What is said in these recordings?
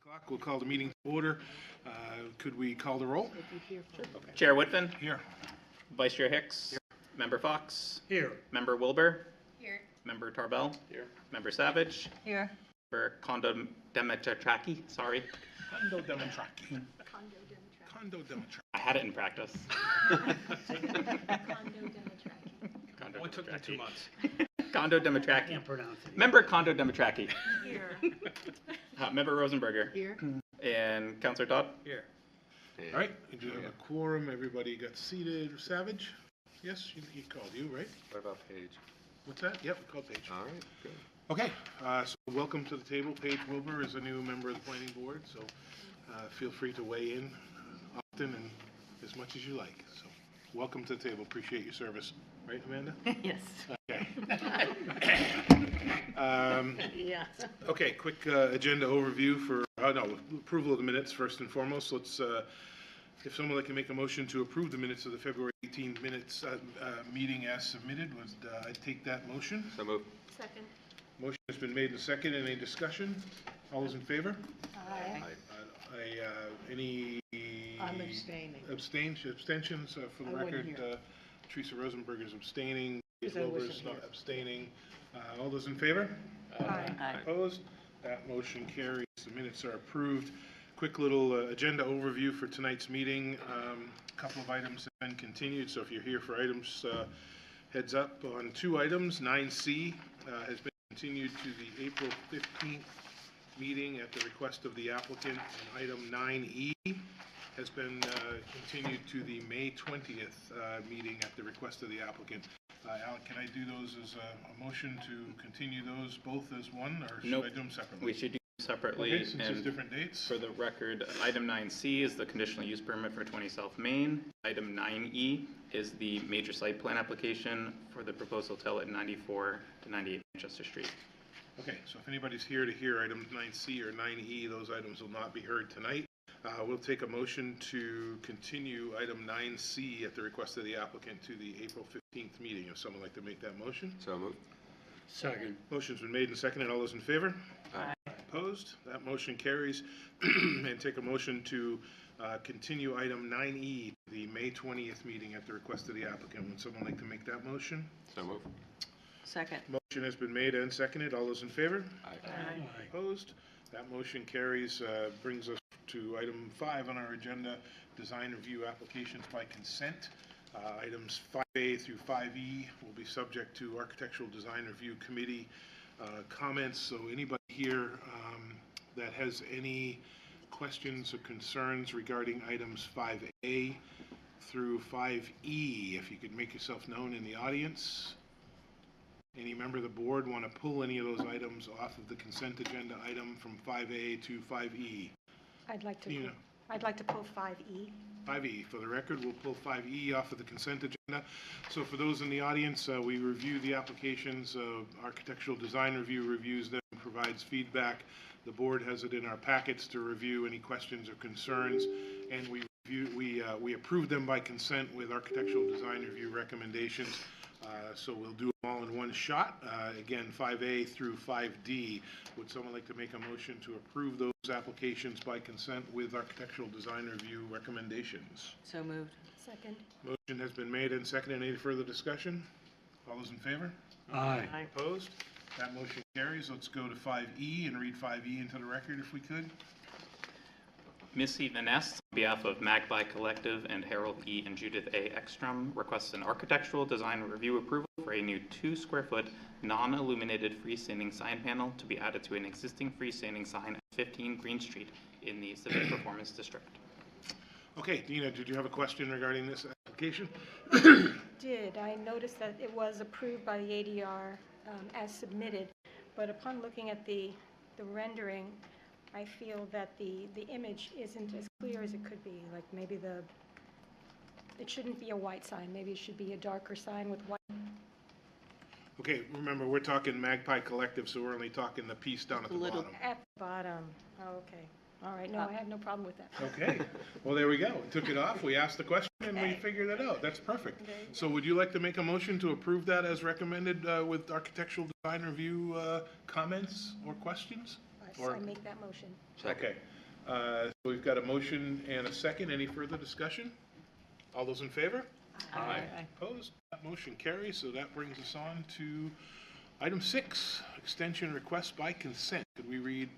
o'clock. We'll call the meeting to order. Could we call the roll? Sure. Okay. Chair Woodfin. Here. Vice Chair Hicks. Here. Member Fox. Here. Member Wilbur. Here. Member Tarbell. Here. Member Savage. Here. Member Demetraki. Sorry. Condo Demetraki. Condo Demetraki. I had it in practice. Condo Demetraki. Condo Only took me 2 months. Condo Demetraki. Can't pronounce it. Member Condo Demetraki. Here. Member Rosenberger. Here. And Councillor Todd. Here. All right, we do have a quorum. Everybody got seated. Savage? Yes, he called you, right? What about Paige? What's that? Yep, we called Paige. All right, good. Okay, so welcome to the table. Paige Wilbur is a new member of the planning board, so feel free to weigh in often and as much as you like. So welcome to the table. Appreciate your service. Right, Amanda? Yes. Okay. Yeah. Okay, quick agenda overview for, approval of the minutes first and foremost. Let's, if someone would like to make a motion to approve the minutes of the February 18 minutes meeting as submitted, would I take that motion? So move. Second. Motion has been made and seconded. Any discussion? All those in favor? Aye. Any I'm abstaining. abstentions for the I wasn't record? here. Teresa Rosenberg is abstaining. Because I Wilbur wasn't is not here. abstaining. All those in favor? Aye. Opposed? That motion carries. The minutes are approved. Quick little agenda overview for tonight's meeting. A couple of items have been continued, so if you're here for items, heads up on 2 items. 9C has been continued to the April 15th meeting at the request of the applicant, and item 9E has been continued to the May 20th meeting at the request of the applicant. Alec, can I do those as a motion to continue those both as one, or should Nope. I do them separately? We should do separately. Okay, since it's and different dates. For the record, item 9C is the conditional use permit for 20 South Main. Item 9E is the major site plan application for the proposed hotel at 94 to 98 Manchester Street. Okay, so if anybody's here to hear items 9C or 9E, those items will not be heard tonight. We'll take a motion to continue item 9C at the request of the applicant to the April 15th meeting. If someone would like to make that motion. So move. Second. Motion's been made and seconded. All those in favor? Aye. Opposed? That motion carries. And take a motion to continue item 9E, the May 20th meeting at the request of the applicant. Would someone like to make that motion? So move. Second. Motion has been made and seconded. All those in favor? Aye. Aye. Opposed? That motion carries. Brings us to item 5 on our agenda, design review applications by consent. Items 5A through 5E will be subject to Architectural Design Review Committee comments. So anybody here that has any questions or concerns regarding items 5A through 5E, if you could make yourself known in the audience. Any member of the board want to pull any of those items off of the consent agenda item from 5A to 5E? I'd like to. Nina. I'd like to pull 5E. 5E. For the record, we'll pull 5E off of the consent agenda. So for those in the audience, we review the applications. Architectural Design Review reviews them, provides feedback. The board has it in our packets to review any questions or concerns, and we approve them by consent with Architectural Design Review recommendations. So we'll do them all in one shot. Again, 5A through 5D. Would someone like to make a motion to approve those applications by consent with Architectural Design Review recommendations? So moved. Second. Motion has been made and seconded. Any further discussion? All those in favor? Aye. Opposed? That motion carries. Let's go to 5E and read 5E into the record if we could. Missy Vaness, on behalf of Magpie Collective and Harold E. and Judith A. Ekstrom, requests an architectural design review approval for a new 2-square-foot non-illuminated freestanding sign panel to be added to an existing freestanding sign at 15 Green Street in the Civic Performance District. Okay, Dina, did you have a question regarding this application? Did. I noticed that it was approved by the ADR as submitted, but upon looking at the rendering, I feel that the image isn't as clear as it could be. Like maybe it shouldn't be a white sign. Maybe it should be a darker sign with white. Okay, remember, we're talking Magpie Collective, so we're only talking the piece down at the bottom. At the bottom. Oh, okay. All right. No, I have no problem with that. Okay, well, there we go. We took it off, we asked the question, and we figured it out. That's perfect. Okay. So would you like to make a motion to approve that as recommended with Architectural Design Review comments or questions? I make that motion. Okay, So we've got a motion and a second. Any further discussion? All those in favor? Aye. Opposed? That motion carries, so that brings us on to item 6, extension request by consent. Could we read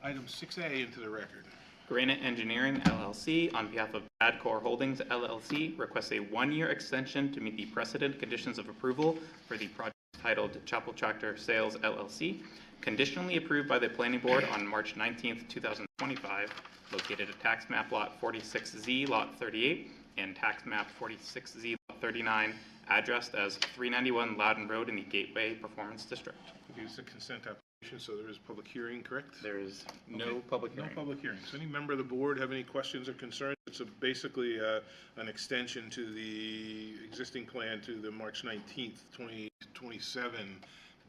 item 6A into the record? Granite Engineering LLC, on behalf of Badcore Holdings LLC, requests a one-year extension to meet the precedent conditions of approval for the project titled Chapel Tractor Sales LLC, conditionally approved by the Planning Board on March 19th, 2025, located at Tax Map Lot 46Z, Lot 38, and Tax Map 46Z, Lot 39, addressed as 391 Loudon Road in the Gateway Performance District. Okay, it's a consent application, so there is public hearing, correct? There is no Okay. public No hearing. public hearings. Any member of the board have any questions or concerns? It's basically an extension to the existing plan to the March 19th, 2027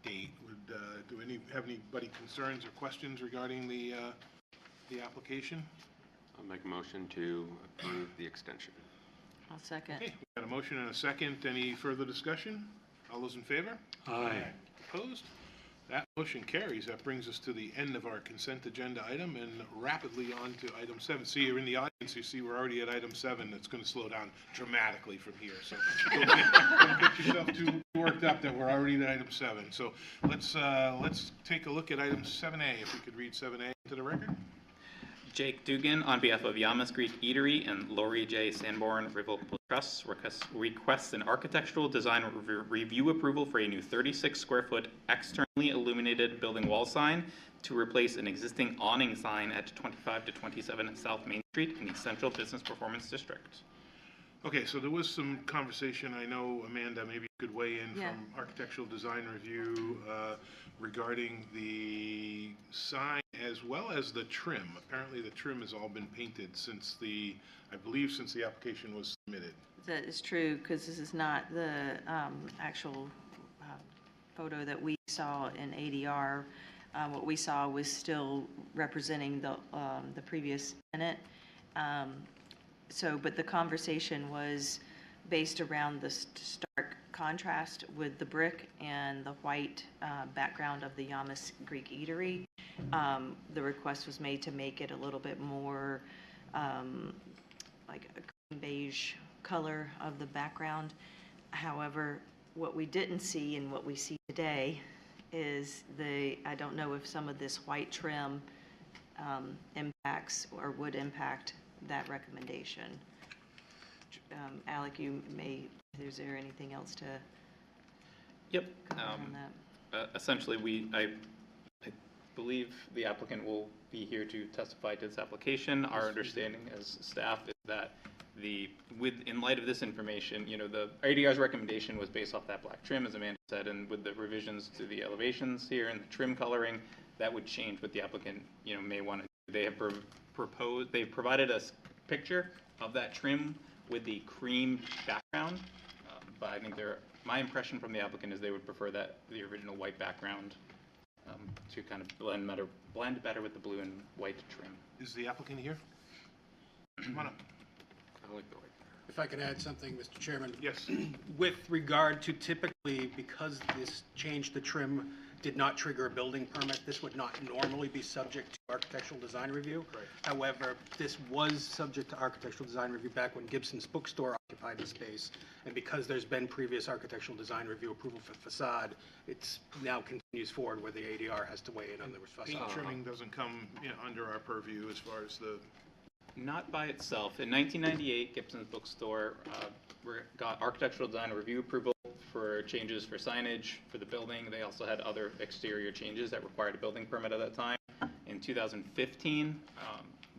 date. Do have anybody concerns or questions regarding the application? I'll make a motion to approve the extension. I'll second. Okay, we've got a motion and a second. Any further discussion? All those in favor? Aye. Opposed? That motion carries. That brings us to the end of our consent agenda item and rapidly on to item 7. See, you're in the audience, you see we're already at item 7. It's going to slow down dramatically from here. So don't get yourself too worked up that we're already at item 7. So let's take a look at item 7A. If we could read 7A into the record. Jake Dugan, on behalf of Yamas Creek Eatery and Lori J. Sanborn Revocable Trust, requests an architectural design review approval for a new 36-square-foot externally illuminated building wall sign to replace an existing awning sign at 25 to 27 South Main Street in the Central Business Performance District. Okay, so there was some conversation, I know, Amanda, maybe you could weigh in Yeah. from Architectural Design Review regarding the sign as well as the trim. Apparently the trim has all been painted since I believe since the application was submitted. That is true, because this is not the actual photo that we saw in ADR. What we saw was still representing the previous tenant. But the conversation was based around the stark contrast with the brick and the white background of the Yamas Greek Eatery. The request was made to make it a little bit more like a cream beige color of the background. However, what we didn't see and what we see today is I don't know if some of this white trim impacts or would impact that recommendation. Alec, is there anything else to Yep. comment on that? Essentially, I believe the applicant will be here to testify to this application. Our understanding as staff is that in light of this information, the ADR's recommendation was based off that black trim, as Amanda said, and with the revisions to the elevations here and the trim coloring, that would change what the applicant, may want to do. They have they've provided us a picture of that trim with the cream background, but I think my impression from the applicant is they would prefer the original white background to kind of blend better with the blue and white trim. Is the applicant here? Come on up. I like the white. If I could add something, Mr. Chairman. Yes. With regard to typically, because this change to trim did not trigger a building permit, this would not normally be subject to architectural design review. Right. However, this was subject to architectural design review back when Gibson's Bookstore occupied the space. And because there's been previous architectural design review approval for facade, it's now continues forward where the ADR has to weigh in on the Paint facade. trimming doesn't come under our purview as far as the... Not by itself. In 1998, Gibson's Bookstore got architectural design review approval for changes for signage for the building. They also had other exterior changes that required a building permit at that time. In 2015,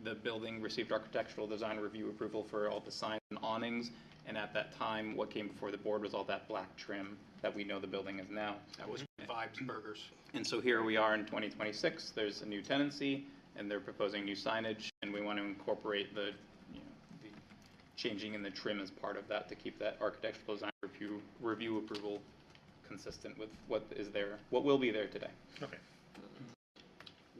the building received architectural design review approval for all the signs and awnings, and at that time, what came before the board was all that black trim that we know the building is now. That was Vibes Burgers. And so here we are in 2026, there's a new tenancy, and they're proposing new signage, and we want to incorporate the changing in the trim as part of that to keep that architectural design review approval consistent with what will be there today. Okay.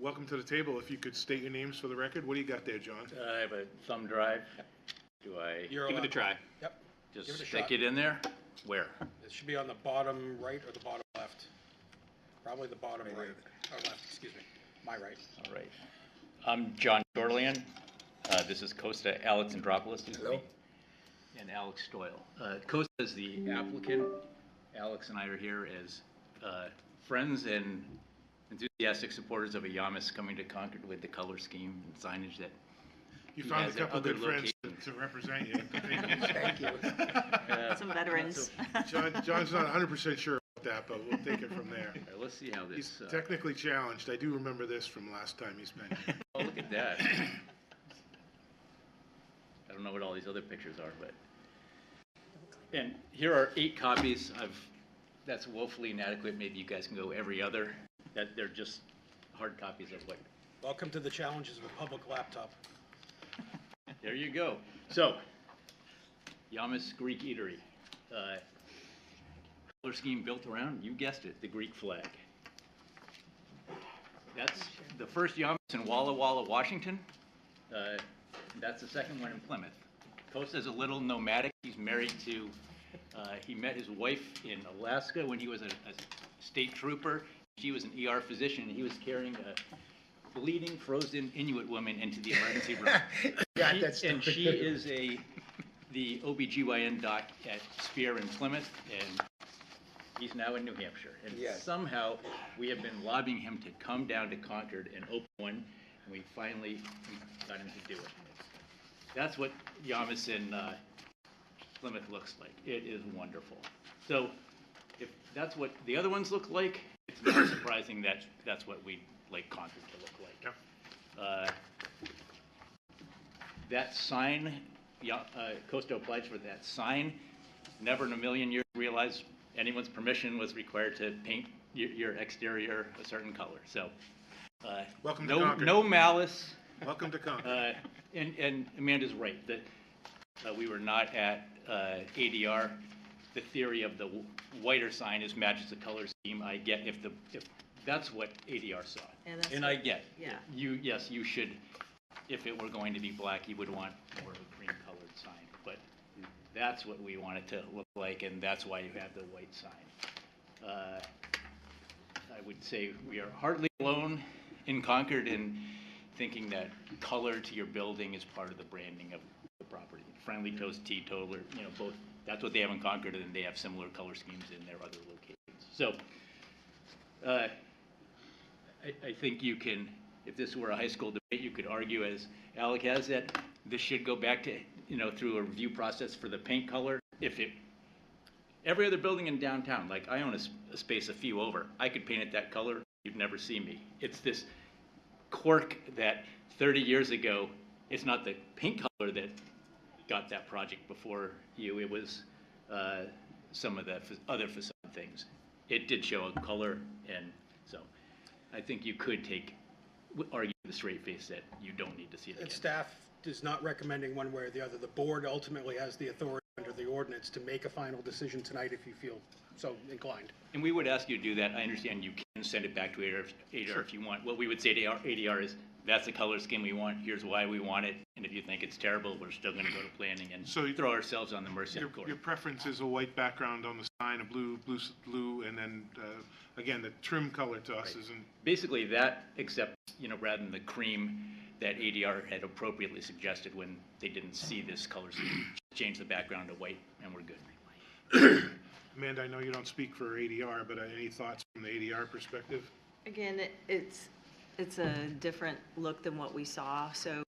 Welcome to the table. If you could state your names for the record. What do you got there, John? I have a thumb drive. Do I You're Give it a allowed- try. Yep. just give it a stick shot. it in there? Where? It should be on the bottom right or the bottom left. Probably the bottom right, or left, excuse me. My right. All right. I'm John Dorlian. This is Costa Alex Andropoulos. Hello. And Alex Stoyle. Costa is the applicant. Alex and I are here as friends and enthusiastic supporters of a Yamas coming to Concord with the color scheme and signage that You he found a has at couple other good friends locations. to represent you. Thank you. Some veterans. John's not 100% sure about that, but we'll take it from there. All right, let's see how He's this. technically challenged. I do remember this from last time he's been here. Oh, look at that. I don't know what all these other pictures are, but. And here are 8 copies. That's woefully inadequate. Maybe you guys can go every other. That they're just hard copies of what. Welcome to the challenges of a public laptop. There you go. So, Yamas Greek Eatery. Color scheme built around, you guessed it, the Greek flag. That's the first Yamas in Walla Walla, Washington. That's the second one in Plymouth. Costa's a little nomadic. He's married to, he met his wife in Alaska when he was a state trooper. She was an ER physician, and he was carrying a bleeding, frozen Inuit woman into the emergency room. And she is the OBGYN doc at Spear in Plymouth, and he's now in New Hampshire. And somehow, we have been lobbying him to come down to Concord and open one, and we finally got him to do it. That's what Yamas in Plymouth looks like. It is wonderful. So, if that's what the other ones look like, it's not surprising that that's what we'd like Concord to look like. That sign, Costa applied for that sign. Never in a million years realized anyone's permission was required to paint your exterior a certain color. So, Welcome to Concord. no malice. Welcome to Concord. And Amanda's right that we were not at ADR. The theory of the whiter sign is matches the color scheme. I get if that's what ADR saw, and I get. Yeah. Yes, you should. If it were going to be black, you would want more of a cream-colored sign. But that's what we want it to look like, and that's why you have the white sign. I would say we are hardly alone in Concord in thinking that color to your building is part of the branding of the property. Friendly Toast Teetotaler, both. That's what they have in Concord, and they have similar color schemes in their other locations. So, I think you can, if this were a high school debate, you could argue, as Alec has, that this should go back to, through a review process for the paint color. Every other building in downtown, like I own a space a few over, I could paint it that color, you'd never see me. It's this quirk that 30 years ago, it's not the paint color that got that project before you, it was some of the other facade things. It did show a color, and so I think you could argue with a straight face that you don't need to see it again. And staff is not recommending one way or the other. The board ultimately has the authority under the ordinance to make a final decision tonight if you feel so inclined. And we would ask you to do that. I understand you can send it back to ADR if you want. What we would say to ADR is, that's the color scheme we want, here's why we want it, and if you think it's terrible, we're still gonna go to planning and throw ourselves on the mercy of court. Your preference is a white background on the sign, a blue, and then, again, the trim color to us isn't. Basically that, except, rather than the cream that ADR had appropriately suggested when they didn't see this color scheme, change the background to white, and we're good. Amanda, I know you don't speak for ADR, but any thoughts from the ADR perspective? Again, it's a different look than what we saw, so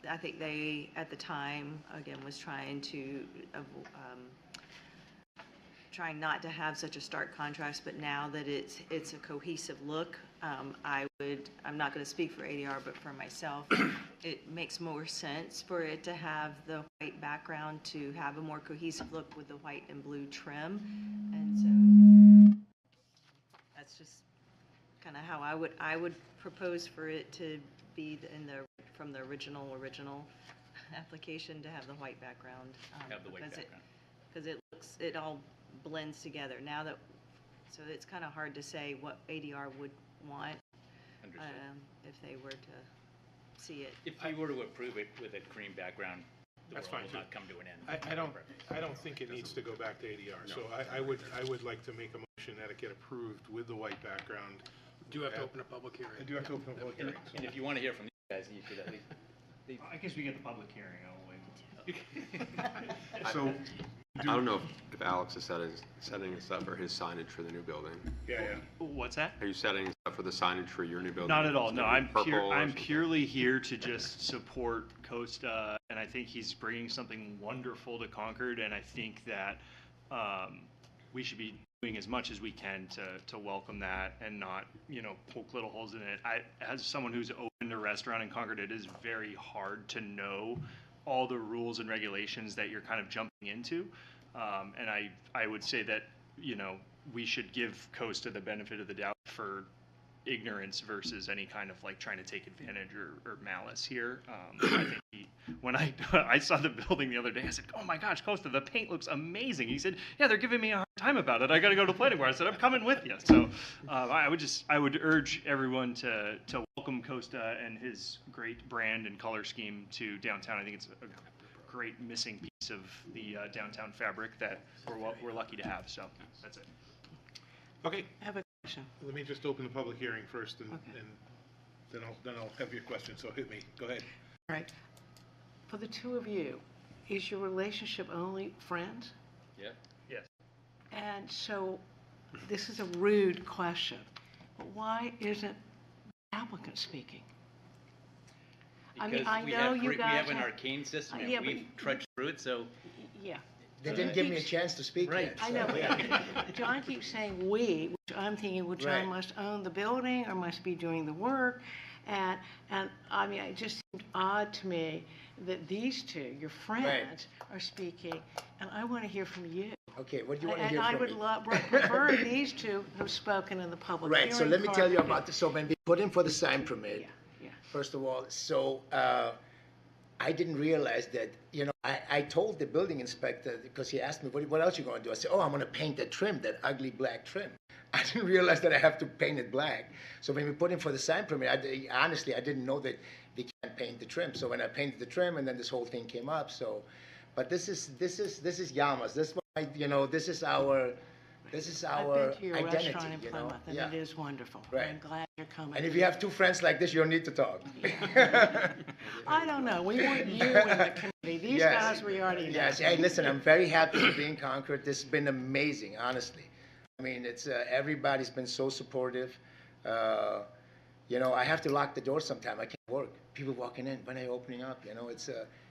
I think they, at the time, again, was trying not to have such a stark contrast, but now that it's a cohesive look, I'm not going to speak for ADR, but for myself, it makes more sense for it to have the white background, to have a more cohesive look with the white and blue trim, and so that's just kind of how I would propose for it to be from the original application, to have the white background. Have the white background. Because it all blends together. Now that, so it's kind of hard to say what ADR would want if they were to see it. If you were to approve it with a cream background, the That's world fine, will too. not come to an end. I don't think it needs to go back to ADR, so I would like to make a motion that it get approved with the white background. Do you have to open a public hearing? I do have to open a public hearing. And if you want to hear from guys should at least. I guess we get the public hearing, I'll wait. So, I don't know if Alex is setting us up for his signage for the new building. yeah. What's that? Are you setting us up for the signage for your new building? Not at all, It's no, gonna be I'm purple or I'm something? purely here to just support Costa, and I think he's bringing something wonderful to Concord, and I think that, we should be doing as much as we can to welcome that and not, poke little holes in it. As someone who's opened a restaurant in Concord, it is very hard to know all the rules and regulations that you're kind of jumping into. And I would say that, we should give Costa the benefit of the doubt for ignorance versus any kind of like trying to take advantage or malice here. I think when I saw the building the other day, I said, "Oh my gosh, Costa, the paint looks amazing." He said, "Yeah, they're giving me a hard time about it. I got to go to planning board." I said, "I'm coming with you." So I would urge everyone to welcome Costa and his great brand and color scheme to downtown. I think it's a great missing piece of the downtown fabric that we're lucky to have. So that's it. Okay, I have a question. let me just open the public hearing first, and then I'll have your question, so hit me. Go ahead. All right. For the two of you, is your relationship only friends? Yeah. Yes. And so, this is a rude question, but why isn't the applicant speaking? I mean, Because I we know have you we guys have an have- arcane system, Yeah, and but- we've trudged through it, so. Yeah. They didn't give me a chance to speak Right. yet. I so, know, yeah. but John keeps saying "we," which I'm thinking, well, John Right. must own the building or must be doing the work. And I mean, it just seemed odd to me that these two, your friends, are speaking, and I want to hear from you. Okay, what do you want to And hear I from would me? prefer these two who've spoken in the public hearing. Right, so let me tell you part. about this. So when we put in for the sign permit, Yeah. first of all, so I didn't realize that, I told the building inspector, because he asked me, what else you going to do? I said, I'm going to paint that trim, that ugly black trim. I didn't realize that I have to paint it black. So when we put in for the sign permit, honestly, I didn't know that we can't paint the trim. So when I painted the trim, and then this whole thing came up, so, but this is Yamas. This is our I've been to your identity, restaurant in Plymouth, and Yeah. it is wonderful. Right. I'm glad you're coming. And if you have two friends like this, you don't need to talk. I don't know, we want you in the committee. These Yes. guys we already know. Yes, hey, listen, I'm very happy to be in Concord. This has been amazing, honestly. I mean, it's everybody's been so supportive. I have to lock the door sometime. I can't work. People walking in, when are you opening up?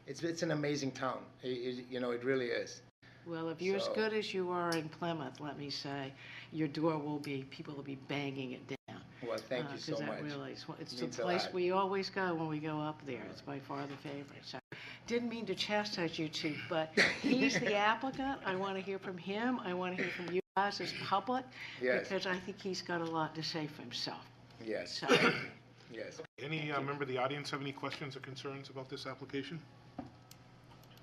It's an amazing town. It really is. Well, if you're as So- good as you are in Plymouth, let me say, your door people will be banging it down. Well, thank you so 'Cause much. that really it's the Means a place lot. we always go when we go up there. It's by far the favorite. So, didn't mean to chastise you two, but he's the applicant. I want to hear from him. I want to hear from you guys as public. Yes. Because I think he's got a lot to say for himself. Yes, So, yes. Any member of the audience have any questions or concerns about this application?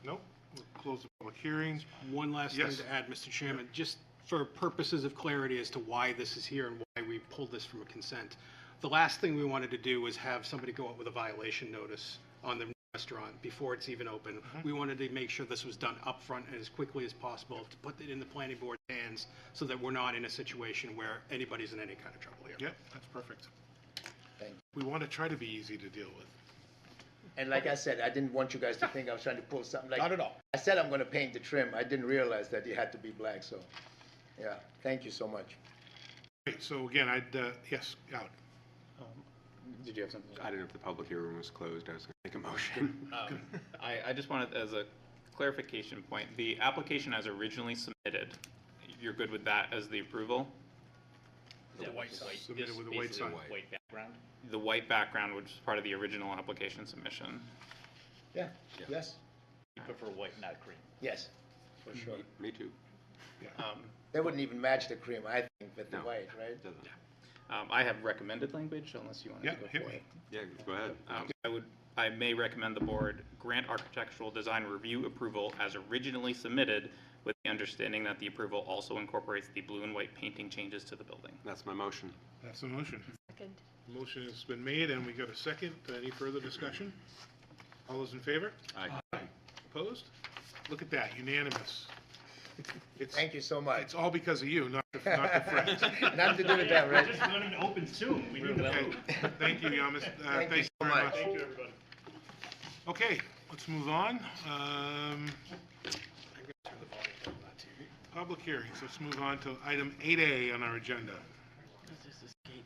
No? We'll close the public hearing. One last thing Yes. to add, Mr. Chairman, just for purposes of clarity as to why this is here and why we pulled this from a consent. The last thing we wanted to do was have somebody go out with a violation notice on the restaurant before it's even open. We wanted to make sure this was done upfront and as quickly as possible to put it in the planning board's hands so that we're not in a situation where anybody's in any kind of trouble here. Yep, that's perfect. Thank you. We want to try to be easy to deal with. And like I said, I didn't want you guys to think I was trying to pull something like. Not at all. I said I'm going to paint the trim. I didn't realize that it had to be black, so, yeah, thank you so much. Great, so again, yes, Alex. Did you have something? I didn't know if the public hearing was closed. I was going to make a motion. I just wanted, as a clarification point, the application as originally submitted, you're good with that as the approval? The white, Submitted just with the white basically sign. white background? The white background, which is part of the original application submission. Yeah, yes, You prefer white, not cream? yes, for sure. Me too. They wouldn't even match the cream, I think, with the No. white, right? Doesn't. I have recommended language, unless you want Yeah, to go hit for me. it. Yeah, go ahead. I may recommend the board grant architectural design review approval as originally submitted, with the understanding that the approval also incorporates the blue and white painting changes to the building. That's my motion. That's the motion. Second. Motion has been made, and we got a second. Any further discussion? All those in favor? Aye. Opposed? Look at that, unanimous. It's, Thank you so much. it's all because of you, not the friends. Nothing to do with that, right? Just wanting to open soon. We need Okay, thank you, Yamas. Thank you so very much. Thank you, everybody. Okay, let's move on. Public hearings, let's move on to item 8A on our agenda.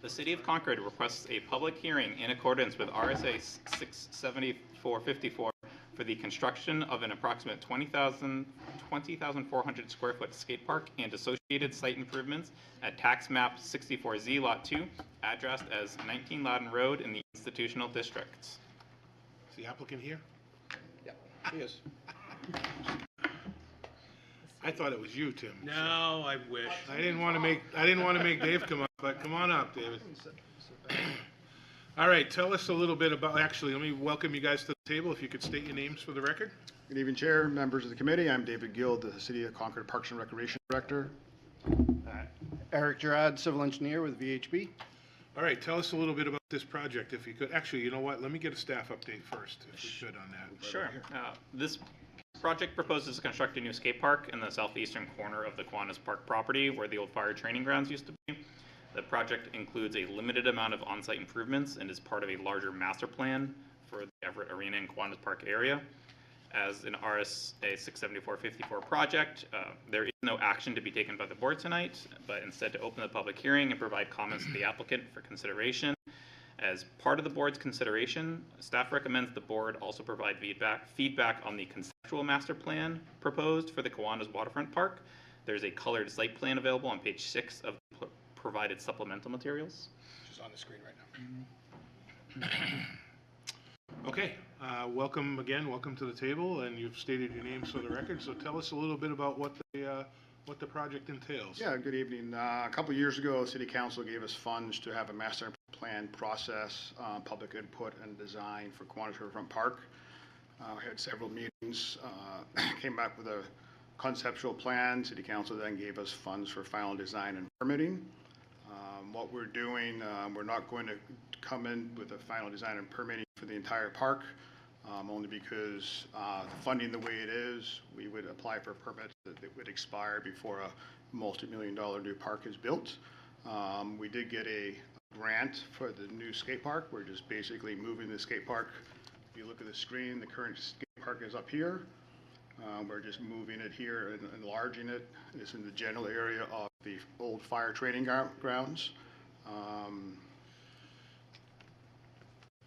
The City of Concord requests a public hearing in accordance with RSA 67454 for the construction of an approximate 20,400 square foot skate park and associated site improvements at tax map 64Z Lot 2, addressed as 19 Loudon Road in the institutional districts. Is the applicant here? Yes. I thought it was you, Tim. No, I wish. I didn't want to make Dave come up, but come on up, David. All right, tell us a little bit about, actually, let me welcome you guys to the table, if you could state your names for the record. Good evening, Chair, members of the committee. I'm David Gill, the City of Concord Parks and Recreation Director. Eric Gerard, civil engineer with VHB. All right, tell us a little bit about this project, if you could. Actually, you know what, let me get a staff update first, if we could, on that. Sure. This project proposes to construct a new skate park in the southeastern corner of the Kiwanis Park property where the old fire training grounds used to be. The project includes a limited amount of on-site improvements and is part of a larger master plan for the Everett Arena and Kiwanis Park area. As an RSA 67454 project, there is no action to be taken by the board tonight, but instead to open the public hearing and provide comments to the applicant for consideration. As part of the board's consideration, staff recommends the board also provide feedback on the conceptual master plan proposed for the Kiwanis Waterfront Park. There's a colored site plan available on page 6 of the provided supplemental materials. Which is on the screen right now. Okay, welcome again, welcome to the table, and you've stated your names for the record, so tell us a little bit about what the project entails. Yeah, good evening. A couple of years ago, City Council gave us funds to have a master plan process, public input and design for Kiwanis Riverfront Park. We had several meetings, came back with a conceptual plan. City Council then gave us funds for final design and permitting. What we're doing, we're not going to come in with a final design and permitting for the entire park, only because funding the way it is, we would apply for permits that would expire before a multi-million-dollar new park is built. We did get a grant for the new skate park. We're just basically moving the skate park. If you look at the screen, the current skate park is up here. We're just moving it here and enlarging it. It's in the general area of the old fire training grounds.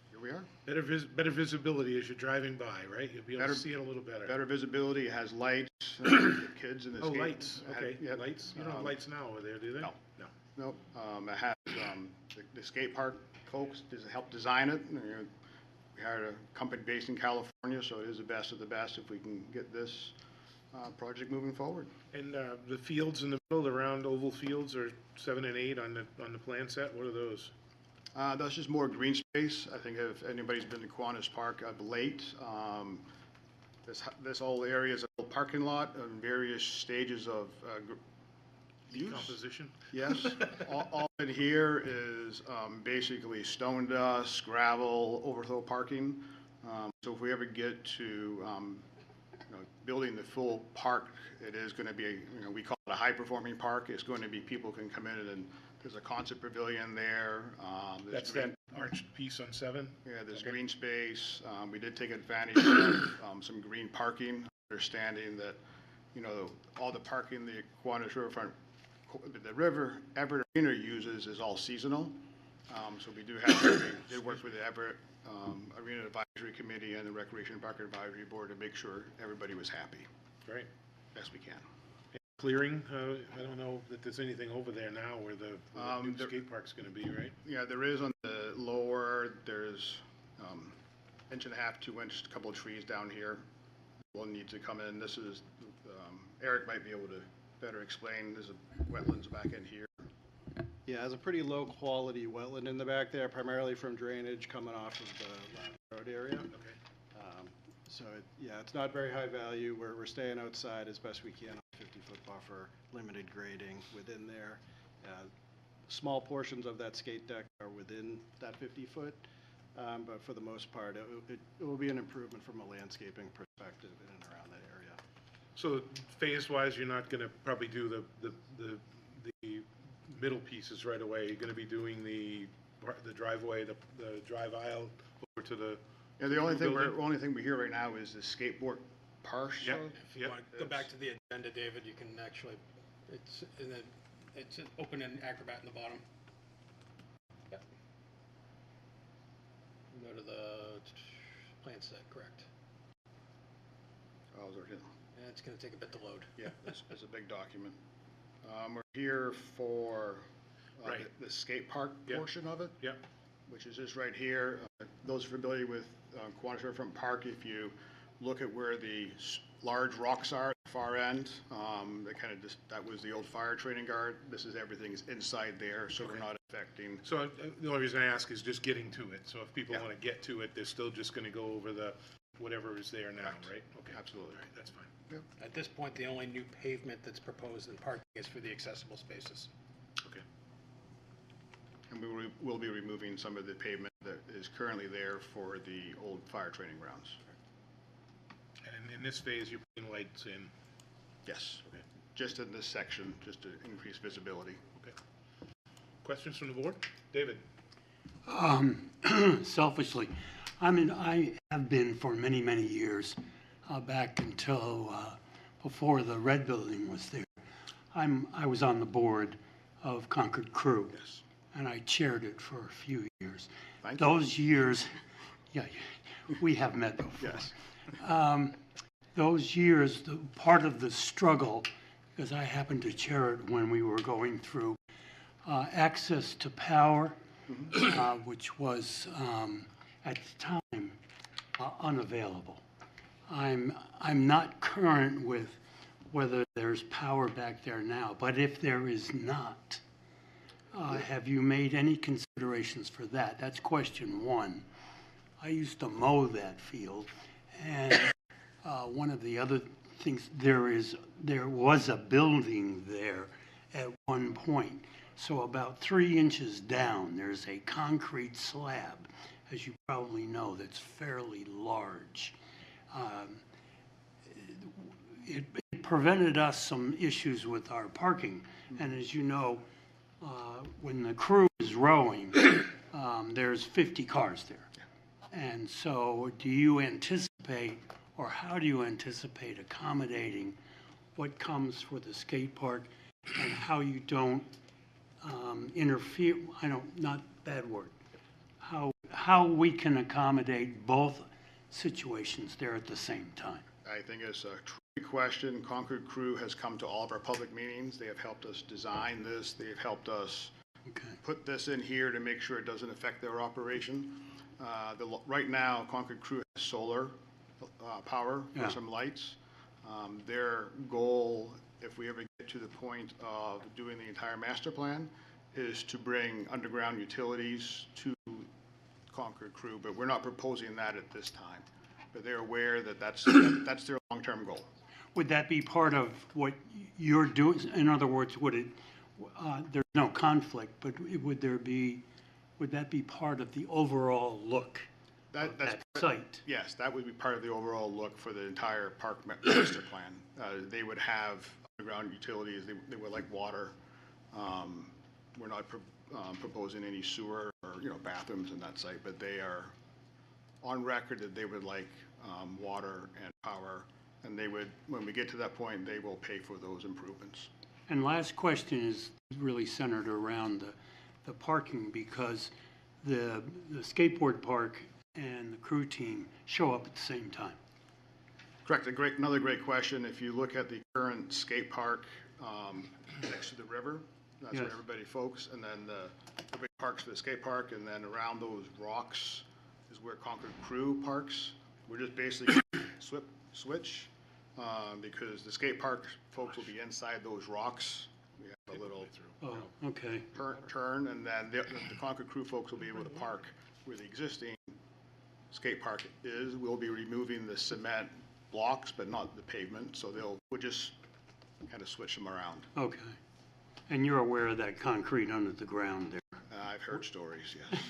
Here we are. Better visibility as you're driving by, right? You'll be able to see it a little better. Better visibility. It has lights. Kids in the skate. Lights, okay, Yeah, lights. You don't have lights now over there, do they? No. No. Nope. It has the skate park folks helped design it. We hired a company based in California, so it is the best of the best if we can get this project moving forward. And the fields in the middle, the round oval fields, are 7 and 8 on the plan set. What are those? That's just more green space. I think if anybody's been to Kiwanis Park of late, this whole area is a parking lot in various stages of use. Decomposition? Yes. All in here is basically stone dust, gravel, overflow parking. So if we ever get to building the full park, it is going to be, we call it a high-performing park. It's going to be people can come in and there's a concert pavilion there. That's that arched piece on 7? Yeah, there's Okay. green space. We did take advantage of some green parking, understanding that, all the parking the Kiwanis Riverfront, the Everett Arena uses is all seasonal. So we did work with the Everett Arena Advisory Committee and the Recreation Park Advisory Board to make sure everybody was happy. Great. Best we can. Clearing, I don't know that there's anything over there now where the new skate park's going to be, right? Yeah, there is on the lower, there's 1.5 to 2 inch, couple of trees down here. Will need to come in. This is, Eric might be able to better explain. There's a wetlands back in here. Yeah, there's a pretty low-quality wetland in the back there, primarily from drainage coming off of the Loudon Road area. Okay. So, it's not very high value. We're staying outside as best we can on a 50-foot buffer, limited grading within there. Small portions of that skate deck are within that 50-foot, but for the most part, it will be an improvement from a landscaping perspective in and around that area. So phase-wise, you're not gonna probably do the middle pieces right away. You're gonna be doing the driveway, the drive aisle over to the. Yeah, the building? only thing we hear right now is the skateboard parcel. Yep. If you want to go back to the agenda, David, you can actually, it's an open and Acrobat in the bottom. Yep. Go to the plan set, correct. Oh, is there- And it's going to take a bit to load. yeah, it's a big document. We're here for Right. the skate park Yep. portion of it. Yep. Which is just right here. Those familiar with Quantico Riverfront Park, if you look at where the large rocks are at the far end, they kind of just, that was the old fire training guard. This is everything is inside there, so we're not affecting. So the only reason I ask is just getting to it. So if people Yeah. want to get to it, they're still just going to go over the, whatever is there now, Correct. right? Okay. Absolutely. All right, that's fine. At this point, the only new pavement that's proposed in parking is for the accessible spaces. Okay. And we'll be removing some of the pavement that is currently there for the old fire training grounds. And in this phase, you're putting lights in. Yes, Okay. just in this section, just to increase visibility. Okay. Questions from the board? David? Selfishly, I mean, I have been for many, many years, back until before the red building was there. I was on the board of Concord Crew. Yes. And I chaired it for a few years. Thank you. Those years, yeah, we have met before. Yes. Those years, part of the struggle, because I happened to chair it when we were going through access to power, which was at the time unavailable. I'm not current with whether there's power back there now, but if there is not, have you made any considerations for that? That's question one. I used to mow that field, and one of the other things, there was a building there at one point. So about 3 inches down, there's a concrete slab, as you probably know, that's fairly large. It prevented us some issues with our parking. And as you know, when the crew is rowing, there's 50 cars there. And so do you anticipate, or how do you anticipate accommodating what comes for the skate park and how you don't interfere, not bad word, how we can accommodate both situations there at the same time? I think it's a tricky question. Concord Crew has come to all of our public meetings. They have helped us design this. They have helped us put this in here to make sure it doesn't affect their operation. Right now, Concord Crew has solar power for some lights. Their goal, if we ever get to the point of doing the entire master plan, is to bring underground utilities to Concord Crew, but we're not proposing that at this time. But they're aware that that's their long-term goal. Would that be part of what you're doing? In other words, there's no conflict, but would that be part of the overall look of that site? Yes, that would be part of the overall look for the entire park master plan. They would have underground utilities, they would like water. We're not proposing any sewer or, bathrooms in that site, but they are on record that they would like water and power, and they would, when we get to that point, they will pay for those improvements. And last question is really centered around the parking, because the skateboard park and the crew team show up at the same time. Correct. Another great question. If you look at the current skate park next to the river, that's where everybody folks, and then everybody parks for the skate park, and then around those rocks is where Concord Crew parks. We're just basically switch because the skate park folks will be inside those rocks. We have a little turn, and then the Concord Crew folks will be able to park where the existing skate park is. We'll be removing the cement blocks, but not the pavement, so we'll just kind of switch them around. Okay. And you're aware of that concrete under the ground there? I've heard stories, yes.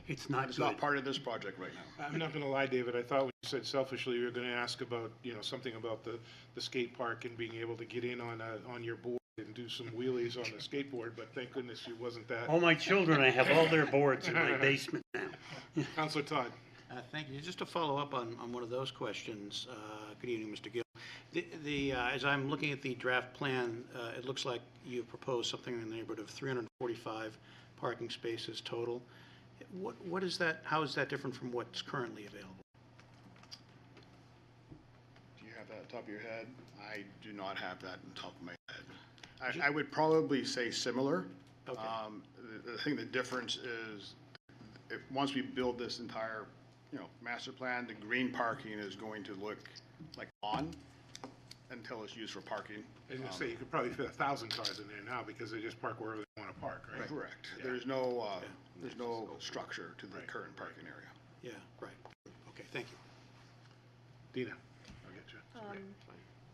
It's not It's good. not part of this project right now. I'm not gonna lie, David, I thought when you said selfishly, you were gonna ask about, something about the skate park and being able to get in on your board and do some wheelies on the skateboard, but thank goodness it wasn't that. All my children, I have all their boards in my basement now. Counselor Todd? Thank you. Just to follow up on one of those questions, good evening, Mr. Gill. As I'm looking at the draft plan, it looks like you've proposed something in the neighborhood of 345 parking spaces total. What is that, how is that different from what's currently available? Do you have that on top of your head? I do not have that on top of my head. I would probably say similar. Okay. I think the difference is, once we build this entire, master plan, the green parking is going to look like lawn until it's used for parking. I was gonna say, you could probably fit 1,000 cars in there now because they just park wherever they wanna park, right? Correct. Yeah. There's no structure to the current parking area. Yeah, right. Okay, thank you. Dina, I'll get you.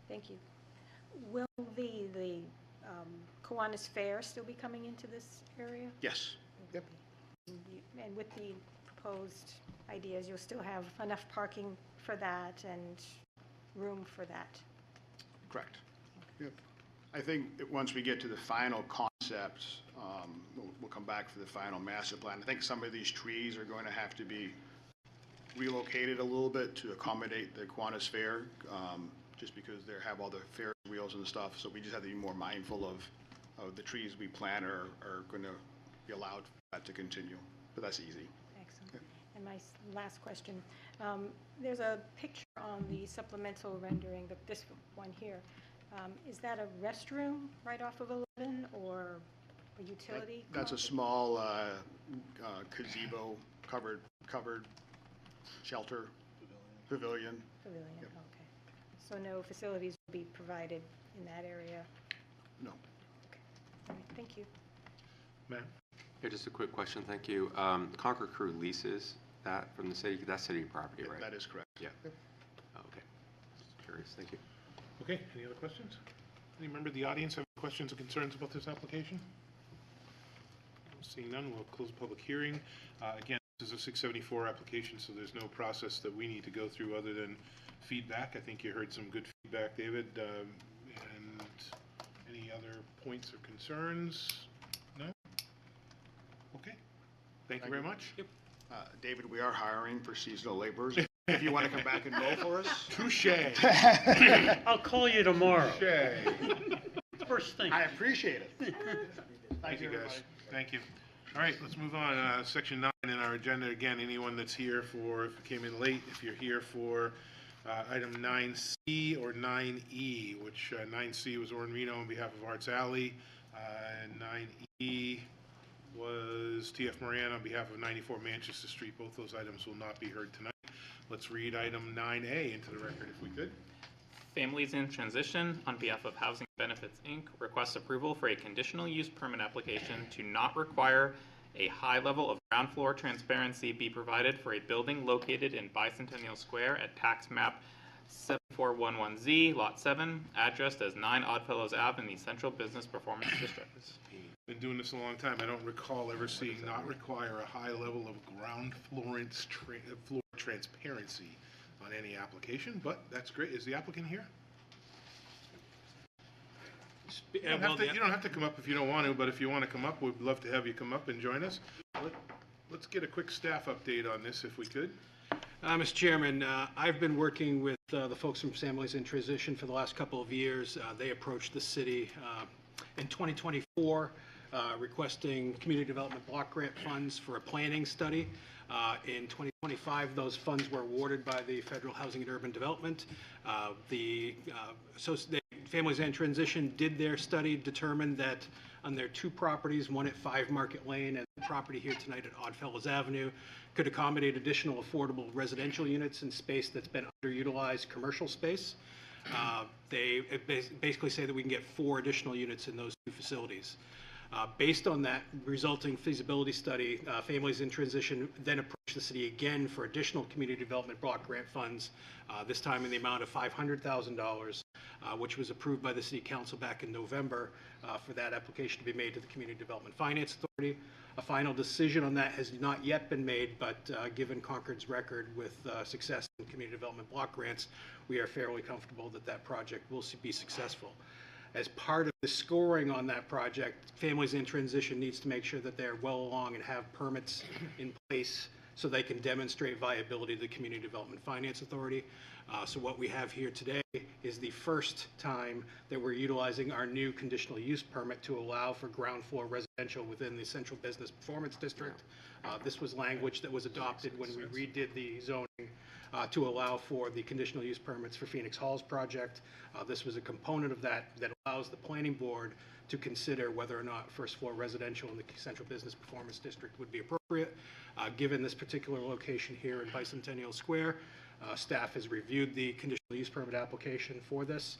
Thank you. Will the Kiwanis Fair still be coming into this area? Yes. Yep. And with the proposed ideas, you'll still have enough parking for that and room for that? Correct. Yep. I think once we get to the final concept, we'll come back for the final master plan. I think some of these trees are going to have to be relocated a little bit to accommodate the Kiwanis Fair, just because they have all the fair wheels and stuff. So we just have to be more mindful of the trees we plant are going to be allowed for that to continue. But that's easy. Excellent. Yep. And my last question, there's a picture on the supplemental rendering, this one here. Is that a restroom right off of 11 or a utility? That's a small gazebo covered shelter pavilion. Pavilion, Yep. okay. So no facilities will be provided in that area? No. Okay. All right, thank you. Matt? Yeah, just a quick question, thank you. Concord Crew leases that from the city, that's city property, right? That is correct. Yeah. Oh, okay. Just curious, thank you. Okay, any other questions? Any member of the audience have questions or concerns about this application? Seeing none, we'll close the public hearing. Again, this is a 674 application, so there's no process that we need to go through other than feedback. I think you heard some good feedback, David. And any other points or concerns? No? Okay. Thank you very much. Yep. David, we are hiring for seasonal laborers. If you want to come back and roll for us. Touche. I'll call you tomorrow. Touche. First thing. I appreciate it. Thank you, guys. Thank you. All right, let's move on. Section 9 in our agenda. Again, anyone that's here if you came in late, if you're here for item 9C or 9E, which 9C was Orrin Reno on behalf of Arts Alley, and 9E was TF Moran on behalf of 94 Manchester Street. Both those items will not be heard tonight. Let's read item 9A into the record if we could. Families in Transition, on behalf of Housing Benefits, Inc., requests approval for a conditional use permit application to not require a high level of ground floor transparency be provided for a building located in Bicentennial Square at tax map 7411Z, Lot 7, addressed as 9 Oddfellows Ave in the Central Business Performance District. Been doing this a long time. I don't recall ever seeing not require a high level of ground floor transparency on any application, but that's great. Is the applicant here? You don't have to come up if you don't want to, but if you want to come up, we'd love to have you come up and join us. Let's get a quick staff update on this if we could. Mr. Chairman, I've been working with the folks from Families in Transition for the last couple of years. They approached the city in 2024 requesting community development block grant funds for a planning study. In 2025, those funds were awarded by the Federal Housing and Urban Development. The Families in Transition did their study, determined that on their 2 properties, one at 5 Market Lane and the property here tonight at Oddfellows Avenue, could accommodate additional affordable residential units in space that's been underutilized commercial space. They basically say that we can get 4 additional units in those 2 facilities. Based on that resulting feasibility study, Families in Transition then approached the city again for additional community development block grant funds, this time in the amount of $500,000, which was approved by the City Council back in November for that application to be made to the Community Development Finance Authority. A final decision on that has not yet been made, but given Concord's record with success in community development block grants, we are fairly comfortable that that project will be successful. As part of the scoring on that project, Families in Transition needs to make sure that they're well along and have permits in place so they can demonstrate viability to the Community Development Finance Authority. So what we have here today is the first time that we're utilizing our new conditional use permit to allow for ground floor residential within the Central Business Performance District. This was language that was adopted when we redid the zoning to allow for the conditional use permits for Phoenix Hall's project. This was a component of that that allows the planning board to consider whether or not first floor residential in the Central Business Performance District would be appropriate. Given this particular location here in Bicentennial Square, staff has reviewed the conditional use permit application for this,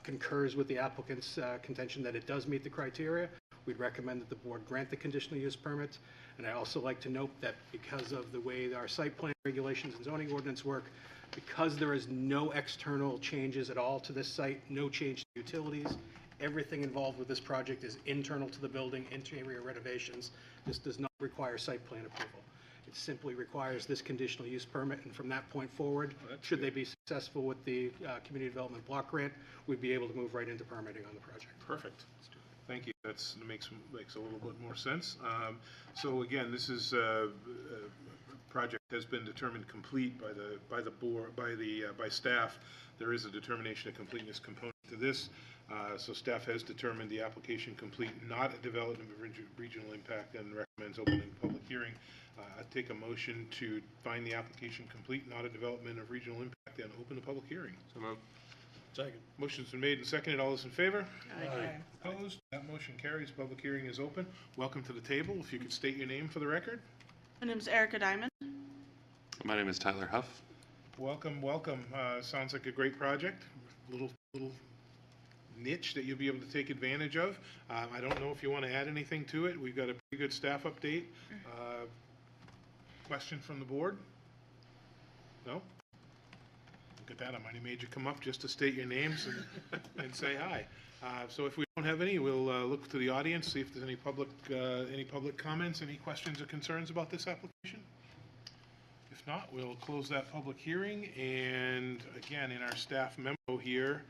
concurs with the applicant's contention that it does meet the criteria. We'd recommend that the board grant the conditional use permit. And I also like to note that because of the way our site plan regulations and zoning ordinance work, because there is no external changes at all to this site, no change to utilities, everything involved with this project is internal to the building, interior renovations. This does not require site plan approval. It simply requires this conditional use permit, and from that point forward, should they be successful with the community development block grant, we'd be able to move right into permitting on the project. Perfect. Thank you. That makes a little bit more sense. So again, this is project has been determined complete by the board, by staff. There is a determination of completeness component to this. So staff has determined the application complete, not a development of regional impact, and recommends opening public hearing. I take a motion to find the application complete, not a development of regional impact, and open the public hearing. So moved. Second. Motion's been made and seconded. All those in favor? Aye. Opposed? That motion carries. Public hearing is open. Welcome to the table. If you could state your name for the record. My name's Erica Diamond. My name is Tyler Huff. Welcome, welcome. Sounds like a great project. Little niche that you'll be able to take advantage of. I don't know if you want to add anything to it. We've got a pretty good staff update. Question from the board? No? Look at that. I might have made you come up just to state your names and say hi. So if we don't have any, we'll look to the audience, see if there's any public comments, any questions or concerns about this application. If not, we'll close that public hearing. And again, in our staff memo here,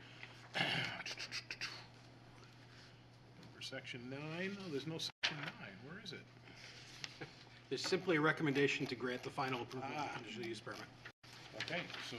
section 9. Oh, there's no section 9. Where is it? There's simply a recommendation to grant the final approval of the conditional use permit. Okay, so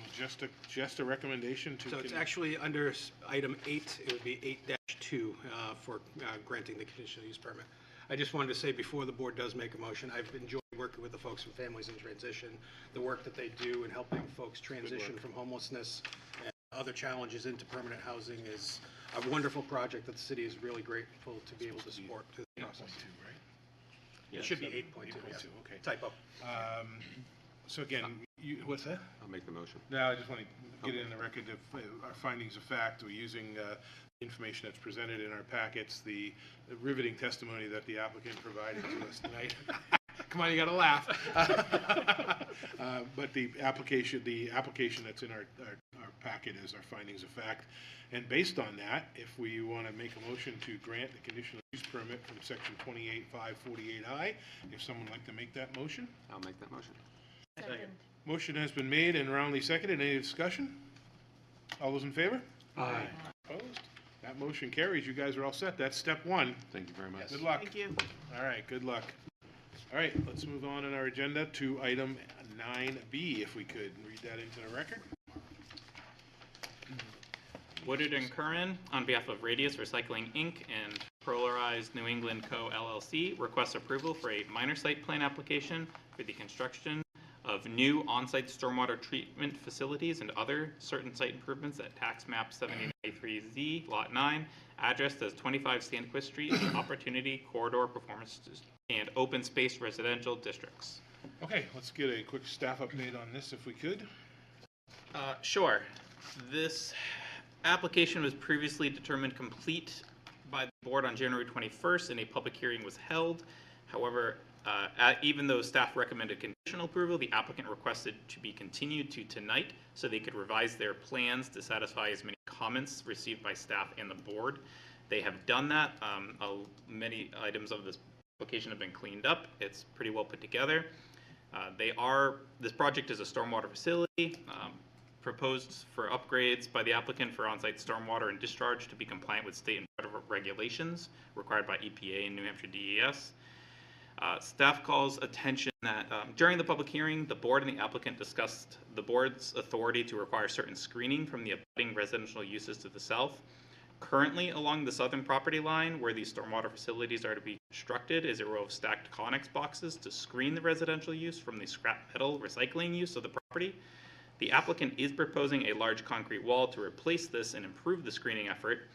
just a recommendation to. So it's actually under item 8. It would be 8-2 for granting the conditional use permit. I just wanted to say before the board does make a motion, I've enjoyed working with the folks from Families in Transition, the work that they do in helping folks transition from homelessness and other challenges into permanent housing is a wonderful project that the city is really grateful to be able to support through the process. 8.2, right? It should be 8.2. 8.2, okay. Typo. So again, what's that? I'll make the motion. No, I just want to get it in the record of our findings of fact. We're using information that's presented in our packets, the riveting testimony that the applicant provided to us tonight. Come on, you got to laugh. But the application that's in our packet is our findings of fact. And based on that, if we want to make a motion to grant the conditional use permit from section 28.548I, if someone would like to make that motion? I'll make that motion. Second. Motion has been made and roundly seconded. Any discussion? All those in favor? Aye. Opposed? That motion carries. You guys are all set. That's step 1. Thank you very much. Good luck. Thank you. All right, good luck. All right, let's move on in our agenda to item 9B, if we could read that into the record. Woodard and Curran, on behalf of Radius Recycling, Inc. and Polarized New England Co., LLC, request approval for a minor site plan application for the construction of new on-site stormwater treatment facilities and other certain site improvements at tax map 7093Z, lot 9, addressed as 25 Sanquist Street, Opportunity Corridor Performance and Open Space Residential Districts. Okay, let's get a quick staff update on this, if we could. Sure. This application was previously determined complete by the board on January 21st and a public hearing was held. However, even though staff recommended conditional approval, the applicant requested to be continued to tonight so they could revise their plans to satisfy as many comments received by staff and the board. They have done that. Many items of this application have been cleaned up. It's pretty well put together. This project is a stormwater facility proposed for upgrades by the applicant for on-site stormwater and discharge to be compliant with state and federal regulations required by EPA and New Hampshire DES. Staff calls attention that during the public hearing, the board and the applicant discussed the board's authority to require certain screening from the abutting residential uses to the south. Currently, along the southern property line where these stormwater facilities are to be constructed is a row of stacked Connex boxes to screen the residential use from the scrap metal recycling use of the property. The applicant is proposing a large concrete wall to replace this and improve the screening effort,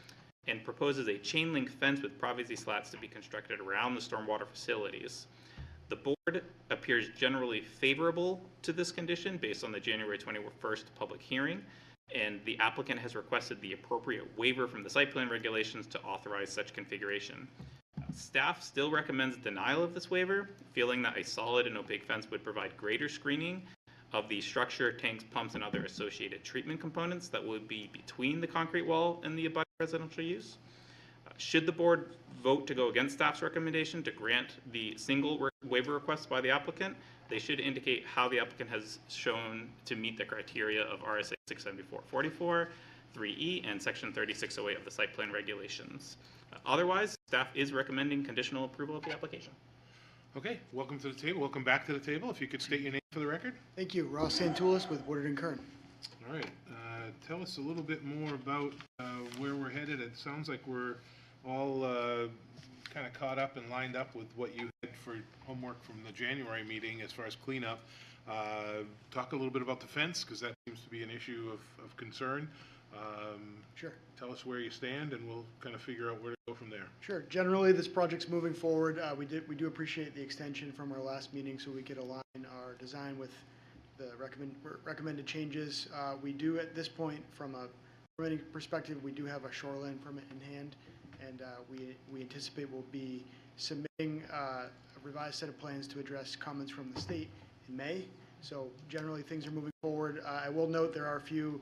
and proposes a chain link fence with privacy slats to be constructed around the stormwater facilities. The board appears generally favorable to this condition based on the January 21st public hearing, and the applicant has requested the appropriate waiver from the site plan regulations to authorize such configuration. Staff still recommends denial of this waiver, feeling that a solid and opaque fence would provide greater screening of the structure, tanks, pumps, and other associated treatment components that would be between the concrete wall and the abutting residential use. Should the board vote to go against staff's recommendation to grant the single waiver request by the applicant, they should indicate how the applicant has shown to meet the criteria of RSA 674-44, 3E, and Section 3608 of the site plan regulations. Otherwise, staff is recommending conditional approval of the application. Okay, welcome to the table. Welcome back to the table. If you could state your name for the record. Thank you. Ross Santulis with Woodard & Kern. All right. Tell us a little bit more about where we're headed. It sounds like we're all kind of caught up and lined up with what you had for homework from the January meeting as far as cleanup. Talk a little bit about the fence, because that seems to be an issue of concern. Sure. Tell us where you stand, and we'll kind of figure out where to go from there. Sure. Generally, this project's moving forward. We do appreciate the extension from our last meeting so we could align our design with the recommended changes. We do, at this point, from a permitting perspective, we do have a shoreline permit in hand, and we anticipate we'll be submitting a revised set of plans to address comments from the state in May. So generally, things are moving forward. I will note there are a few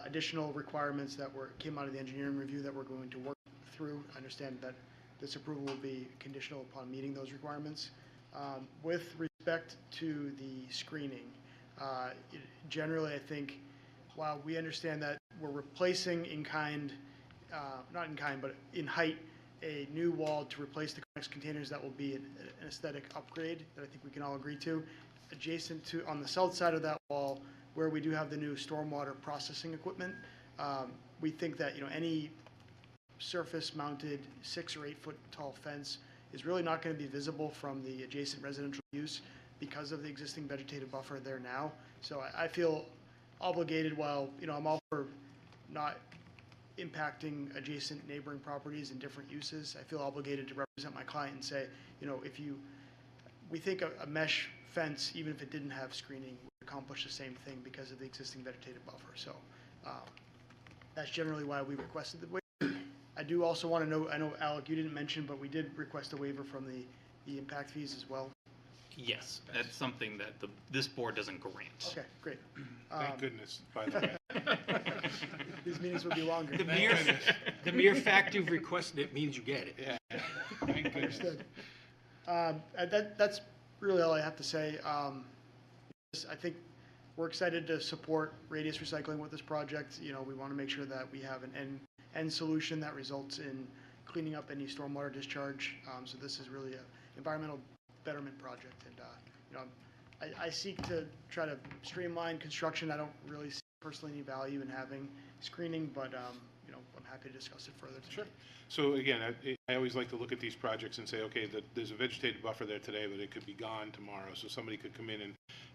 additional requirements that came out of the engineering review that we're going to work through. I understand that this approval will be conditional upon meeting those requirements. With respect to the screening, generally I think while we understand that we're replacing in kind, not in kind, but in height, a new wall to replace the Connex containers, that will be an aesthetic upgrade that I think we can all agree to. Adjacent to, on the south side of that wall, where we do have the new stormwater processing equipment, we think that any surface-mounted 6 or 8 foot tall fence is really not going to be visible from the adjacent residential use because of the existing vegetative buffer there now. So I feel obligated, while I'm all for not impacting adjacent neighboring properties and different uses, I feel obligated to represent my client and say, we think a mesh fence, even if it didn't have screening, would accomplish the same thing because of the existing vegetative buffer. So that's generally why we requested the waiver. I do also want to note, I know, Alec, you didn't mention, but we did request a waiver from the impact fees as well. Yes, that's something that this board doesn't grant. Okay, great. Thank goodness, by the way. These meetings would be longer. The mere fact you've requested it means you get it. Yeah. Thank goodness. Understood. That's really all I have to say. I think we're excited to support Radius Recycling with this project. We want to make sure that we have an end solution that results in cleaning up any stormwater discharge. So this is really an environmental betterment project, and I seek to try to streamline construction. I don't really see personally any value in having screening, but I'm happy to discuss it further today. Sure. So again, I always like to look at these projects and say, okay, there's a vegetative buffer there today, but it could be gone tomorrow. So somebody could come in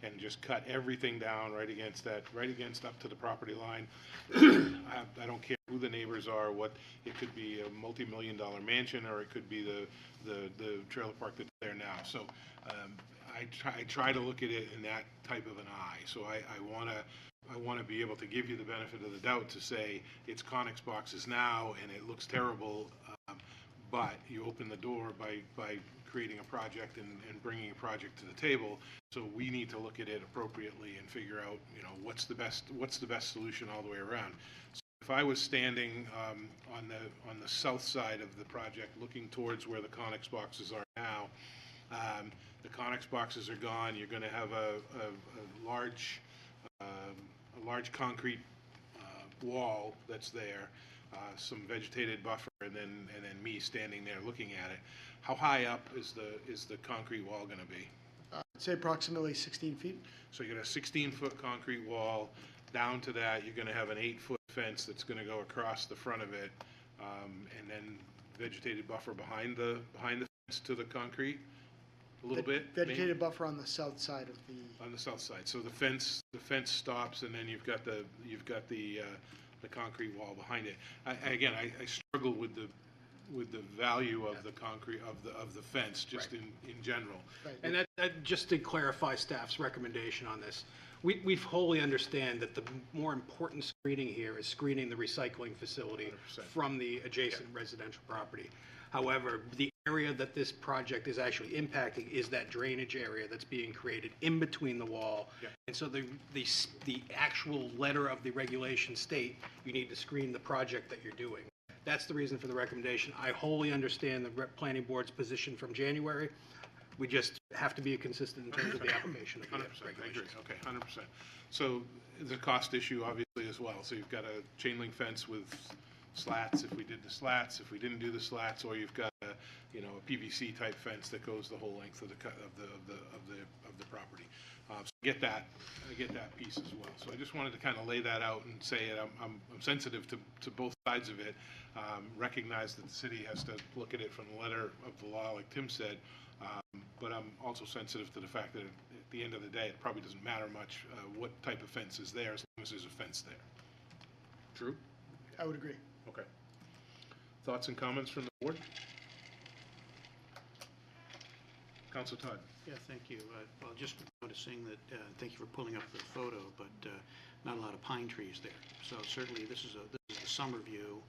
and just cut everything down right against up to the property line. I don't care who the neighbors are, it could be a multi-million-dollar mansion, or it could be the trailer park that's there now. So I try to look at it in that type of an eye. So I want to be able to give you the benefit of the doubt to say it's Connex boxes now and it looks terrible, but you open the door by creating a project and bringing a project to the table. So we need to look at it appropriately and figure out, what's the best solution all the way around. So if I was standing on the south side of the project, looking towards where the Conex boxes are now, the Conex boxes are gone. You're going to have a large concrete wall that's there, some vegetated buffer, and then me standing there looking at it. How high up is the concrete wall going to be? I'd say approximately 16 feet. So you got a 16-foot concrete wall. Down to that, you're going to have an 8-foot fence that's going to go across the front of it, and then vegetated buffer behind the fence to the concrete. A little bit. Vegetated buffer on the south side of the. On the south side. So the fence stops, and then you've got the concrete wall behind it. Again, I struggle with the value of the concrete of the fence just Right. in general. Right. And that, just to clarify staff's recommendation on this, we wholly understand that the more important screening here is screening the recycling facility 100%. from the adjacent residential property. However, the area that this project is actually impacting is that drainage area that's being created in between the wall. Yeah. And so the actual letter of the regulation state, you need to screen the project that you're doing. That's the reason for the recommendation. I wholly understand the planning board's position from January. We just have to be consistent in terms of the application of the 100%, I agree. regulations. Okay, 100%. So the cost issue obviously as well. So you've got a chain link fence with slats if we did the slats, if we didn't do the slats, or you've got a PVC type fence that goes the whole length of the property. So I get that piece as well. So I just wanted to kind of lay that out and say it. I'm sensitive to both sides of it. Recognize that the city has to look at it from the letter of the law, like Tim said. But I'm also sensitive to the fact that at the end of the day, it probably doesn't matter much what type of fence is there as long as there's a fence there. True? I would agree. Okay. Thoughts and comments from the board? Councilor Todd? Yeah, thank you. Well, just noticing that, thank you for pulling up the photo, but not a lot of pine trees there. So certainly this is the summer view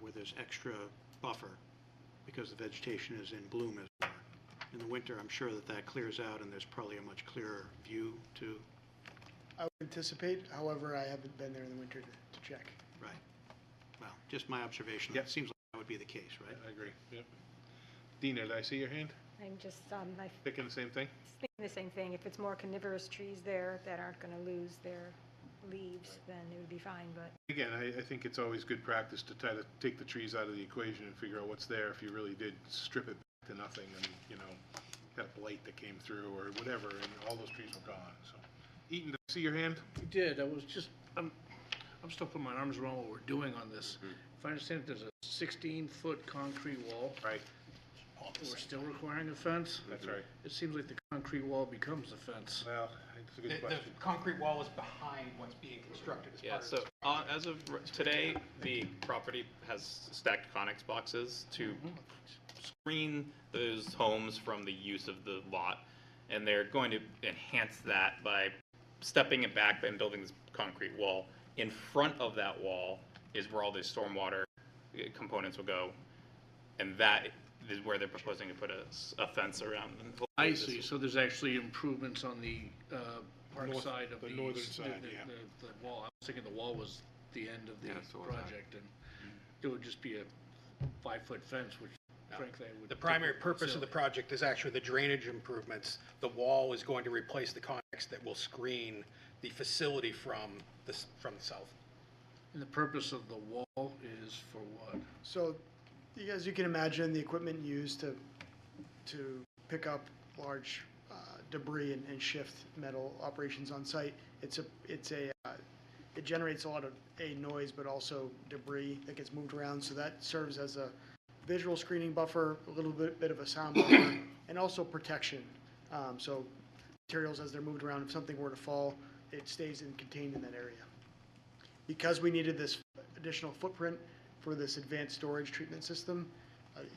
where there's extra buffer because the vegetation is in bloom as well. In the winter, I'm sure that clears out and there's probably a much clearer view too. I would anticipate, however, I haven't been there in the winter to check. Right. Well, just my observation. Yep. It seems like that would be the case, right? I agree. Yep. Dina, did I see your hand? I'm just, Thinking the same thing? thinking the same thing. If it's more carnivorous trees there that aren't going to lose their leaves, then it would be fine, but. Again, I think it's always good practice to try to take the trees out of the equation and figure out what's there if you really did strip it back to nothing and, got a blight that came through or whatever, and all those trees were gone, so. Eaton, did I see your hand? You did. I'm still putting my arms around what we're doing on this. If I understand it, there's a 16-foot concrete wall. Right. We're still requiring a fence? That's right. It seems like the concrete wall becomes the fence. Well, it's a good The question. concrete wall is behind what's being constructed as Yeah, part of so this. as of today, the property has stacked Conex boxes to screen those homes from the use of the lot. And they're going to enhance that by stepping it back and building this concrete wall. In front of that wall is where all the stormwater components will go. And that is where they're proposing to put a fence around. And I see. So there's actually improvements on the park side of the northern side, yeah. the wall. I was thinking the wall was the end of the Yeah, so was I. project, and it would just be a 5-foot fence, which frankly I would. The primary think purpose of the silly. project is actually the drainage improvements. The wall is going to replace the Conex that will screen the facility from the south. And the purpose of the wall is for what? So, as you can imagine, the equipment used to pick up large debris and shift metal operations on site, it generates a lot of noise, but also debris that gets moved around. So that serves as a visual screening buffer, a little bit of a sound buffer, and also protection. So materials as they're moved around, if something were to fall, it stays contained in that area. Because we needed this additional footprint for this advanced storage treatment system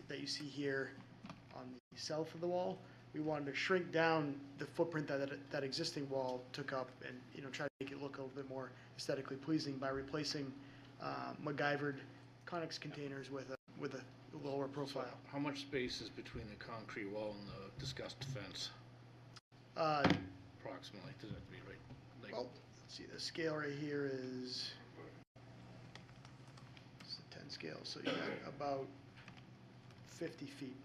that you see here on the south of the wall, we wanted to shrink down the footprint that existing wall took up and try to make it look a little bit more aesthetically pleasing by replacing MacGyvered Conex containers with with a lower profile. How much space is between the concrete wall and the discussed fence? Approximately, does that be right? Like, Well, let's see, the scale right here is, it's a 10 scale, so you got about 50 feet.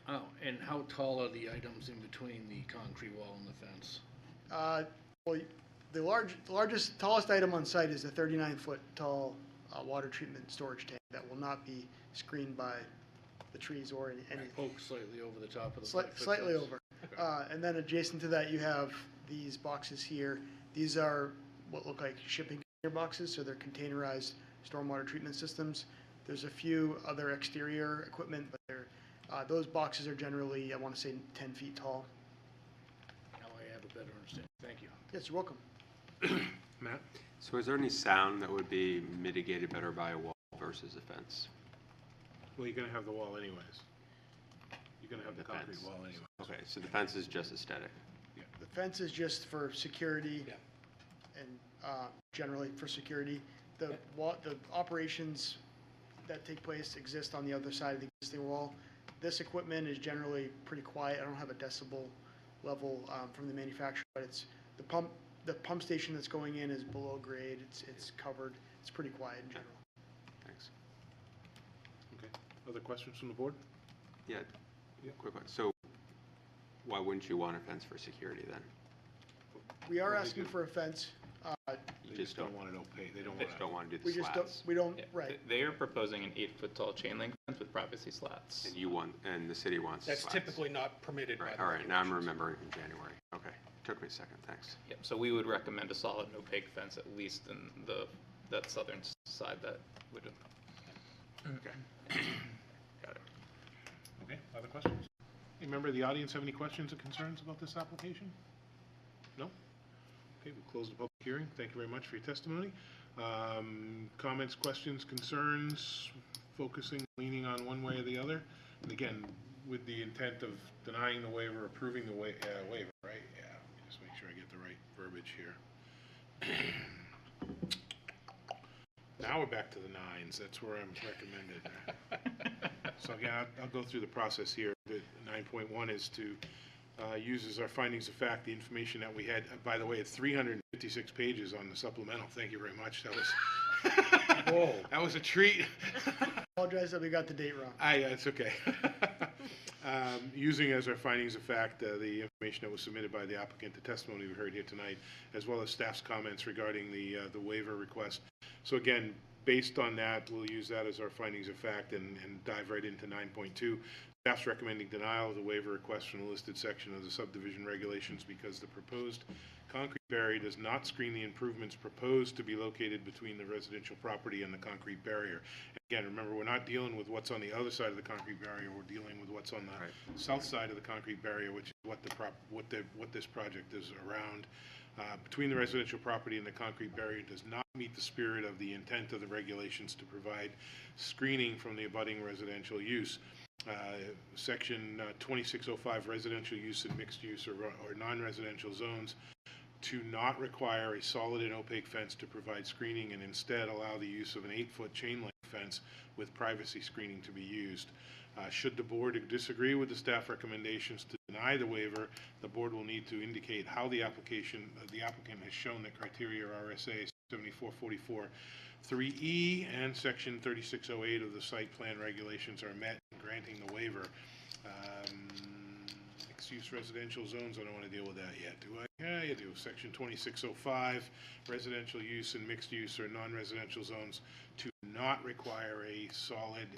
oh, and how tall are the items in between the concrete wall and the fence? Well, the largest, tallest item on site is a 39-foot tall water treatment storage tank that will not be screened by the trees or any. Poke slightly over the top of the. Slightly fence. over. And then adjacent to that, you have these boxes here. These are what look like shipping container boxes, so they're containerized stormwater treatment systems. There's a few other exterior equipment, but those boxes are generally, I want to say, 10 feet tall. Now I have a better understanding. Thank you. Yes, you're welcome. Matt? So is there any sound that would be mitigated better by a wall versus a fence? Well, you're gonna have the wall anyways. You're gonna have the concrete fence. wall anyway. Okay, so the fence is just aesthetic. The fence is just for security and generally for security. The operations that take place exist on the other side of the existing wall. This equipment is generally pretty quiet. I don't have a decibel level from the manufacturer, but it's the pump station that's going in is below grade. It's covered. It's pretty quiet in general. Thanks. Okay, other questions from the board? Yeah, quick one. So why wouldn't you want a fence for security then? We are asking for a fence. They just don't want it opaque. They don't They want just don't want to do We the just don't, slats. we don't, Yeah, right. They are proposing an 8-foot tall chain link fence with privacy slats. And you want, and the city wants That's slats. typically not permitted by Right, the all right, now I'm regulations. remembering from January. Okay, took me a second, thanks. Yep, so we would recommend a solid and opaque fence, at least in that southern side that would. Okay. Got it. Okay, other questions? Any member of the audience have any questions or concerns about this application? No? Okay, we'll close the public hearing. Thank you very much for your testimony. Comments, questions, concerns, focusing, leaning on one way or the other? And again, with the intent of denying the waiver, approving the waiver, right? Yeah, let me just make sure I get the right verbiage here. Now we're back to the nines. That's where I'm recommended. So again, I'll go through the process here. The 9.1 is to use as our findings of fact the information that we had. By the way, it's 356 pages on the supplemental. Thank you very much. That was whoa, that was a treat. Apologize that we got the date wrong. It's okay. Using as our findings of fact the information that was submitted by the applicant, the testimony we heard here tonight, as well as staff's comments regarding the waiver request. So again, based on that, we'll use that as our findings of fact and dive right into 9.2. Staff's recommending denial of the waiver request from the listed section of the subdivision regulations because the proposed concrete barrier does not screen the improvements proposed to be located between the residential property and the concrete barrier. Again, remember, we're not dealing with what's on the other side of the concrete barrier. We're dealing with what's on the south side of the concrete barrier, which is what this project is around. Between the residential property and the concrete barrier does not meet the spirit of the intent of the regulations to provide screening from the abutting residential use. Section 2605, residential use and mixed use or non-residential zones, to not require a solid and opaque fence to provide screening and instead allow the use of an 8-foot chain link fence with privacy screening to be used. Should the board disagree with the staff recommendations to deny the waiver, the board will need to indicate how the applicant has shown that criteria RSA 7444 3E and section 3608 of the site plan regulations are met in granting the waiver. Mixed-use residential zones, I don't want to deal with that yet, do I? Yeah, you do. Section 2605, residential use and mixed-use or non-residential zones to not require a solid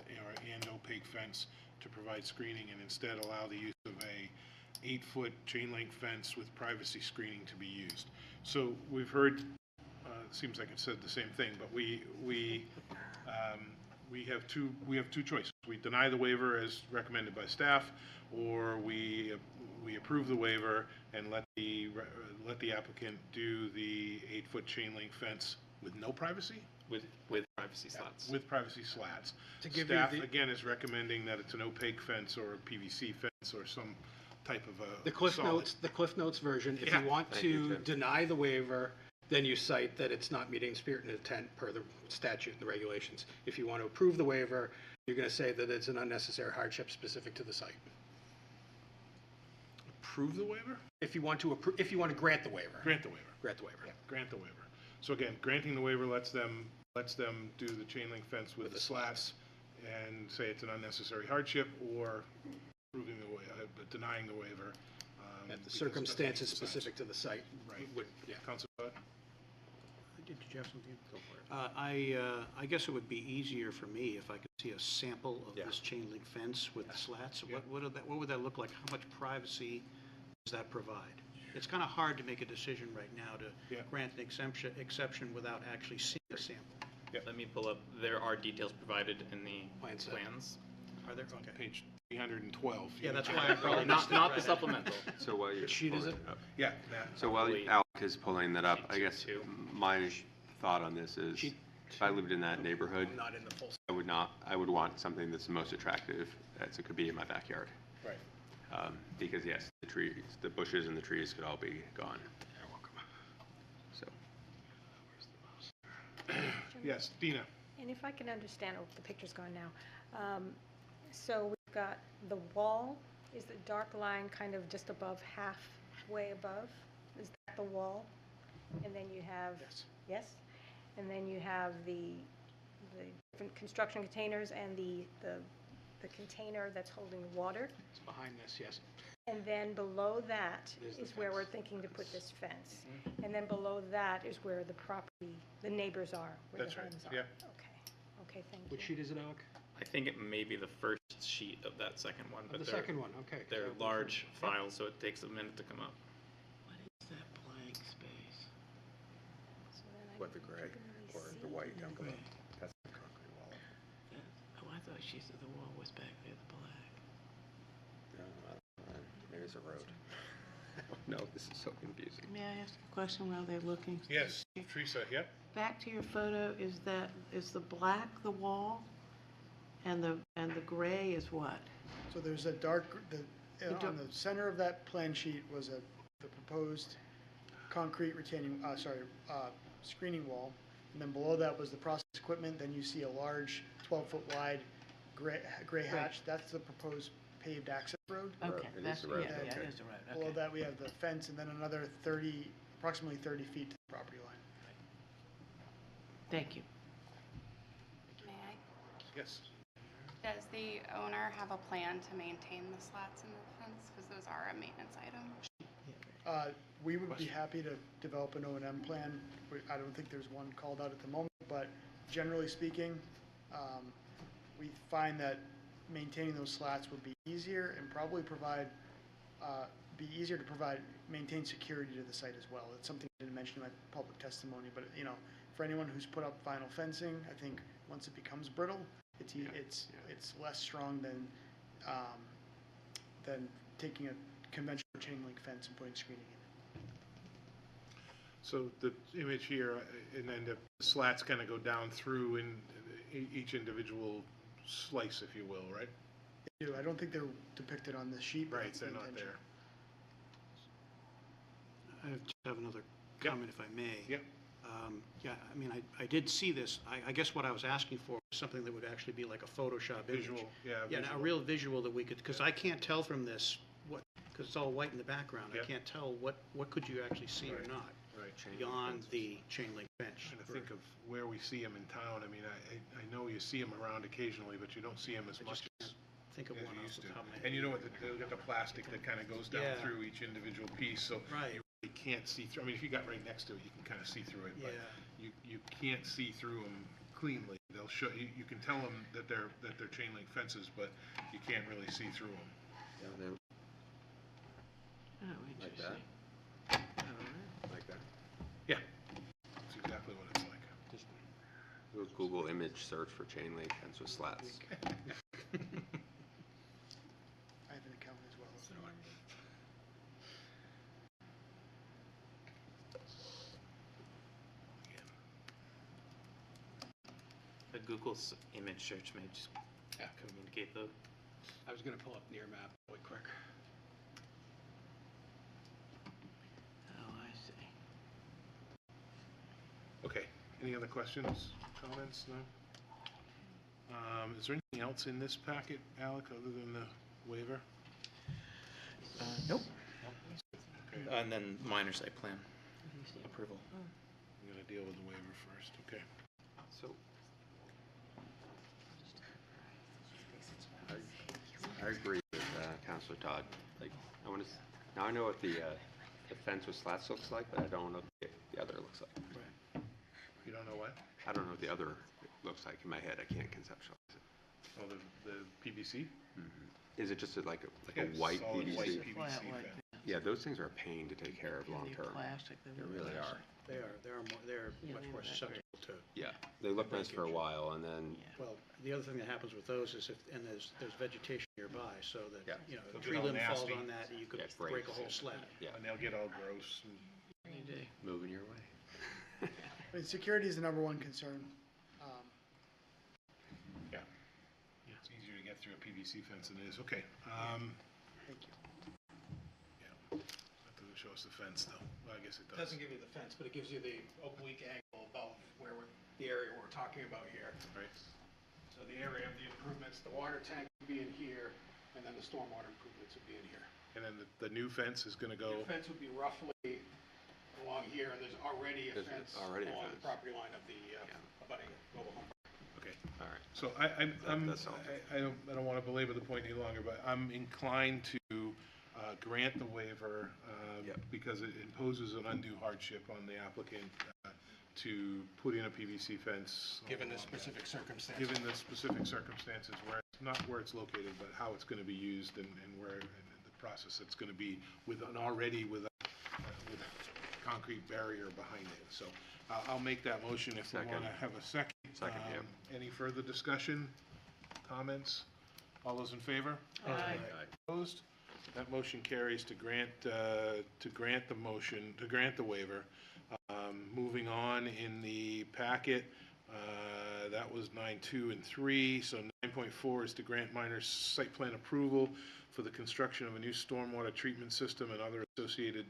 and opaque fence to provide screening and instead allow the use of a 8-foot chain link fence with privacy screening to be used. So we've heard, seems like it said the same thing, but we have two choices. We deny the waiver as recommended by staff, or we approve the waiver and let the applicant do the 8-foot chain link fence with no privacy? With privacy slats. With privacy slats. To give Staff, you the, again, is recommending that it's an opaque fence or a PVC fence or some type of a the Cliff solid. Notes, the Cliff Notes version, if Yeah. you want Thank you, to Tim. deny the waiver, then you cite that it's not meeting spirit and intent per the statute and the regulations. If you want to approve the waiver, You're going to say that it's an unnecessary hardship specific to the site. Approve the waiver? If you want to grant the waiver. Grant the waiver. Grant the waiver. Yeah, grant the waiver. So again, granting the waiver lets them do the chain link fence with the slats and say it's an unnecessary hardship, or approving denying the waiver. At the because it circumstances doesn't make sense. specific to the site. Right. Would- Yeah, Councilor Bud? Did you have something? Go for it. I guess it would be easier for me if I could see a sample of this chain link fence with the slats. Yeah. What would that look like? How much privacy does that provide? It's kind of hard to make a decision right now to grant an exception without actually seeing a sample. Let me pull up, there are details provided in the plans. Are there? Okay. Page 312. Yeah, that's why I probably Not the supplemental. So while you're What sheet is it? pulling up- Yeah, Matt. So while Probably Alec is pulling that up, I guess two. my thought on this is, if I lived in that neighborhood, Not in the full. I would want something that's the most attractive as it could be in my backyard. Right. Because yes, the bushes and the trees could all be gone. You're welcome. So, Yes, Dina. And if I can understand, oh, the picture's gone now. So we've got the wall, is the dark line kind of just above, halfway above? Is that the wall? And then you have? Yes. And then you have the different construction containers and the container that's holding water? It's behind this, yes. And then below that There's the is where we're fence. thinking to put this fence. And then below that is where the property, the neighbors are, where That's the right, homes are. yeah. Okay, thank you. Which sheet is it, Alec? I think it may be the first sheet of that second one, but The they're, second one, okay. they're large files, so it takes a minute to come up. What is that blank space? So then I what, the gray couldn't really or see the white it. down below? That's the concrete wall. Oh, I thought she said the wall was back there, the black. No, maybe it's a road. No, this is so confusing. May I ask a question while they're looking? Yes, Teresa, yep. Back to your photo, is the black the wall? And the gray is what? So there's a on the center of that plan sheet was the proposed concrete screening wall. And then below that was the process equipment. Then you see a large 12-foot wide gray hatch. That's the proposed paved access road. Okay, It is that's, the road, yeah, okay. it is the road, Below okay. that, we have the fence and then another approximately 30 feet to the property line. Thank you. May I? Yes. Does the owner have a plan to maintain the slats in the fence? Because those are a maintenance item. We would be happy to develop an O&M plan. I don't think there's one called out at the moment, but generally speaking, we find that maintaining those slats would be easier and probably maintain security to the site as well. It's something I didn't mention in my public testimony, but for anyone who's put up vinyl fencing, I think once it becomes brittle, it's less strong than taking a conventional chain link fence and putting screening in it. So the image here, and then the slats kind of go down through in each individual slice, if you will, right? They do. I don't think they're depicted on this sheet. But Right, that's the they're not intention. there. I just have another comment, if I may. Yep. Yeah, I mean, I did see this. I guess what I was asking for was something that would actually be like a Photoshop image. Visual, yeah. Yeah, a visual. real visual that we could, because I can't tell from this because it's all white in the background. Yep. I can't tell what could you actually see or Right. not Right. beyond the chain link fence. Trying to think of where we see them in town. I mean, I know you see them around occasionally, but you don't see them as much as Think of as one you off used the to. top of my head. And you know what, they've got the plastic that kind of goes down Yeah. through each individual piece, so Right. you really can't see through. I mean, if you got right next to it, you can kind of see through it, but Yeah. you can't see through them cleanly. They'll show you can tell them that they're chain link fences, but you can't really see through them. Yeah, they Oh, like interesting. that. Like that. Yeah, that's exactly what it's like. Just do a Google image search for chain link fence with slats. I have an account as well. The Google image search may just communicate the. I was going to pull up near map really quick. Oh, I see. Okay, any other questions, comments? No? Is there anything else in this packet, Alec, other than the waiver? Nope. Okay. And then minor site plan approval. I'm gonna deal with the waiver first, okay? So, I agree with Councilor Todd. Like, now I know what the fence with slats looks like, but I don't know what the other looks like. You don't know what? I don't know what the other looks like in my head. I can't conceptualize it. Oh, the PVC? Is it just like a Yeah, white solid PVC? white PVC fence. Yeah, those things are a pain to take care of long term. Plastic, They really are. They're much more susceptible to. Yeah, they look nice for a while, and then Well, the other thing that happens with those is and there's vegetation nearby, so that, They'll a get tree all limb falls nasty. on that, you could Yeah, break breaks. a whole slab. Yeah, And they'll get all gross. moving your way. I mean, security is the number one concern. Yeah. It's easier to get through a PVC fence than it is. Okay. Thank you. Yeah. That doesn't show us the fence, though. Well, I guess it It does. doesn't give you the fence, but it gives you the oblique angle above the area we're talking about here. Right. So the area of the improvements, the water tank would be in here, and then the stormwater improvements would be in here. And then the new fence is gonna go, The fence would be roughly along here, and there's already a There's fence already a along the fence. property line of the abutting mobile home. okay. All right. So That's all. I don't want to belabor the point any longer, but I'm inclined to grant the waiver because it imposes an undue hardship on the applicant to put in a PVC fence. Given the along specific that. circumstances. Given the specific circumstances, where it's not where it's located, but how it's going to be used and where, and the process that's going to be with a concrete barrier behind it. So I'll make that motion if we Second. want to have a second. Second, yep. Any further discussion, comments? All those in favor? Aye. Opposed? That motion carries to grant the waiver. Moving on in the packet, that was 9.2 and 3, so 9.4 is to grant minor site plan approval for the construction of a new stormwater treatment system and other associated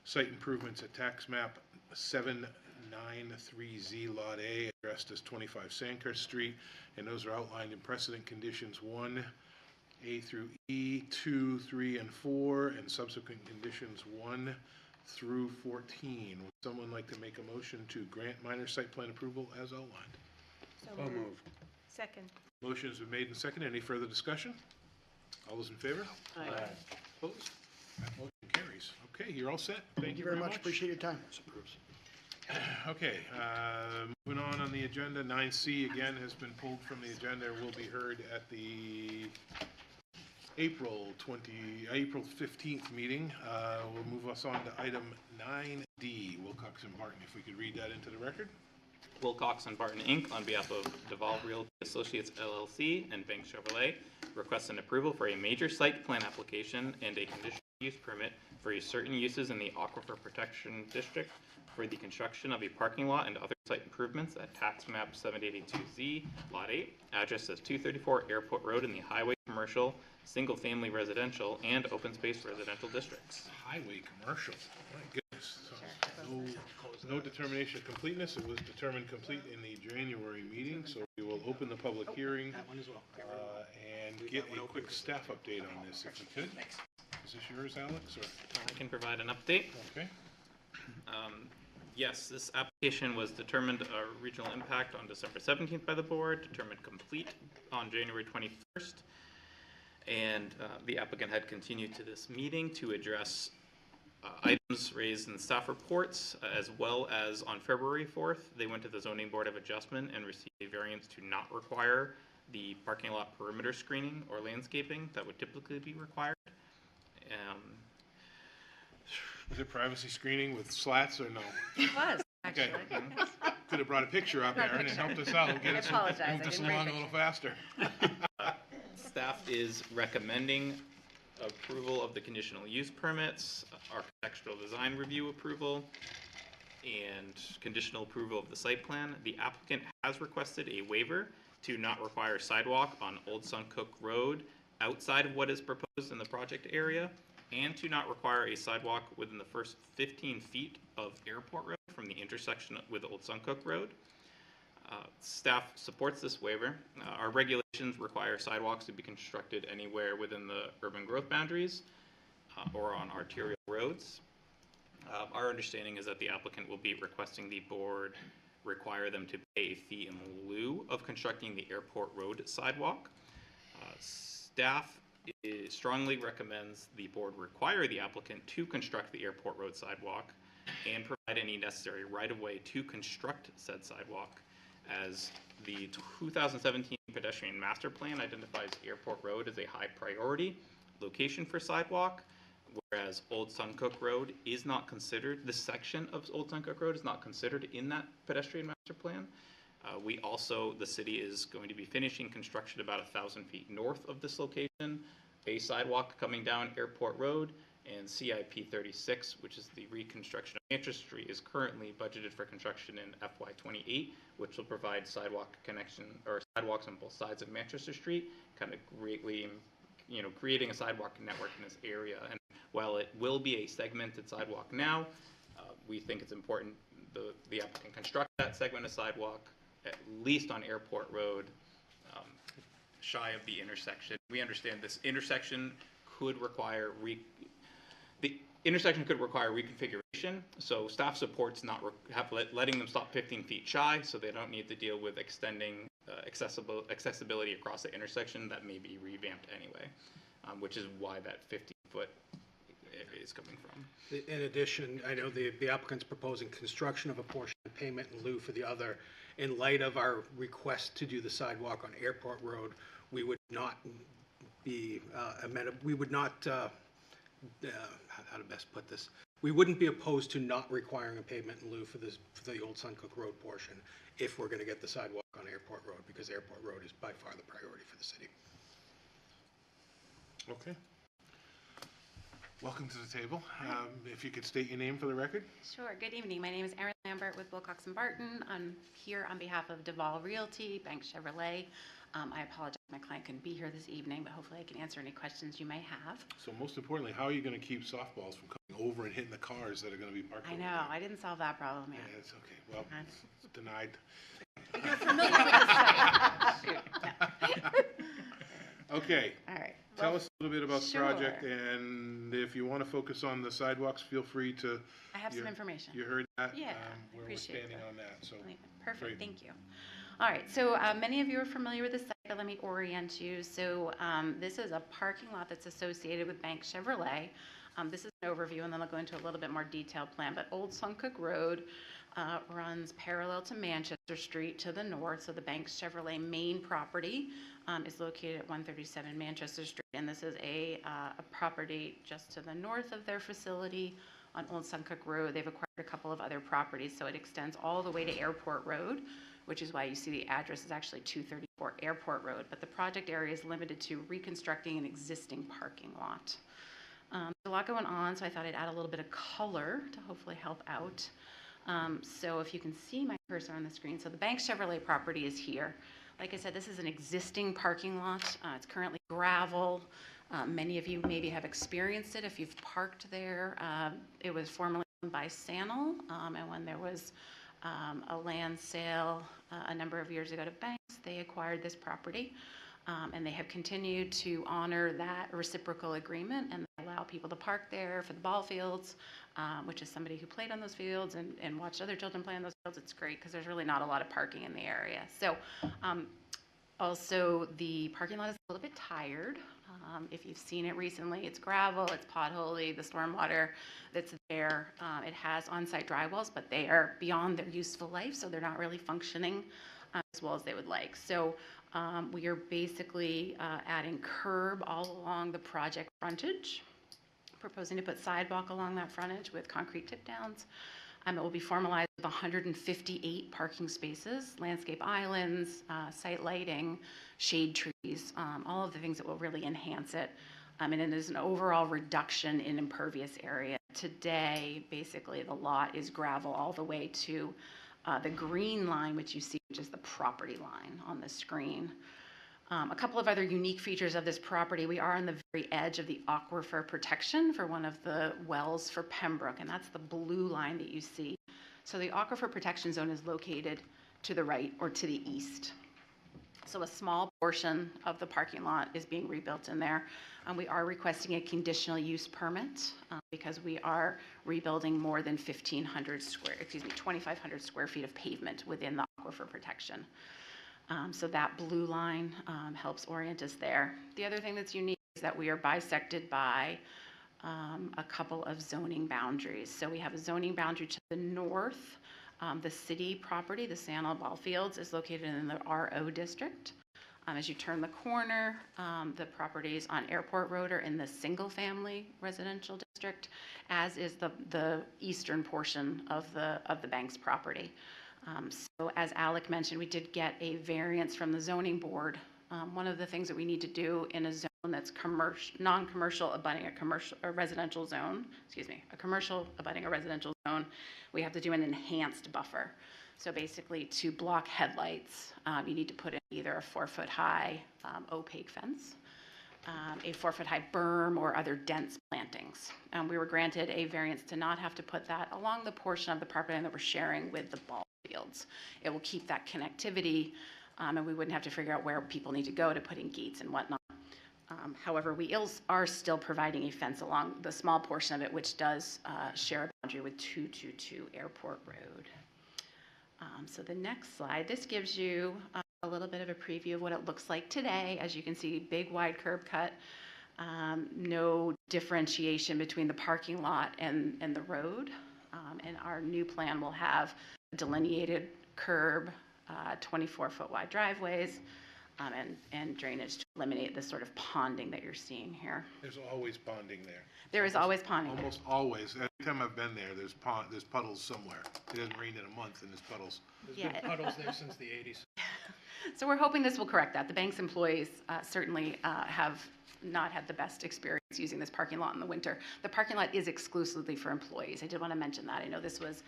site improvements at tax map 793Z Lot A, addressed as 25 Sandhurst Street, and those are outlined in precedent conditions 1A through E, 2, 3, and 4, and subsequent conditions 1 through 14. Would someone like to make a motion to grant minor site plan approval as outlined? So moved. Second. Motion has been made and seconded. Any further discussion? All those in favor? Aye. Opposed? That motion carries. Okay, you're all set. Thank you very much. Appreciate your time. Okay, moving on the agenda, 9C again has been pulled from the agenda and will be heard at the April 15th meeting. We'll move us on to item 9D, Wilcox and Barton. If we could read that into the record. Wilcox and Barton, Inc., on behalf of Deval Realty Associates LLC and Bank Chevrolet, requests an approval for a major site plan application and a conditional use permit for certain uses in the Aquifer Protection District for the construction of a parking lot and other site improvements at tax map 782Z, Lot 8, address as 234 Airport Road in the Highway Commercial, Single Family Residential, and Open Space Residential Districts. Highway commercial, my goodness. So, no determination of completeness. It was determined complete in the January meeting, so we will open the public hearing That one as well. and get a quick staff update on this, if we could. Is this yours, Alex, or? I can provide an update. Okay. Yes, this application was determined a regional impact on December 17th by the board, determined complete on January 21st. And the applicant had continued to this meeting to address items raised in staff reports, as well as on February 4th, they went to the Zoning Board of Adjustment and received a variance to not require the parking lot perimeter screening or landscaping that would typically be required. Is it privacy screening with slats or no? It was, Okay. actually. Could have brought a picture up there and it helped us out, get us, apologize, I moved us didn't bring along a a little faster. Staff is recommending approval of the conditional use permits, architectural design review approval, and conditional approval of the site plan. The applicant has requested a waiver to not require sidewalk on Old Suncook Road outside of what is proposed in the project area, and to not require a sidewalk within the first 15 feet of Airport Road from the intersection with Old Suncook Road. Staff supports this waiver. Our regulations require sidewalks to be constructed anywhere within the urban growth boundaries or on arterial roads. Our understanding is that the applicant will be requesting the board require them to pay a fee in lieu of constructing the airport road sidewalk. Staff strongly recommends the board require the applicant to construct the airport road sidewalk and provide any necessary right-of-way to construct said sidewalk, as the 2017 pedestrian master plan identifies Airport Road as a high priority location for sidewalk, whereas Old Suncook Road is not considered, this section of Old Suncook Road is not considered in that pedestrian master plan. We also, the city is going to be finishing construction about 1,000 feet north of this location, a sidewalk coming down Airport Road, and CIP 36, which is the reconstruction of Manchester Street, is currently budgeted for construction in FY 28, which will provide sidewalk connection or sidewalks on both sides of Manchester Street, kind of greatly, creating a sidewalk network in this area. And while it will be a segmented sidewalk now, we think it's important the applicant construct that segment of sidewalk at least on Airport Road, shy of the intersection. We understand this intersection could require reconfiguration, so staff supports not letting them stop 15 feet shy, so they don't need to deal with extending accessibility across the intersection that may be revamped anyway, which is why that 15-foot is coming from. In addition, I know the applicant's proposing construction of a portion and payment in lieu for the other. In light of our request to do the sidewalk on Airport Road, we would not be we would not, how to best put this, we wouldn't be opposed to not requiring a payment in lieu for the Old Suncook Road portion if we're going to get the sidewalk on Airport Road, because Airport Road is by far the priority for the city. Okay. Welcome to the table. If you could state your name for the record. Sure. Good evening. My name is Erin Lambert with Wilcox & Barton. I'm here on behalf of Duval Realty, Bank Chevrolet. I apologize my client couldn't be here this evening, but hopefully I can answer any questions you may have. So most importantly, how are you going to keep softballs from coming over and hitting the cars that are going to be parked I over know. there? I didn't solve that problem yet. Yeah, it's okay. Well, it's denied. You're familiar with the site. Okay. All right. Tell Well, us a little bit about the sure. project, and if you want to focus on the sidewalks, feel free to. I have some information. You heard that? Yeah, where we're appreciate standing that. on that. So Perfect, great. thank you. All right, so many of you are familiar with the site, but let me orient you. So this is a parking lot that's associated with Bank Chevrolet. This is an overview, and then I'll go into a little bit more detailed plan. But Old Suncook Road runs parallel to Manchester Street to the north. So the Bank Chevrolet main property is located at 137 Manchester Street, and this is a property just to the north of their facility on Old Suncook Road. They've acquired a couple of other properties, so it extends all the way to Airport Road, which is why you see the address is actually 234 Airport Road. But the project area is limited to reconstructing an existing parking lot. There's a lot going on, so I thought I'd add a little bit of color to hopefully help out. So if you can see my cursor on the screen, so the Bank Chevrolet property is here. Like I said, this is an existing parking lot. It's currently gravel. Many of you maybe have experienced it if you've parked there. It was formerly owned by Sanel, and when there was a land sale a number of years ago to banks, they acquired this property. And they have continued to honor that reciprocal agreement and allow people to park there for the ball fields, which is somebody who played on those fields and watched other children play on those fields. It's great because there's really not a lot of parking in the area. So also the parking lot is a little bit tired. If you've seen it recently, it's gravel, it's potholey, the stormwater that's there. It has on-site dry wells, but they are beyond their useful life, so they're not really functioning as well as they would like. So we are basically adding curb all along the project frontage, proposing to put sidewalk along that frontage with concrete tip downs. It will be formalized with 158 parking spaces, landscape islands, site lighting, shade trees, all of the things that will really enhance it. And it is an overall reduction in impervious area. Today, basically, the lot is gravel all the way to the green line, which you see, which is the property line on the screen. A couple of other unique features of this property: we are on the very edge of the aquifer protection for one of the wells for Pembroke, and that's the blue line that you see. So the aquifer protection zone is located to the right, or to the east. So a small portion of the parking lot is being rebuilt in there. We are requesting a conditional use permit because we are rebuilding more than 2,500 square feet of pavement within the aquifer protection. So that blue line helps orient us there. The other thing that's unique is that we are bisected by a couple of zoning boundaries. So we have a zoning boundary to the north. The city property, the Sandal Ball Fields, is located in the RO district. As you turn the corner, the properties on Airport Road are in the single-family residential district, as is the eastern portion of the Banks property. So as Alec mentioned, we did get a variance from the zoning board. One of the things that we need to do in a zone that's non-commercial abutting a residential zone, a commercial abutting a residential zone, we have to do an enhanced buffer. So basically, to block headlights, you need to put in either a 4-foot high opaque fence, a 4-foot high berm, or other dense plantings. We were granted a variance to not have to put that along the portion of the property that we're sharing with the ball fields. It will keep that connectivity, and we wouldn't have to figure out where people need to go to put in gates and whatnot. However, we are still providing a fence along the small portion of it, which does share a boundary with 222 Airport Road. So the next slide, this gives you a little bit of a preview of what it looks like today. As you can see, big wide curb cut, no differentiation between the parking lot and the road. And our new plan will have a delineated curb, 24-foot wide driveways, and drainage to eliminate the sort of ponding that you're seeing here. There's always ponding there. There is always ponding. Almost always. Every time I've been there, there's puddles somewhere. It hasn't rained in a month and there's puddles. There's been puddles there since the 80s. So we're hoping this will correct that. The bank's employees certainly have not had the best experience using this parking lot in the winter. The parking lot is exclusively for employees. I did want to mention that. I know this was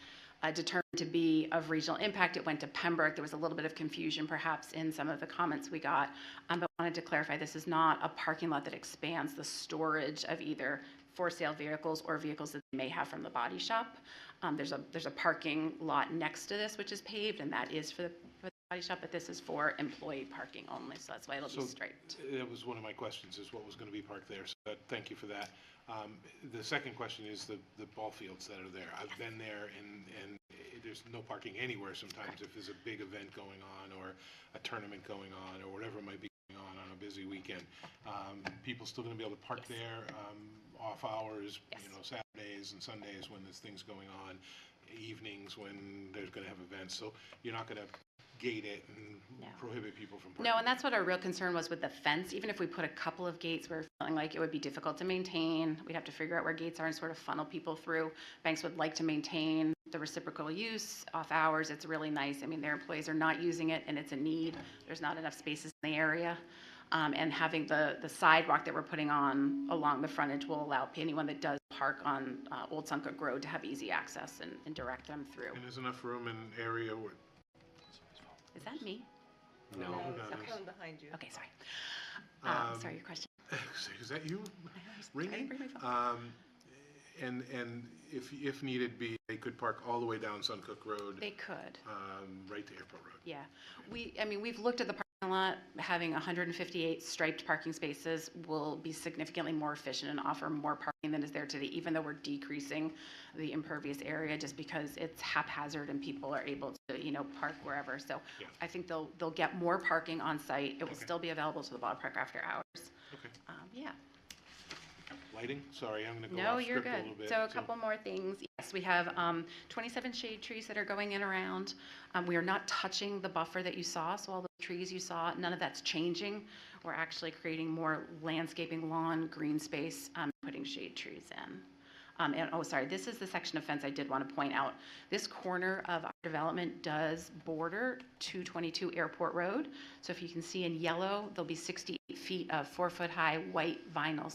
determined to be of regional impact. It went to Pembroke. There was a little bit of confusion perhaps in some of the comments we got, but wanted to clarify this is not a parking lot that expands the storage of either for sale vehicles or vehicles that they may have from the body shop. There's a parking lot next to this which is paved, and that is for the body shop, but this is for employee parking only, so that's why it'll be striped. That was one of my questions, is what was going to be parked there, so thank you for that. The second question is the ball fields that are there. I've been there, and there's no parking anywhere sometimes if there's a big event going on or a tournament going on or whatever might be going on a busy weekend. People still going to be able to park there off hours, Saturdays and Sundays when there's things going on, evenings when there's going to have events, so you're not going to gate it and prohibit people from parking. No, and that's what our real concern was with the fence. Even if we put a couple of gates, we're feeling like it would be difficult to maintain. We'd have to figure out where gates are and sort of funnel people through. Banks would like to maintain the reciprocal use off hours. It's really nice. I mean, their employees are not using it, and it's a need. There's not enough spaces in the area. And having the sidewalk that we're putting on along the frontage will allow anyone that does park on Old Suncook Road to have easy access and direct them through. And there's enough room in area where... Is that me? No. Okay. Come behind you. Okay, sorry. Sorry, your question. Is that you ringing? I didn't bring my phone. And if needed be, they could park all the way down Suncook Road. They could. Right to Airport Road. Yeah. We've looked at the parking lot. Having 158 striped parking spaces will be significantly more efficient and offer more parking than is there today, even though we're decreasing the impervious area just because it's haphazard and people are able to, park wherever. So I think they'll get more parking on site. It will still be available to the ballpark after hours. Okay. Yeah. Lighting? Sorry, I'm going to go No, off you're script a good. little bit. So a couple more things. Yes, we have 27 shade trees that are going in around. We are not touching the buffer that you saw, so all the trees you saw, none of that's changing. We're actually creating more landscaping, lawn, green space, putting shade trees in. This is the section of fence I did want to point out. This corner of our development does border 222 Airport Road. So if you can see in yellow, there'll be 68 feet of 4-foot high white vinyl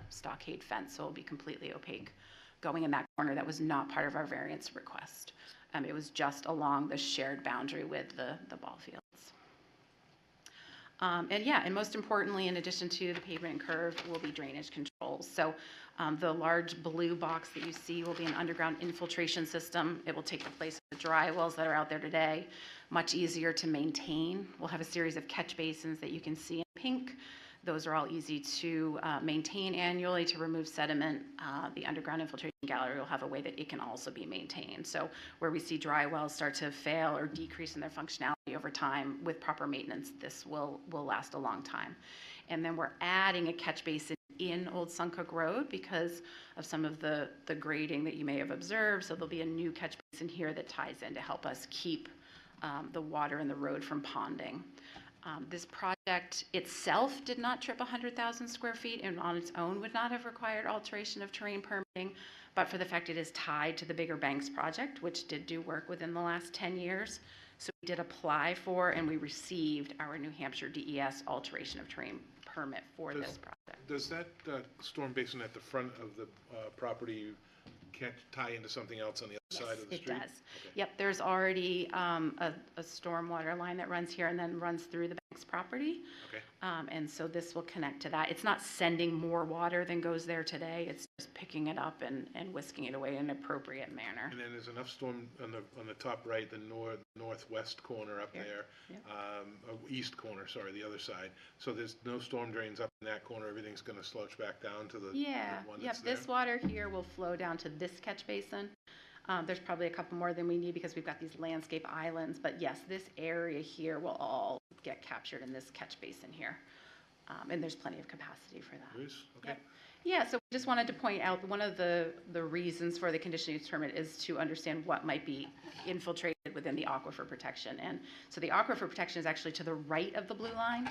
stockade fence. So it'll be completely opaque going in that corner. That was not part of our variance request. It was just along the shared boundary with the ball fields. And most importantly, in addition to the pavement and curve, will be drainage controls. So the large blue box that you see will be an underground infiltration system. It will take the place of the dry wells that are out there today, much easier to maintain. We'll have a series of catch basins that you can see in pink. Those are all easy to maintain annually to remove sediment. The underground infiltration gallery will have a way that it can also be maintained. So where we see dry wells start to fail or decrease in their functionality over time, with proper maintenance, this will last a long time. And then we're adding a catch basin in Old Suncook Road because of some of the grading that you may have observed. So there'll be a new catch basin here that ties in to help us keep the water in the road from ponding. This project itself did not trip 100,000 square feet and on its own would not have required alteration of terrain permitting, but for the fact it is tied to the Bigger Banks project, which did do work within the last 10 years. So we did apply for and we received our New Hampshire DES alteration of terrain permit for this project. Does that storm basin at the front of the property can't tie into something else on the other side of the street? It does. Okay. Yep, there's already a stormwater line that runs here and then runs through the bank's property. Okay. And so this will connect to that. It's not sending more water than goes there today. It's just picking it up and whisking it away in an appropriate manner. And then there's enough storm on the top right, the northwest corner up there, east corner, sorry, the other side. So there's no storm drains up in that corner. Everything's going to slouch back down to the one that's there. This water here will flow down to this catch basin. There's probably a couple more than we need because we've got these landscape islands, but yes, this area here will all get captured in this catch basin here. And there's plenty of capacity for that. There is? Okay. Yep. Yeah, so we just wanted to point out one of the reasons for the conditional use permit is to understand what might be infiltrated within the aquifer protection. And so the aquifer protection is actually to the right of the blue line.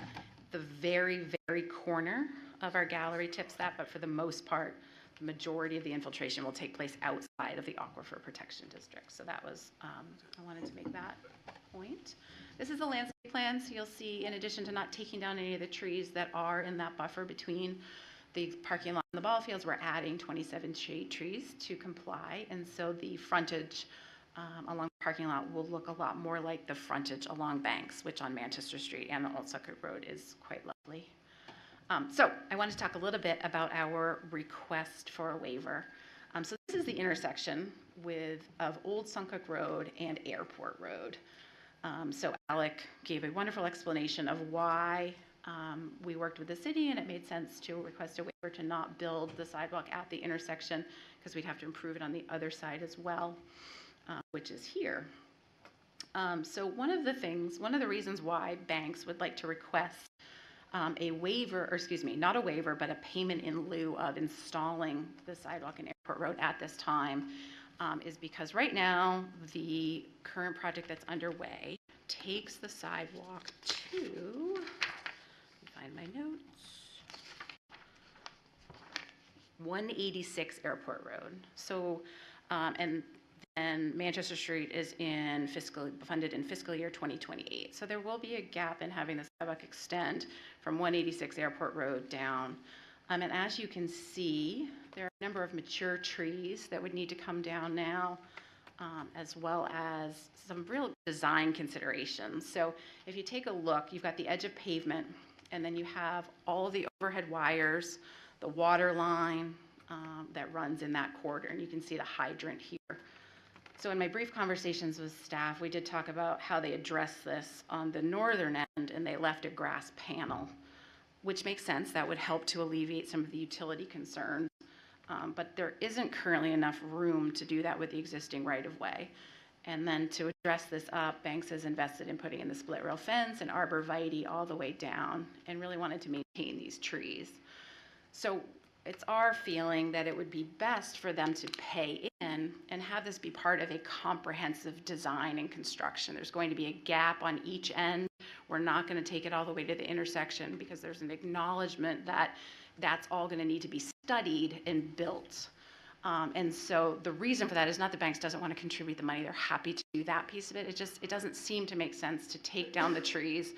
The very, very corner of our gallery tips that, but for the most part, the majority of the infiltration will take place outside of the aquifer protection district. So that was, I wanted to make that point. This is the landscape plan, so you'll see, in addition to not taking down any of the trees that are in that buffer between the parking lot and the ball fields, we're adding 27 shade trees to comply. And so the frontage along the parking lot will look a lot more like the frontage along Banks, which on Manchester Street and the Old Suncook Road is quite lovely. So I want to talk a little bit about our request for a waiver. So this is the intersection of Old Suncook Road and Airport Road. So Alec gave a wonderful explanation of why we worked with the city and it made sense to request a waiver to not build the sidewalk at the intersection because we'd have to improve it on the other side as well, which is here. So one of the reasons why Banks would like to request a waiver, or excuse me, not a waiver, but a payment in lieu of installing the sidewalk in Airport Road at this time is because right now the current project that's underway takes the sidewalk to, let me find my notes, 186 Airport Road. So, and Manchester Street is funded in fiscal year 2028. So there will be a gap in having the sidewalk extend from 186 Airport Road down. And as you can see, there are a number of mature trees that would need to come down now, as well as some real design considerations. So if you take a look, you've got the edge of pavement, and then you have all of the overhead wires, the water line that runs in that corridor, and you can see the hydrant here. So in my brief conversations with staff, we did talk about how they address this on the northern end, and they left a grass panel, which makes sense. That would help to alleviate some of the utility concerns. But there isn't currently enough room to do that with the existing right-of-way. And then to address this up, Banks has invested in putting in the split rail fence and arborvitae all the way down and really wanted to maintain these trees. So it's our feeling that it would be best for them to pay in and have this be part of a comprehensive design and construction. There's going to be a gap on each end. We're not going to take it all the way to the intersection because there's an acknowledgement that that's all going to need to be studied and built. And so the reason for that is not that Banks doesn't want to contribute the money. They're happy to do that piece of it. It doesn't seem to make sense to take down the trees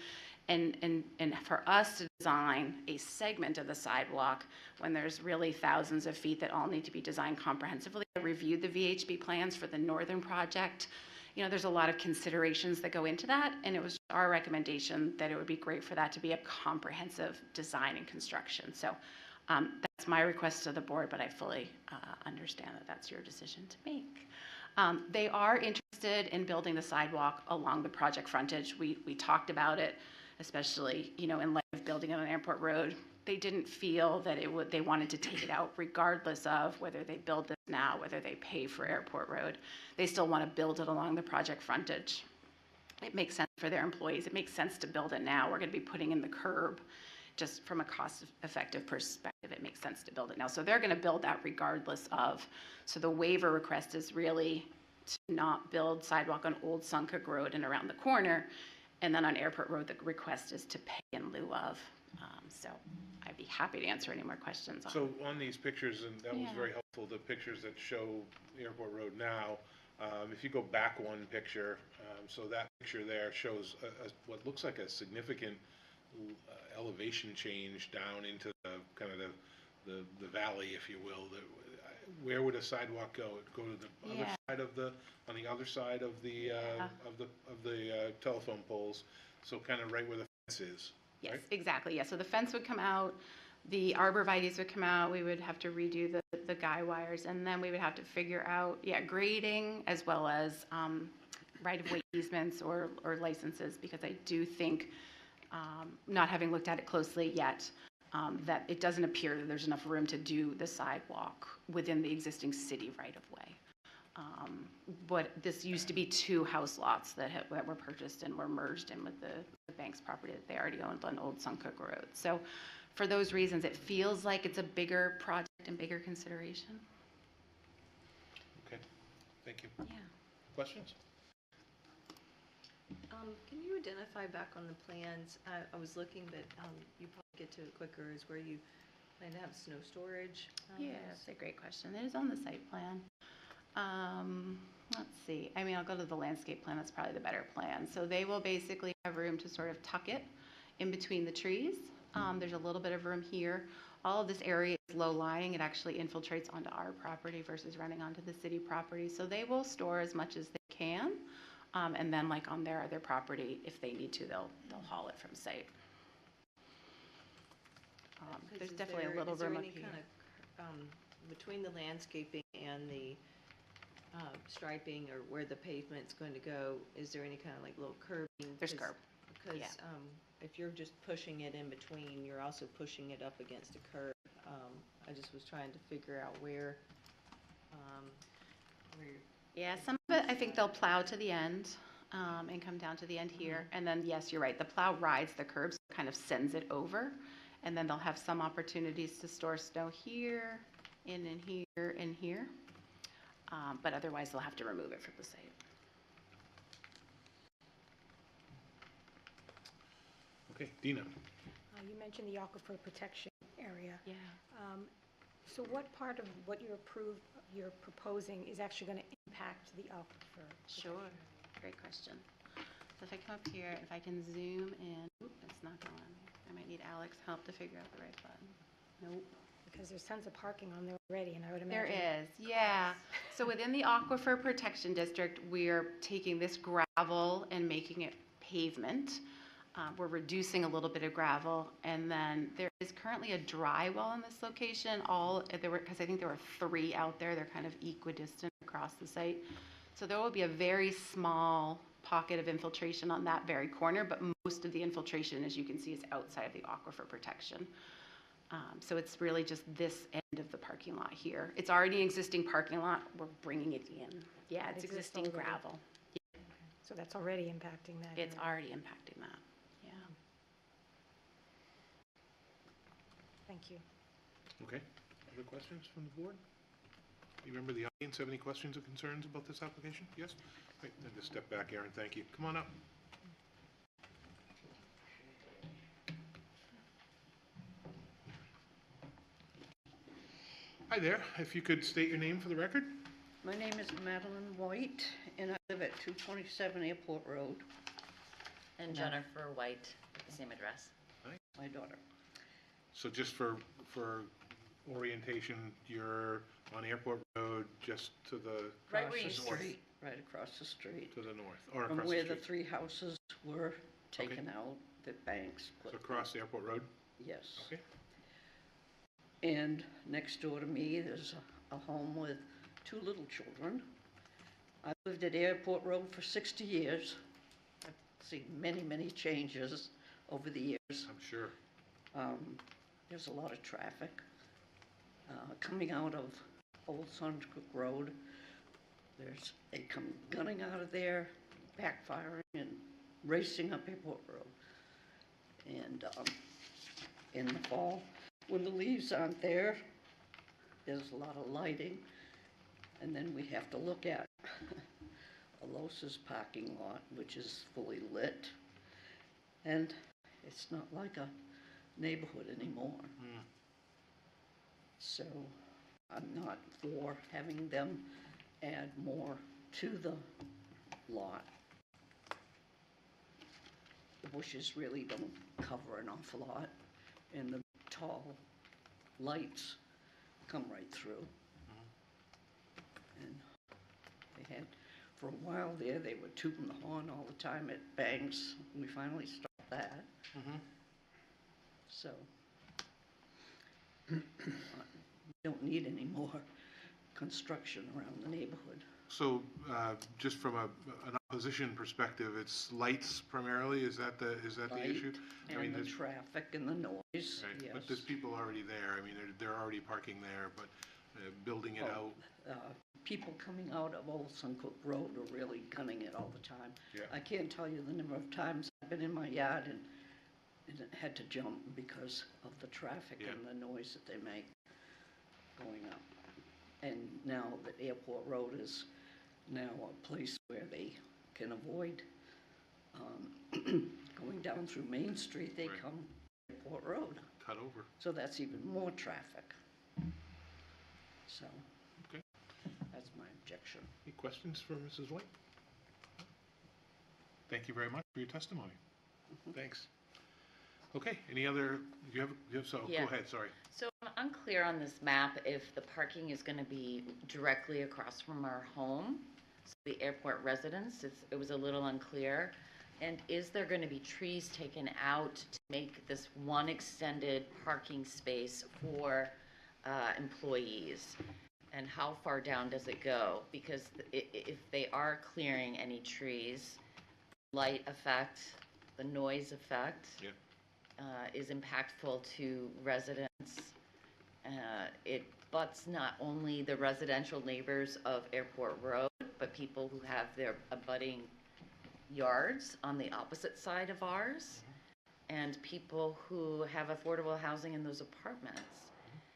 and for us to design a segment of the sidewalk when there's really thousands of feet that all need to be designed comprehensively. I reviewed the VHB plans for the northern project. You know, there's a lot of considerations that go into that, and it was our recommendation that it would be great for that to be a comprehensive design and construction. So that's my request to the board, but I fully understand that that's your decision to make. They are interested in building the sidewalk along the project frontage. We talked about it, especially, in light of building it on Airport Road. They didn't feel that they wanted to take it out regardless of whether they build this now, whether they pay for Airport Road. They still want to build it along the project frontage. It makes sense for their employees. It makes sense to build it now. We're going to be putting in the curb. Just from a cost-effective perspective, it makes sense to build it now. So they're going to build that regardless of. So the waiver request is really to not build sidewalk on Old Suncook Road and around the corner. And then on Airport Road, the request is to pay in lieu of. So I'd be happy to answer any more questions. So on these pictures, and that was Yeah. very helpful, the pictures that show Airport Road now, if you go back one picture, so that picture there shows what looks like a significant elevation change down into the kind of the valley, if you will. Where would a sidewalk go? It'd go to the other side of on the other side of the of the telephone poles. So kind of right where the fence is. Yes, right? exactly. Yeah, so the fence would come out, the arborvitaes would come out, we would have to redo the guy wires, and then we would have to figure out, grading as well as right-of-way easements or licenses, because I do think, not having looked at it closely yet, that it doesn't appear that there's enough room to do the sidewalk within the existing city right-of-way. But this used to be 2 house lots that were purchased and were merged in with the bank's property that they already owned on Old Suncook Road. So for those reasons, it feels like it's a bigger project and bigger consideration. Okay, thank you. Yeah. Questions? Can you identify back on the plans, I was looking, but you probably get to it quicker, is where you plan to have snow storage? Yeah, that's a great question. It is on the site plan. Let's see. I mean, I'll go to the landscape plan. That's probably the better plan. So they will basically have room to sort of tuck it in between the trees. There's a little bit of room here. All of this area is low-lying. It actually infiltrates onto our property versus running onto the city property. So they will store as much as they can. And then, like on their other property, if they need to, they'll haul it from site. There's definitely a little room up here. Is there any kind of, between the landscaping and the striping, or where the pavement's going to go, is there any kind of like little curbing? There's curb. Because Yeah. if you're just pushing it in between, you're also pushing it up against a curb. I just was trying to figure out where Yeah, some of it, I think they'll plow to the end and come down to the end here. And then, yes, you're right, the plow rides the curbs, kind of sends it over. And then they'll have some opportunities to store snow here, in here, and here. But otherwise, they'll have to remove it from the site. Okay, Dina. You mentioned the aquifer protection area. Yeah. So what part of what you're proposing is actually going to impact the aquifer? Sure, great question. So if I come up here, if I can zoom in, it's not going. I might need Alex's help to figure out the right button. Nope. Because there's tons of parking on there already, and I would There imagine. is, yeah. So within the Aquifer Protection District, we're taking this gravel and making it pavement. We're reducing a little bit of gravel, and then there is currently a dry well in this location. Because I think there were 3 out there. They're kind of equidistant across the site. So there will be a very small pocket of infiltration on that very corner, but most of the infiltration, as you can see, is outside of the aquifer protection. So it's really just this end of the parking lot here. It's already an existing parking lot. We're bringing it in. Yeah, it's exists existing already. gravel. So that's already impacting that. It's area. already impacting that. Yeah. Thank you. Okay, other questions from the board? You remember the audience have any questions or concerns about this application? Yes? Great, then just step back, Aaron, thank you. Come on up. Hi there, if you could state your name for the record? My name is Madeline White, and I live at 227 Airport Road. And Jennifer White, at the same address. My daughter. So just for orientation, you're on Airport Road just to the Right north? Right across the street. To the north, or From across where the the street? 3 houses were taken out, the banks. So across the Airport Road? Yes. Okay. And next door to me, there's a home with 2 little children. I've lived at Airport Road for 60 years. I've seen many, many changes over the years. I'm sure. There's a lot of traffic. Coming out of Old Suncook Road, they come gunning out of there, backfiring and racing up Airport Road. And in the fall, when the leaves aren't there, there's a lot of lighting. And then we have to look at Alossa's parking lot, which is fully lit. And it's not like a neighborhood anymore. So I'm not for having them add more to the lot. The bushes really don't cover an awful lot, and the tall lights come right through. And they had, for a while there, they were tooting the horn all the time at banks. We finally stopped that. So we don't need any more construction around the neighborhood. So, just from an opposition perspective, it's lights primarily, is that the issue? And the traffic and the noise, yes. But there's people already there, I mean, they're already parking there, but building it out. People coming out of Old Suncook Road are really gunning it all the time. Yeah. I can't tell you the number of times I've been in my yard and had to jump because of the traffic and the noise that they make going up. And now that Airport Road is now a place where they can avoid going down through Main Street, they come Airport Road. Cut over. So that's even more traffic. So. Okay. That's my objection. Any questions for Mrs. White? Thank you very much for your testimony. Thanks. Okay, any other, you have, go ahead, sorry. So I'm unclear on this map if the parking is going to be directly across from our home, so the airport residence, it was a little unclear. And is there going to be trees taken out to make this one extended parking space for employees? And how far down does it go? Because if they are clearing any trees, light effect, the noise effect is impactful to residents. It butts not only the residential neighbors of Airport Road, but people who have their abutting yards on the opposite side of ours, and people who have affordable housing in those apartments.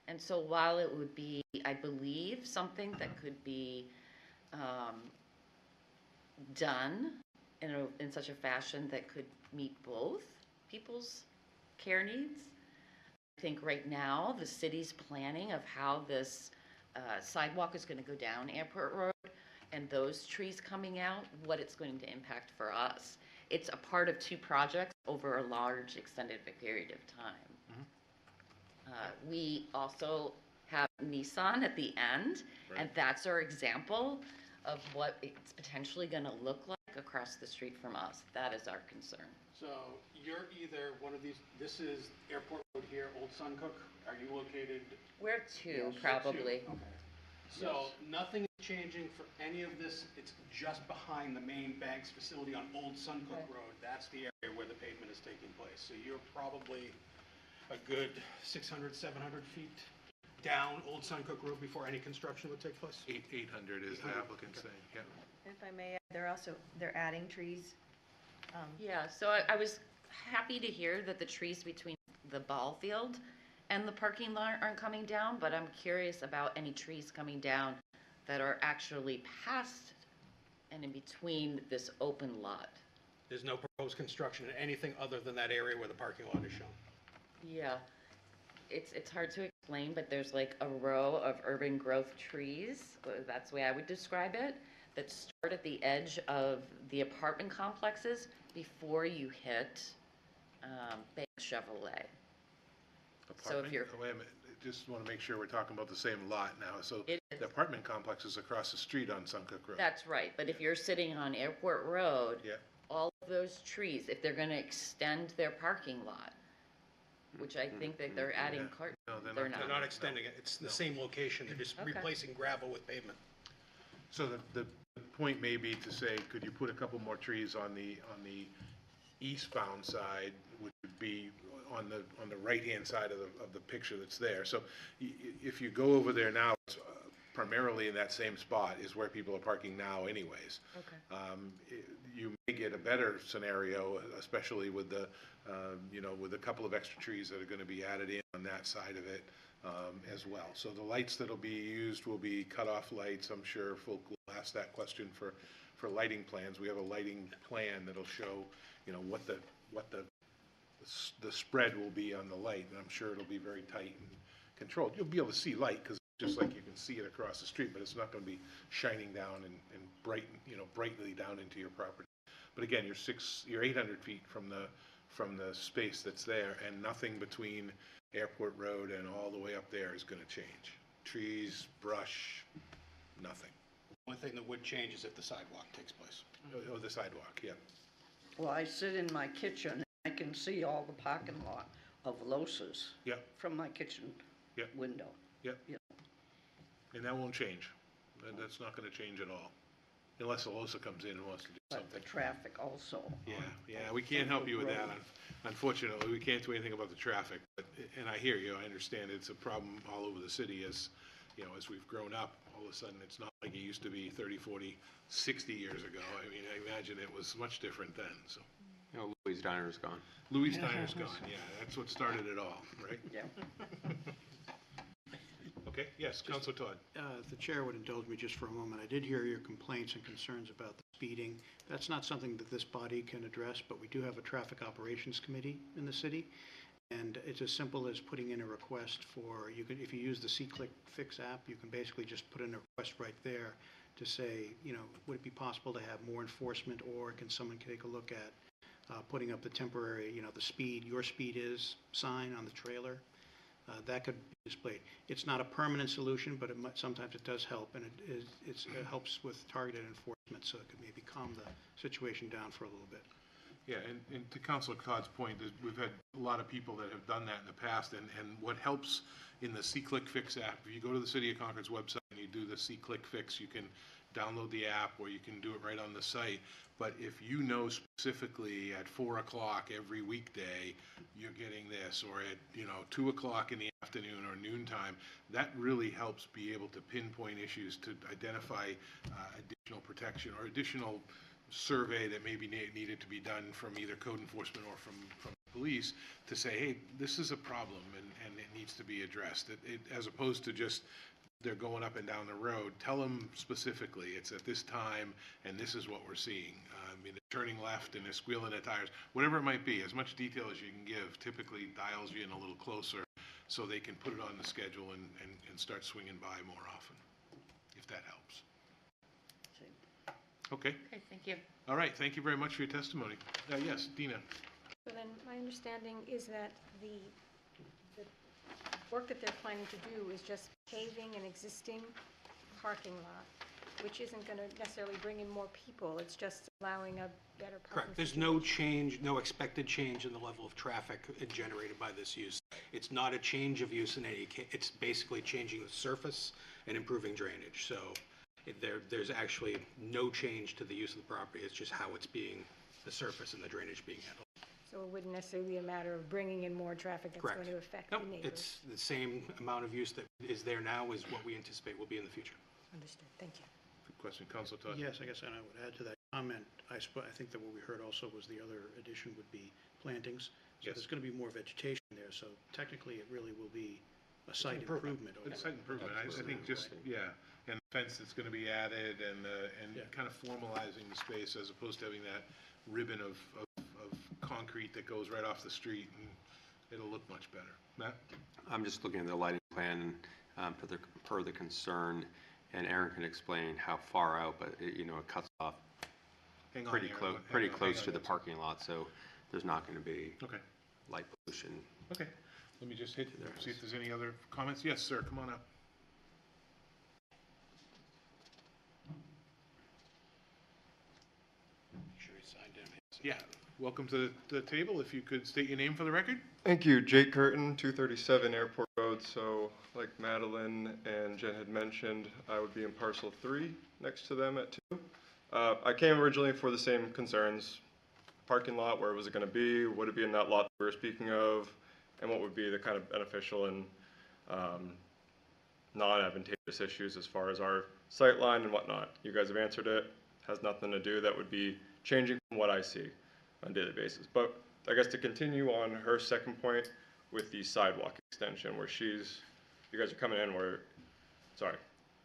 And so while it would be, I believe, something that could be done in such a fashion that could meet both people's care needs, I think right now the city's planning of how this sidewalk is going to go down Airport Road and those trees coming out, what it's going to impact for us. It's a part of two projects over a large extended period of time. We also have Nissan at the end, and that's our example of what it's potentially going to look like across the street from us. That is our concern. So you're either one of these, this is Airport Road here, Old Suncook. Are you located? We're two, probably. Okay. So nothing is changing for any of this. It's just behind the main bank's facility on Old Suncook Road. That's the area where the pavement is taking place. So you're probably a good 600, 700 feet down Old Suncook Road before any construction would take place? 800 is the applicant saying, yeah. If I may, they're adding trees. Yeah, so I was happy to hear that the trees between the ball field and the parking lot aren't coming down, but I'm curious about any trees coming down that are actually past and in between this open lot. There's no proposed construction in anything other than that area where the parking lot is shown? Yeah, it's hard to explain, but there's like a row of urban growth trees, that's the way I would describe it, that start at the edge of the apartment complexes before you hit Bank Chevrolet. So if you're, Wait a minute, just want to make sure we're talking about the same lot now. So the apartment complex is across the street on Suncook Road. that's right, but if you're sitting on Airport Road, all of those trees, if they're going to extend their parking lot, which I think that they're adding cart, They're not extending it. It's the same location. They're just replacing gravel with pavement. So the point may be to say, could you put a couple more trees on the eastbound side, which would be on the right-hand side of the picture that's there. So if you go over there now, it's, primarily in that same spot is where people are parking now anyways. Okay. You may get a better scenario, especially with the, with a couple of extra trees that are going to be added in on that side of it as well. So the lights that'll be used will be cutoff lights. I'm sure folk will ask that question for lighting plans. We have a lighting plan that'll show, what the spread will be on the light, and I'm sure it'll be very tight and controlled. You'll be able to see light because just like you can see it across the street, but it's not going to be shining down and brightly down into your property. But again, you're 800 feet from the space that's there, and nothing between Airport Road and all the way up there is going to change. Trees, brush, nothing. One thing that would change is if the sidewalk takes place. Oh, the sidewalk, yeah. Well, I sit in my kitchen, and I can see all the parking lot of Los's from my kitchen window. Yep. And that won't change. That's not going to change at all, unless Alosa comes in and wants to do something. But the traffic also. Yeah, we can't help you with that. Unfortunately, we can't do anything about the traffic. And I hear you. I understand it's a problem all over the city as we've grown up. All of a sudden, it's not like it used to be 30, 40, 60 years ago. I mean, I imagine it was much different then. So. Louis' Diner's gone. Louis' Diner's gone. Yeah, that's what started it all, right? Yeah. Okay, yes, Councilor Todd. If the chair would indulge me just for a moment, I did hear your complaints and concerns about the speeding. That's not something that this body can address, but we do have a traffic operations committee in the city. And it's as simple as putting in a request for, if you use the C-Click Fix app, you can basically just put in a request right there to say, would it be possible to have more enforcement, or can someone take a look at putting up the temporary, the speed, your speed is sign on the trailer. That could be displayed. It's not a permanent solution, but sometimes it does help, and it helps with targeted enforcement, so it could maybe calm the situation down for a little bit. Yeah, and to Councilor Todd's point, we've had a lot of people that have done that in the past, and what helps in the C-Click Fix app, if you go to the City of Concord's website and you do the C-Click Fix, you can download the app or you can do it right on the site. But if you know specifically at 4 o'clock every weekday, you're getting this, or at 2 o'clock in the afternoon or noontime, that really helps be able to pinpoint issues to identify additional protection or additional survey that maybe needed to be done from either code enforcement or from police to say, hey, this is a problem and it needs to be addressed. As opposed to just they're going up and down the road, tell them specifically it's at this time and this is what we're seeing. They're turning left and they're squealing their tires, whatever it might be. As much detail as you can give typically dials you in a little closer so they can put it on the schedule and start swinging by more often, if that helps. Okay. Okay, thank you. All right, thank you very much for your testimony. Yes, Dina. So then, my understanding is that the work that they're planning to do is just paving an existing parking lot, which isn't going to necessarily bring in more people. It's just allowing a better parking. Correct. There's no change, no expected change in the level of traffic generated by this use. It's not a change of use in any case. It's basically changing the surface and improving drainage. So there's actually no change to the use of the property. It's just how it's the surface and the drainage being handled. So it wouldn't necessarily be a matter of bringing in more traffic that's Correct. going to affect the neighbors. It's the same amount of use that is there now as what we anticipate will be in the future. Understood. Thank you. Good question, Councilor Todd. Yes, I guess, and I would add to that comment, I think that what we heard also was the other addition would be plantings. So there's going to be more vegetation there, so technically it really will be a site improvement. It's site improvement. I think just, and the fence that's going to be added and kind of formalizing the space as opposed to having that ribbon of concrete that goes right off the street, and it'll look much better. Matt? I'm just looking at the lighting plan per the concern, and Aaron can explain how far out, but it cuts off pretty close to the parking lot, so there's not going to be light pollution. Okay. Let me just hit there, see if there's any other comments. Yes, sir, come on up. Make sure he signed in. Yeah, welcome to the table. If you could state your name for the record. Thank you. Jake Curtin, 237 Airport Road, Road, so like Madeline and Jen had mentioned, I would be in parcel 3 next to them at 2. I came originally for the same concerns, parking lot, where was it gonna be, would it be in that lot that we were speaking of, and what would be the kind of beneficial and non-advantageous issues as far as our sight line and whatnot. You guys have answered it, has nothing to do, that would be changing from what I see on a daily basis. But I guess to continue on her second point with the sidewalk extension, where you guys are coming in where,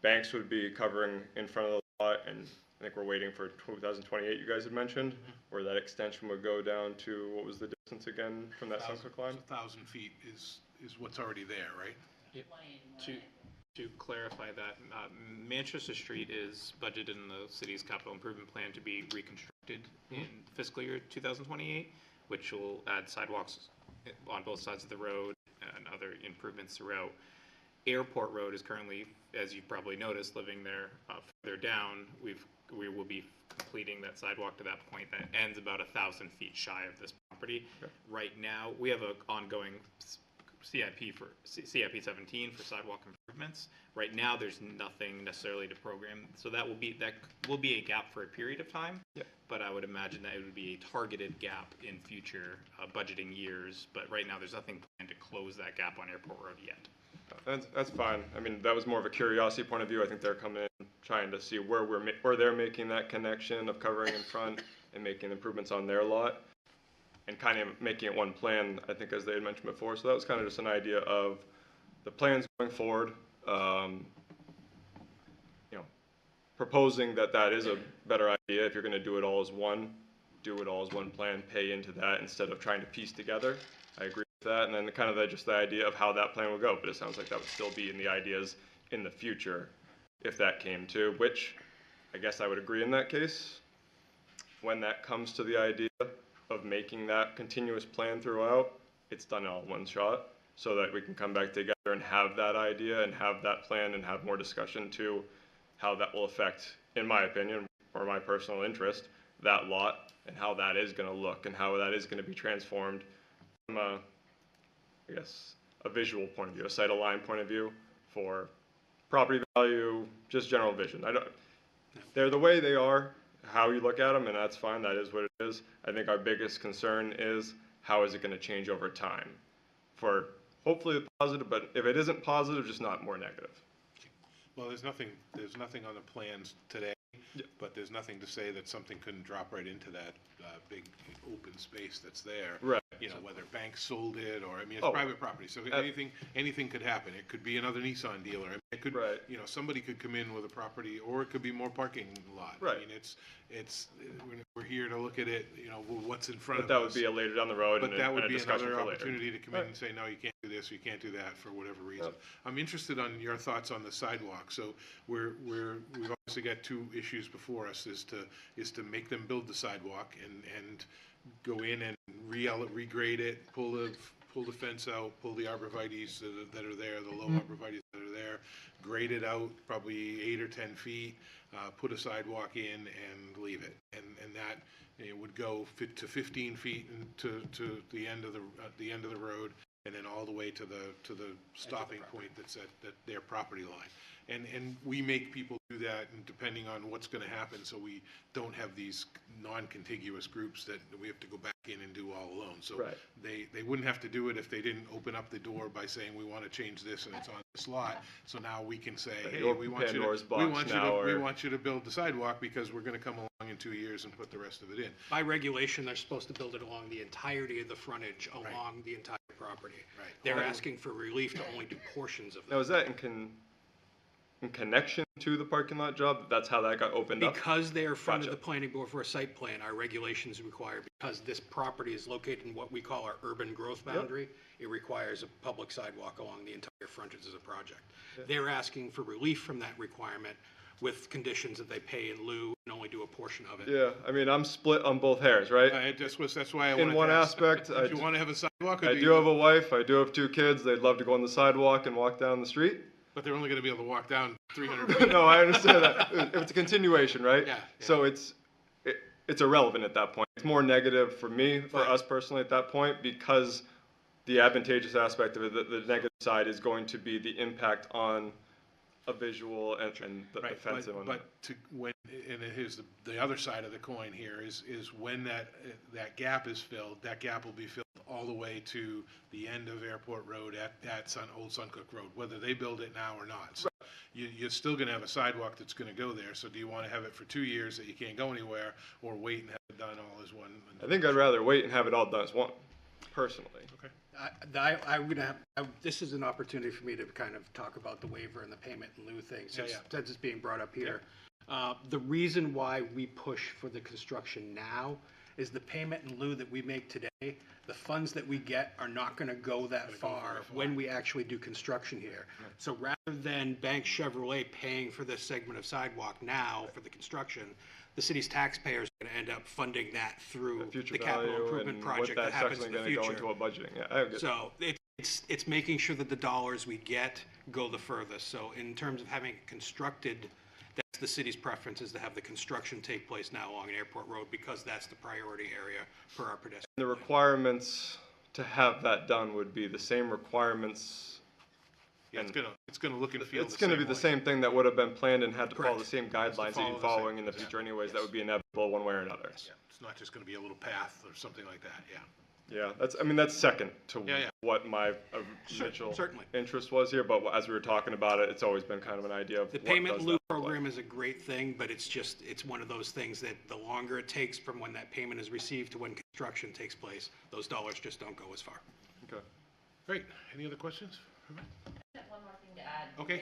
banks would be covering in front of the lot, and I think we're waiting for 2028, you guys had mentioned, where that extension would go down to, what was the distance again from that Suncook line? 1,000 feet is what's already there, right? To clarify that, Manchester Street is budgeted in the city's capital improvement plan to be reconstructed in fiscal year 2028, which will add sidewalks on both sides of the road and other improvements throughout. Airport Road is currently, as you've probably noticed, living there further down. We will be completing that sidewalk to that point that ends about 1,000 feet shy of this property. Okay. Right now, we have an ongoing CIP 17 for sidewalk improvements. Right now, there's nothing necessarily to program, so that will be a gap for a period of time. Yeah. But I would imagine that it would be a targeted gap in future budgeting years. But right now, there's nothing planned to close that gap on Airport Road yet. That's fine. I mean, that was more of a curiosity point of view. I think they're coming in trying to see where they're making that connection of covering in front and making improvements on their lot, and kind of making it one plan, I think, as they had mentioned before. So that was kind of just an idea of the plans going forward, proposing that is a better idea. If you're going to do it all as one, do it all as one plan, pay into that instead of trying to piece together. I agree with that. And then kind of just the idea of how that plan would go. But it sounds like that would still be in the ideas in the future if that came to, which I guess I would agree in that case. When that comes to the idea of making that continuous plan throughout, it's done all in one shot, so that we can come back together and have that idea and have that plan and have more discussion to how that will affect, in my opinion, or my personal interest, that lot and how that is going to look and how that is going to be transformed from a visual point of view, a sight aligned point of view for property value, just general vision. They're the way they are, how you look at them, and that's fine, that is what it is. I think our biggest concern is how is it going to change over time for hopefully the positive, but if it isn't positive, just not more negative. Well, there's nothing on the plans today, but there's nothing to say that something couldn't drop right into that big open space that's there. Right. Whether banks sold it or, it's private property, so anything could happen. It could be another Nissan dealer. It could, somebody could come in with a property, or it could be more parking lot. Right. We're here to look at it, what's in front of us. But that would be a later down the road. But that would be discussion another for later. opportunity to come in and say, no, you can't do this, you can't do that, for whatever reason. I'm interested on your thoughts on the sidewalk. So we've obviously got two issues before us, is to make them build the sidewalk and go in and regrade it, pull the fence out, pull the arborvitaes that are there, the low arborvitaes that are there, grade it out probably 8 or 10 feet, put a sidewalk in and leave it. And that it would go to 15 feet to the end of the road, and then all the way to the stopping point that's at their property line. And we make people do that, and depending on what's going to happen, so we don't have these non-contiguous groups that we have to go back in and do all alone. So they wouldn't have to do it if they didn't open up the door by saying, we want to change this and it's on this lot. So now we can say, hey, we want you to build the sidewalk because we're going to come along in 2 years and put the rest of it in. By regulation, they're supposed to build it along the entirety of the frontage, along the entire property. Right. They're asking for relief to only do portions of that. Now, is that in connection to the parking lot job? That's how that got opened up? Because they're in front of the planning board for a site plan, our regulations require, because this property is located in what we call our urban growth boundary, it requires a public sidewalk along the entire frontage of the project. They're asking for relief from that requirement with conditions that they pay in lieu and only do a portion of it. Yeah, I'm split on both hairs, right? That's why I wanted in one to ask. aspect, do you want to have a sidewalk? Or I do have a wife, I do have 2 kids, they'd love to go on the sidewalk and walk down the street. But they're only going to be able to walk down 300 feet. No, I understand that. If it's a continuation, right? Yeah. So it's irrelevant at that point. It's more negative for me, for us personally at that point, because the advantageous aspect of it, the negative side is going to be the impact on a visual and the Right, fence and whatnot. but to, when, and here's the other side of the coin here, is when that gap is filled, that gap will be filled all the way to the end of Airport Road at Old Suncook Road, whether they build it now or not. So you're still gonna have a sidewalk that's gonna go there, so do you wanna have it for 2 years that you can't go anywhere, or wait and have it done all as one? I think I'd rather wait and have it all done as one, personally. Okay. I'm gonna have, this is an opportunity for me to kind of talk about the waiver and the payment in lieu thing, since it's being brought up here. The reason why we push for the construction now is the payment in lieu that we make today, the funds that we get are not gonna go that far when we actually do construction here. So rather than Bank Chevrolet paying for this segment of sidewalk now for the construction, the city's taxpayers are gonna end up funding that through the capital improvement project that happens in the future. Go into a budgeting. Yeah, I get So it's making sure that the dollars we get go the furthest. So in terms of having it constructed, that's the city's preference, is to have the construction take place now along Airport Road, because that's the priority area for our pedestrians. The requirements to have that done would be the same requirements. Yeah, it's gonna look and feel It's gonna be the same thing that would have been planned and had to follow the same guidelines that follow you're the following in the future anyways. That would be inevitable one way or another. Yeah, it's not just gonna be a little path or something like that, yeah. Yeah, that's second to what my initial interest was here, but as we were talking about it, it's always been kind of an idea of The what payment does in lieu that look like. program is a great thing, but it's one of those things that the longer it takes from when that payment is received to when construction takes place, those dollars just don't go as far. Okay. Great, any other questions? One more thing to add. Okay,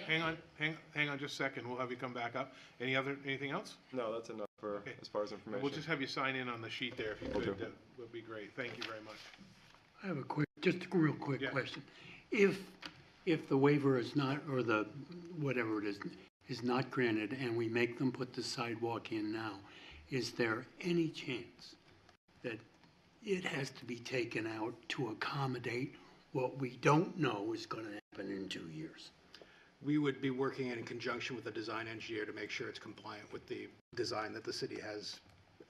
hang on just a second, we'll have you come back up. Anything else? No, that's enough for as far as information. We'll just have you sign in on the sheet there if you Will could, do. that would be great, thank you very much. I have just a real quick question. If the waiver is not, or the, whatever it is not granted, and we make them put the sidewalk in now, is there any chance that it has to be taken out to accommodate what we don't know is gonna happen in 2 years? We would be working in conjunction with the design engineer to make sure it's compliant with the design that the city has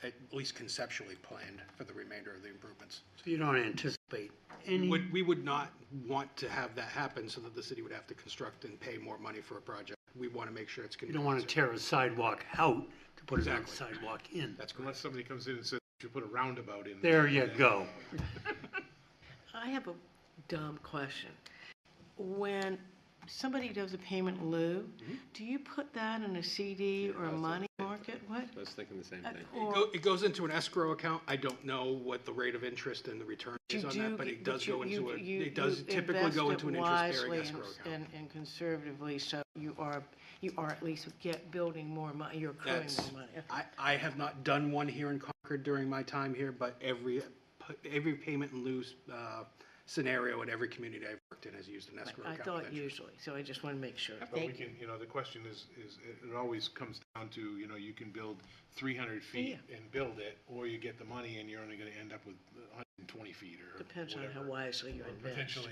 at least conceptually planned for the remainder of the improvements. So you don't anticipate any? We would not want to have that happen so that the city would have to construct and pay more money for a project. We want to make sure it's You don't want to tear a sidewalk out to put another sidewalk in. That's correct. Unless somebody comes in and says you should put a roundabout in. There you go. I have a dumb question. When somebody does a payment in lieu, do you put that in a CD or a money market? What? I was thinking the same thing. It goes into an escrow account. I don't know what the rate of interest and the return is on that, but it does go into it does typically go into an interest-bearing escrow account. And conservatively, so you are at least building more money, you're accruing more money. I have not done one here in Concord during my time here, but every payment in lieu scenario in every community I've worked in has used an escrow I account. thought usually, so I just want to make sure. But we can, the question is, it always comes down to, you can build 300 feet and build it, or you get the money and you're only gonna end up with 120 feet or Depends on whatever. how wisely you Or invest.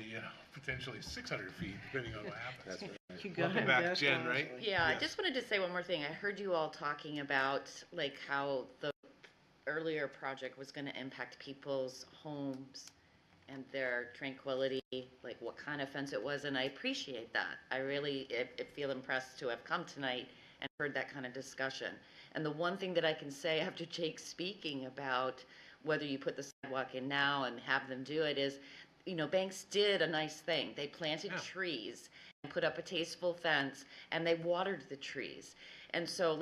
potentially 600 feet, depending on what happens. That's right. You gotta Welcome back, invest Jen, wisely. right? Yeah, Yes. I just wanted to say one more thing. I heard you all talking about like how the earlier project was gonna impact people's homes and their tranquility, like what kind of fence it was, and I appreciate that. I really feel impressed to have come tonight and heard that kind of discussion. And the one thing that I can say after Jake speaking about whether you put the sidewalk in now and have them do it is, Banks did a nice thing. They planted trees and put up a tasteful fence, and they watered the trees. And so,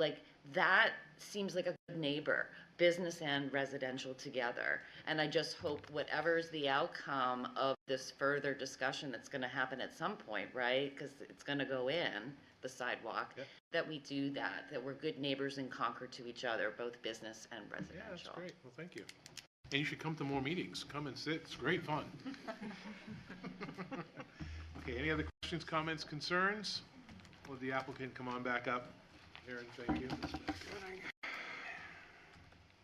that seems like a good neighbor, business and residential together. And I just hope whatever's the outcome of this further discussion that's going to happen at some point, right? Because it's going to go in, the sidewalk, that we do that we're good neighbors in Concord to each other, both business and residential. Yeah, that's great. Well, thank you. And you should come to more meetings. Come and sit. It's great fun. Okay, any other questions, comments, concerns? Will the applicant come on back up? Aaron, thank you.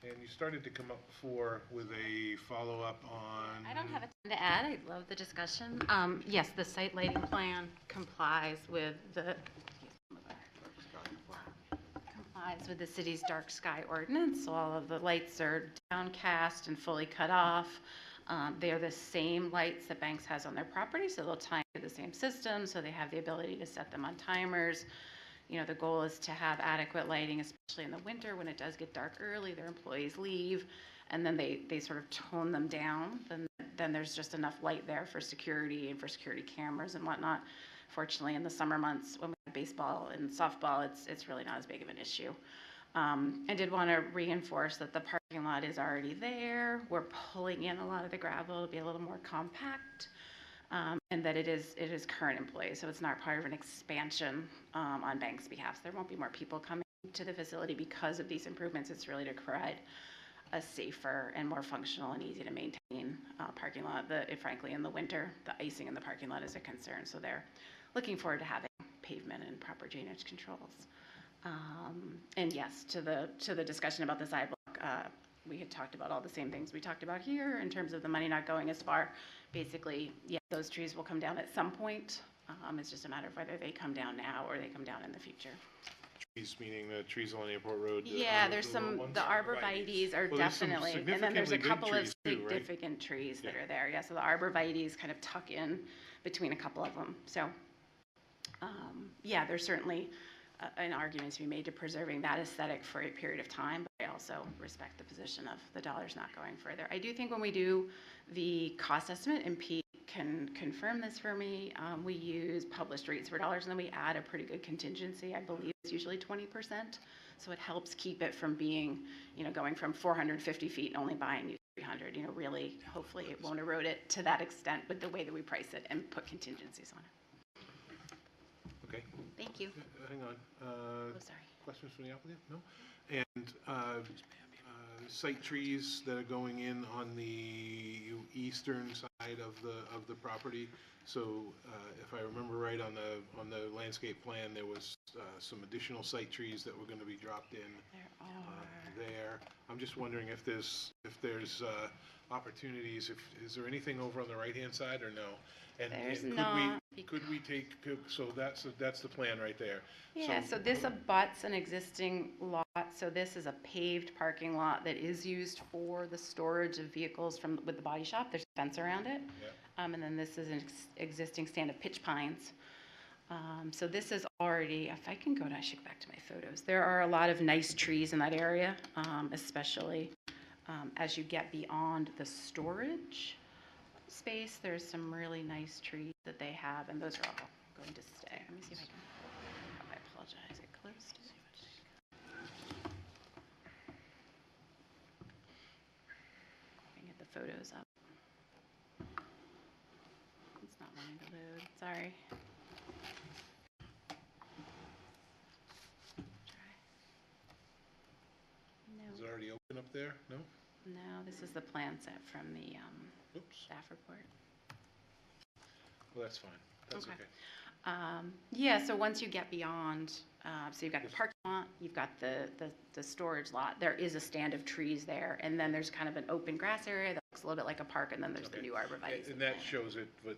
And you started to come up before with a follow-up on... I don't have a ton to add. I love the discussion. Yes, the site lighting plan complies with the city's dark sky ordinance. So all of the lights are downcast and fully cut off. They are the same lights that Banks has on their property, so they'll tie into the same system, so they have the ability to set them on timers. You know, the goal is to have adequate lighting, especially in the winter when it does get dark early, their employees leave, and then they sort of tone them down. Then there's just enough light there for security and for security cameras and whatnot. Fortunately, in the summer months when we have baseball and softball, it's really not as big of an issue. I did want to reinforce that the parking lot is already there. We're pulling in a lot of the gravel to be a little more compact, and that it is current employees, so it's not part of an expansion on Bank's behalf. So there won't be more people coming to the facility because of these improvements. It's really to provide a safer and more functional and easy to maintain parking lot. Frankly, in the winter, the icing in the parking lot is a concern, so they're looking forward to having pavement and proper drainage controls. And yes, to the discussion about the sidewalk, we had talked about all the same things we talked about here in terms of the money not going as far. Basically, yeah, those trees will come down at some point. It's just a matter of whether they come down now or they come down in the future. Trees, meaning the trees along Airport Road? Yeah, there's some, the arborvitaes are definitely, and then there's a couple of significant trees that are there. Yeah, so the arborvitaes kind of tuck in between a couple of them. So, yeah, there's certainly an argument to be made to preserving that aesthetic for a period of time, but I also respect the position of the dollars not going further. I do think when we do the cost estimate, and Pete can confirm this for me, we use published rates for dollars, and then we add a pretty good contingency. I believe it's usually 20%, so it helps keep it from being, you know, going from 450 feet and only buying you 300. You know, really, hopefully it won't erode it to that extent with the way that we price it and put contingencies on it. Okay. Thank you. Hang on. Oh, sorry. Questions from the applicant? No? And site trees that are going in on the eastern side of the property. So if I remember right, on the landscape plan, there was some additional site trees that were going to be dropped in there. I'm just wondering if there's opportunities. Is there anything over on the right-hand side or no? There's could we take, so that's the plan right there. Yeah, so this abuts an existing lot. So this is a paved parking lot that is used for the storage of vehicles with the body shop. There's a fence around it. Yep. And then this is an existing stand of pitch pines. So this is already, if I can I should go back to my photos. There are a lot of nice trees in that area, especially as you get beyond the storage space. There's some really nice trees that they have, and those are all going to stay. Let me see if I can, I apologize, it closed. I can get the photos up. It's not wanting to load, sorry. Is it already open up there? No? No, this is the plan set from the staff report. Well, that's fine. That's okay. Yeah, so once you get beyond, so you've got the parking lot, you've got the storage lot, there is a stand of trees there, and then there's kind of an open grass area that looks a little bit like a park, and then there's the new arborvitae. And that shows it, but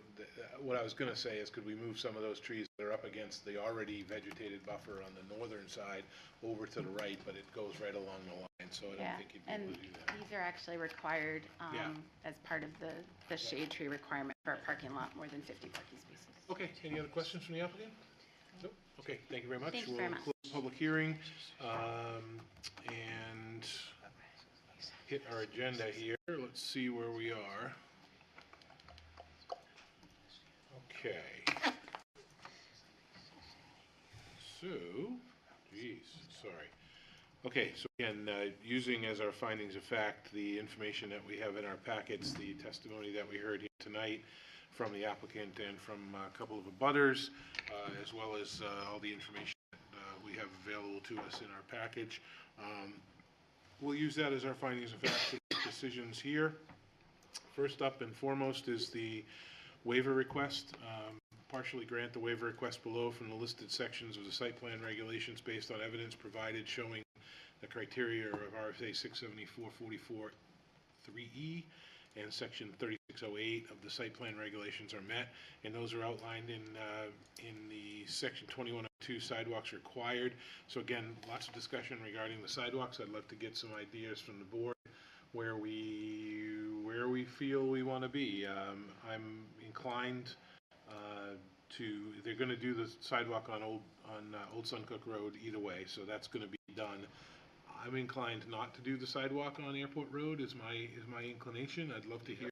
what I was going to say is, could we move some of those trees that are up against the already vegetated buffer on the northern side over to the right, but it goes right along the line, so I don't think you'd be able to do that. These are actually required as part of the shade tree requirement for a parking lot, more than 50 parking spaces. Okay, any other questions from the applicant? Nope. Okay, thank you very much. Thank you very much. We'll close the public hearing and hit our agenda here. Let's see where we are. Okay. So, geez, sorry. Okay, so again, using as our findings of fact the information that we have in our packets, the testimony that we heard here tonight from the applicant and from a couple of abutters, as well as all the information that we have available to us in our package. We'll use that as our findings of fact to make decisions here. First up and foremost is the waiver request. Partially grant the waiver request below from the listed sections of the site plan regulations based on evidence provided showing the criteria of RSA 674-44 3E and section 3608 of the site plan regulations are met, and those are outlined in the section 2102 sidewalks required. So again, lots of discussion regarding the sidewalks. I'd love to get some ideas from the board where we where we feel we want to be. I'm inclined they're going to do the sidewalk on Old Suncook Road either way, so that's going to be done. I'm inclined not to do the sidewalk on Airport Road is my inclination. I'd love to hear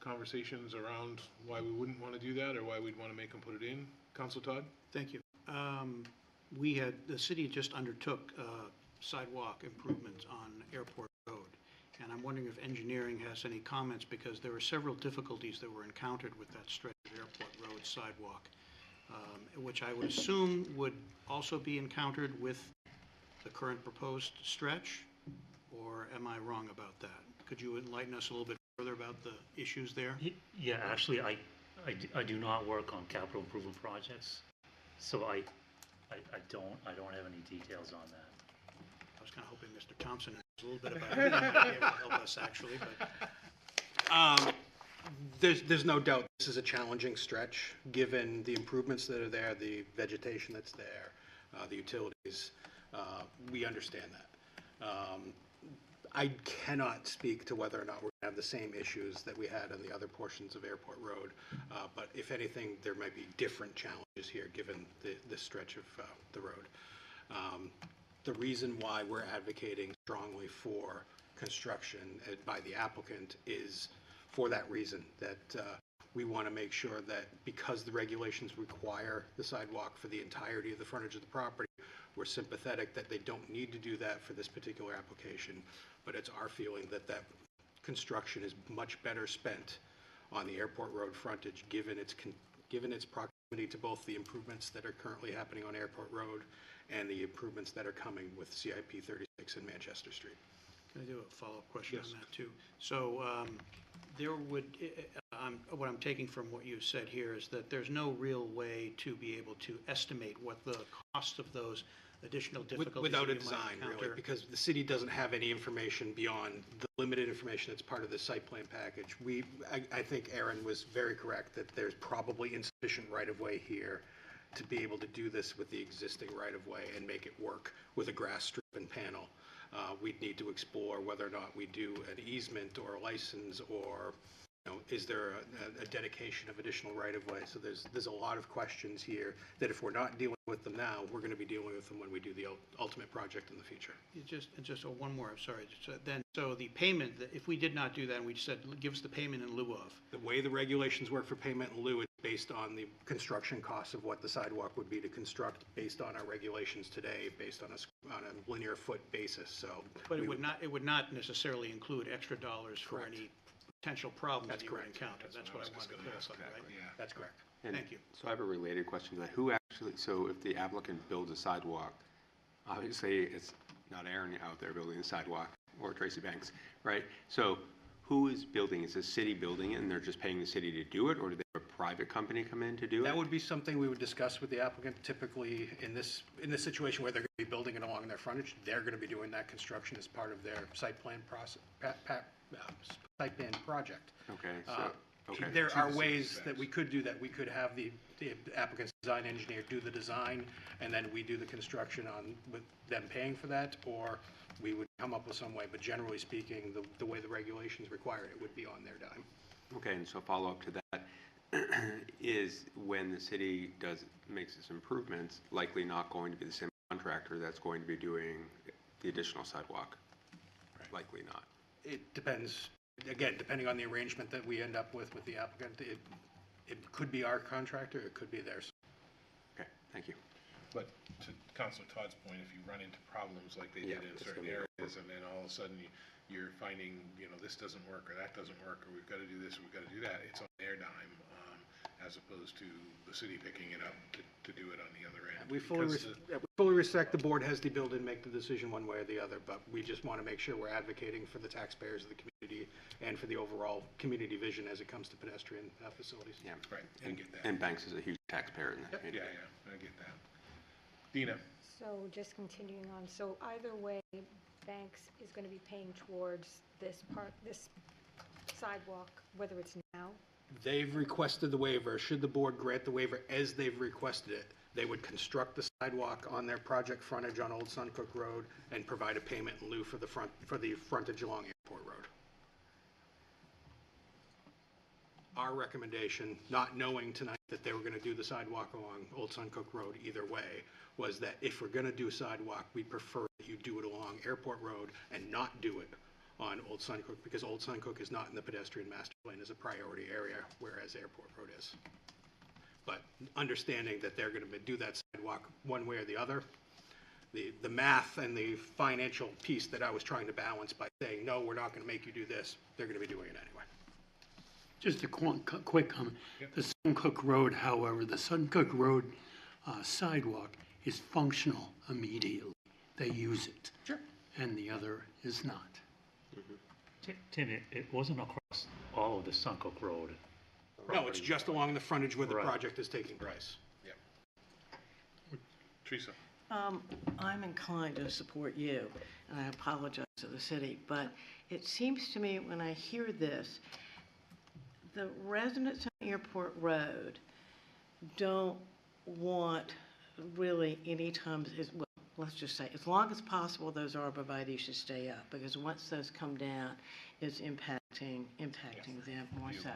conversations around why we wouldn't want to do that or why we'd want to make them put it in. Council Todd? Thank you. The city just undertook sidewalk improvements on Airport Road. And I'm wondering if engineering has any comments, because there were several difficulties that were encountered with that stretch of Airport Road sidewalk, which I would assume would also be encountered with the current proposed stretch, or am I wrong about that? Could you enlighten us a little bit further about the issues there? Yeah, actually, I do not work on capital improvement projects, so I don't have any details on that. I was kind of hoping Mr. Thompson knows a little bit about it. He might be able to help us, actually, but. There's no doubt this is a challenging stretch, given the improvements that are there, the vegetation that's there, the utilities. We understand that. I cannot speak to whether or not we're going to have the same issues that we had on the other portions of Airport Road, but if anything, there might be different challenges here, given the stretch of the road. The reason why we're advocating strongly for construction by the applicant is for that reason, that we want to make sure that because the regulations require the sidewalk for the entirety of the frontage of the property, we're sympathetic that they don't need to do that for this particular application, but it's our feeling that that construction is much better spent on the Airport Road frontage, given its proximity to both the improvements that are currently happening on Airport Road and the improvements that are coming with CIP 36 and Manchester Street. Can I do a follow-up question on that too? So what I'm taking from what you said here is that there's no real way to be able to estimate what the cost of those additional difficulties without a that you might design, encounter. really, because the city doesn't have any information beyond the limited information that's part of the site plan package. I think Aaron was very correct that there's probably insufficient right-of-way here to be able to do this with the existing right-of-way and make it work with a grass strip and panel. We'd need to explore whether or not we do an easement or a license, or is there a dedication of additional right-of-way? So there's a lot of questions here that if we're not dealing with them now, we're going to be dealing with them when we do the ultimate project in the future. One more, I'm sorry. So the payment, if we did not do that and we said, give us the payment in lieu of. The way the regulations work for payment in lieu is based on the construction costs of what the sidewalk would be to construct, based on our regulations today, based on a linear foot basis. So, but it would not necessarily include extra dollars for Correct. any potential problems That's that you would correct. encounter. That's what I wanted to clarify, right? Yeah. That's correct. Thank you. So I have a related question to that. Who actually, so if the applicant builds a sidewalk, obviously it's not Aaron out there building the sidewalk or Tracy Banks, right? So who is building? Is the city building it and they're just paying the city to do it, or do they have a private company come in to do it? That would be something we would discuss with the applicant. Typically, in this situation where they're going to be building it along their frontage, they're going to be doing that construction as part of their site plan process, site plan project. Okay, okay. There are ways that we could do that. We could have the applicant's design engineer do the design, and then we do the construction with them paying for that, or we would come up with some way. But generally speaking, the way the regulations require it would be on their dime. Okay, and so follow up to that is when the city makes its improvements, likely not going to be the same contractor that's going to be doing the additional sidewalk. Right. Likely not. It depends. Again, depending on the arrangement that we end up with the applicant, it could be our contractor, it could be theirs. Okay, thank you. But to Councilor Todd's point, if you run into problems like they did in certain areas, and then all of a sudden you're finding, this doesn't work, or that doesn't work, or we've got to do this, or we've got to do that, it's on their dime, as opposed to the city picking it up to do it on the other end. We fully respect the board has the ability to make the decision one way or the other, but we just want to make sure we're advocating for the taxpayers of the community and for the overall community vision as it comes to pedestrian facilities. Yeah, right. I get that. And Banks is a huge taxpayer in that community. Yeah, I get that. Dina. So just continuing on, so either way, Banks is going to be paying towards this sidewalk, whether it's now? They've requested the waiver. Should the board grant the waiver as they've requested it, they would construct the sidewalk on their project frontage on Old Suncook Road and provide a payment in lieu for the frontage along Airport Road. our recommendation, not knowing tonight that they were going to do the sidewalk along Old Suncook Road either way, was that if we're going to do a sidewalk, we prefer that you do it along Airport Road and not do it on Old Suncook, because Old Suncook is not in the pedestrian master plan as a priority area, whereas Airport Road is. But understanding that they're going to do that sidewalk one way or the other, the math and the financial piece that I was trying to balance by saying, no, we're not going to make you do this, they're going to be doing it anyway. Just a quick comment. The Suncook Road, however, the Suncook Road sidewalk is functional immediately. They use it. Sure. And the other is not. Tim, it wasn't across all of the Suncook Road. No, it's just along the frontage where the Right. project is taking place. Teresa? I'm inclined to support you, and I apologize to the city, but it seems to me when I hear this, the residents on Airport Road don't want really any time, well, let's just say, as long as possible, those arborvitae should stay up, because once those come down, it's impacting them more so.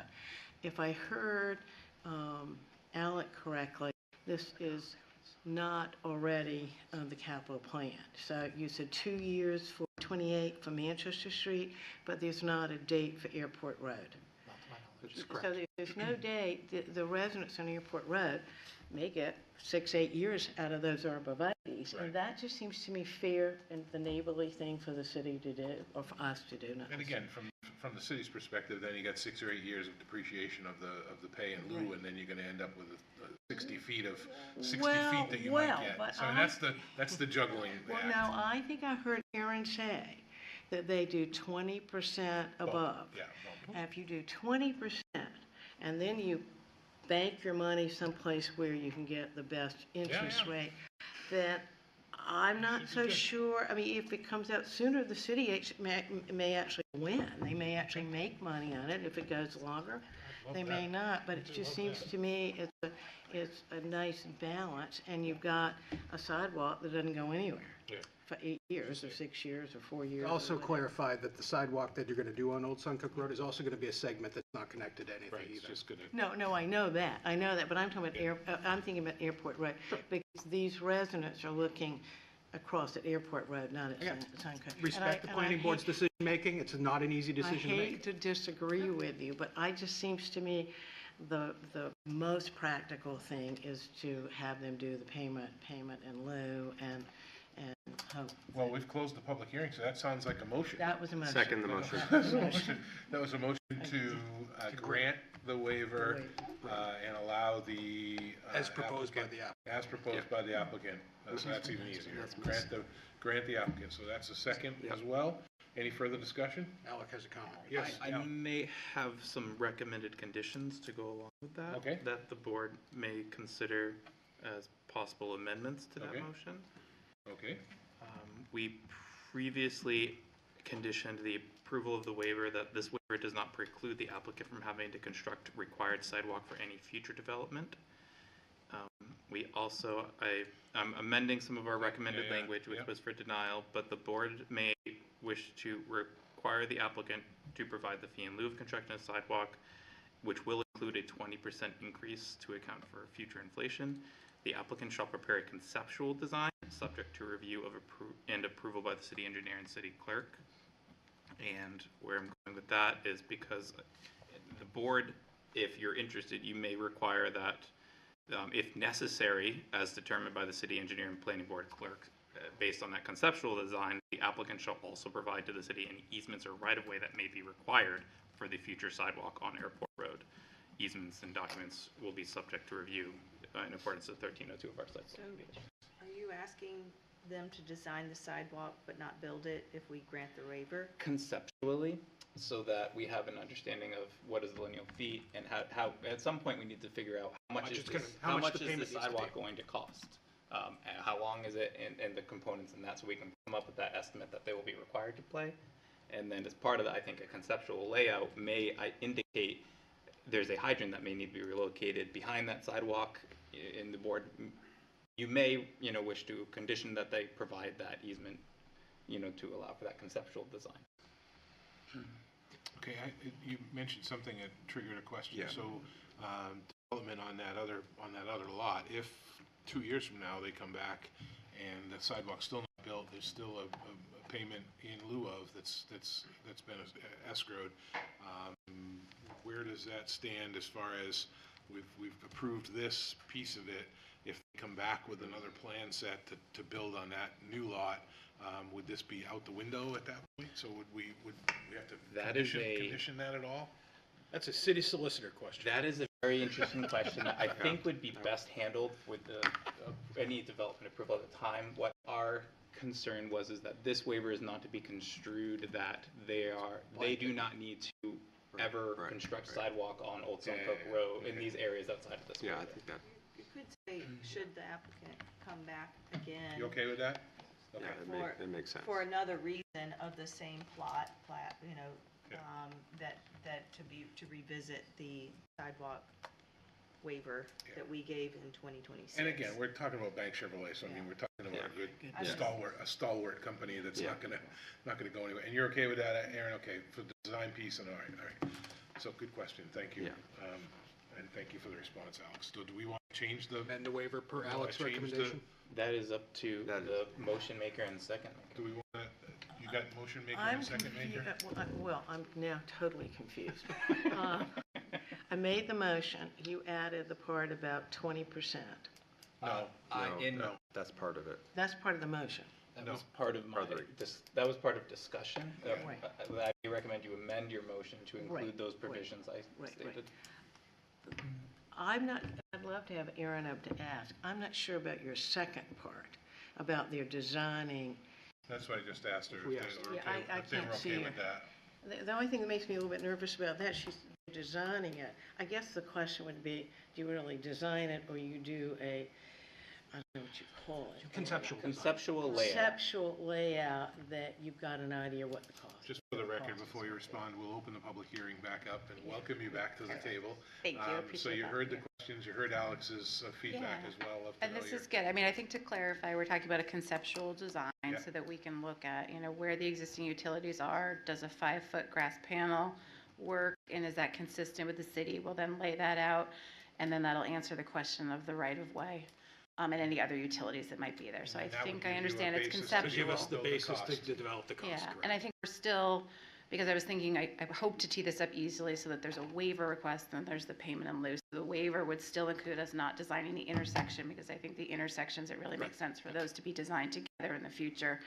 If I heard Alec correctly, this is not already on the capital plan. So you said 2 years for 28 for Manchester Street, but there's not a date for Airport Road. So there's no date. The residents on Airport Road may get 6, 8 years out of those arborvitaes. And that just seems to me fair and the neighborly thing for the city to do, or for us to do. And again, from the city's perspective, then you got 6 or 8 years of depreciation of the pay in lieu, and then you're gonna end up with 60 feet of 60 feet that you might get. But So that's the juggling Well, act. now, I think I heard Aaron say that they do 20% above. Yeah. And if you do 20%, and then you bank your money someplace where you can get the best interest rate, then I'm not so sure. I mean, if it comes out sooner, the city may actually win. They may actually make money on it. If it goes longer, they may not. But it just seems to me it's a nice balance, and you've got a sidewalk that doesn't go anywhere for 8 years or 6 years or 4 years. Also clarify that the sidewalk that you're going to do on Old Suncook Road is also going to be a segment that's not connected to anything either. Just gonna. No, I know that, but I'm talking about I'm thinking about Airport Road, because these residents are looking across at Airport Road, not at Suncook. Respect the planning board's decision-making. It's not an easy decision to I make. hate to disagree with you, but it just seems to me the most practical thing is to have them do the payment in lieu, and hope. Well, we've closed the public hearing, so that sounds like a motion. That was a motion. Second the motion. That was a motion to grant the waiver and allow the. As proposed by the applicant. As proposed by the applicant. So that's even easier. Grant the applicant. So that's a second as well. Any further discussion? Alec has a comment. Yes. I may have some recommended conditions to go along with that. Okay. That the board may consider as possible amendments to that motion. Okay. We previously conditioned the approval of the waiver that this waiver does not preclude the applicant from having to construct required sidewalk for any future development. We also, I'm amending some of our recommended language, which was for denial, but the board may wish to require the applicant to provide the fee in lieu of constructing a sidewalk, which will include a 20% increase to account for future inflation. The applicant shall prepare a conceptual design subject to review of and approval by the city engineer and city clerk. And where I'm going with that is because the board, if you're interested, you may require that, if necessary, as determined by the city engineer and planning board clerk, based on that conceptual design, the applicant shall also provide to the city any easements or right-of-way that may be required for the future sidewalk on Airport Road. Easements and documents will be subject to review in accordance with 1302 of our site plan. So are you asking them to design the sidewalk but not build it if we grant the waiver? Conceptually, so that we have an understanding of what is the lineal feet and how at some point we need to figure out how much is the sidewalk going to cost. And how long is it, and the components and that, so we can come up with that estimate that they will be required to play. And then as part of that, I think a conceptual layout may indicate there's a hydrant that may need to be relocated behind that sidewalk. In the board, you may, wish to condition that they provide that easement, to allow for that conceptual design. Okay, you mentioned something that triggered a question. Yeah. So, development on that other lot, if 2 years from now they come back and the sidewalk's still not built, there's still a payment in lieu of that's been escrowed. Where does that stand as far as we've approved this piece of it? If they come back with another plan set to build on that new lot, would this be out the window at that point? So would we have to condition that at all? That's a city solicitor question. That is a very interesting question that I think would be best handled with any development approval at the time. What our concern was is that this waiver is not to be construed that they do not need to ever construct sidewalk on Old Stone Brook Road in these areas outside of this. Yeah, I think that. You could say, should the applicant come back again? You okay with that? Okay. Yeah, it makes sense. For another reason of the same plat, you know, Yeah. to revisit the sidewalk waiver that we gave in 2026. And again, we're talking about Bank Chevrolet, so I mean, we're talking about a stalwart company that's not gonna go anywhere. And you're okay with that, Aaron? Okay, for the design piece, and all right. So good question, thank you. And thank you for the response, Alex. So do we want to change the? Amend the waiver per Alex's change recommendation? That is up to the motion maker and second maker. Do we want to, you got motion maker I'm and second maker? Well, I'm now totally confused. I made the motion, you added the part about 20%. No, No, that's part of it. That's part of the motion. That was part of that was part of discussion. I recommend you amend your motion to include those provisions I stated. I'd love to have Aaron up to ask. I'm not sure about your second part, about their designing. That's what I just asked her. I If they were can't see okay her. with that. The only thing that makes me a little bit nervous about that, she's designing it. I guess the question would be, do you really design it, or you do I don't know what you call it. Conceptual layout. Conceptual layout that you've got an idea what the cost. Just for the record, before you respond, we'll open the public hearing back up and welcome you back to the table. Thank you, So appreciate you that. heard the questions, you heard Alex's feedback as well. Love to And know this your- is good. I mean, I think to clarify, we're talking about a conceptual design so that we can look at, where the existing utilities are. Does a 5-foot grass panel work, and is that consistent with the city? We'll then lay that out, and then that'll answer the question of the right-of-way and any other utilities that might be there. So I And that would think give I you a understand it's basis to conceptual. Give us the Build the basis cost. to develop the cost, Yeah, correct. and I think we're still, because I was thinking, I hope to tee this up easily so that there's a waiver request, and there's the payment in lieu. So the waiver would still include us not designing the intersection, because I think the intersections, it really makes sense for those to be designed together in the future.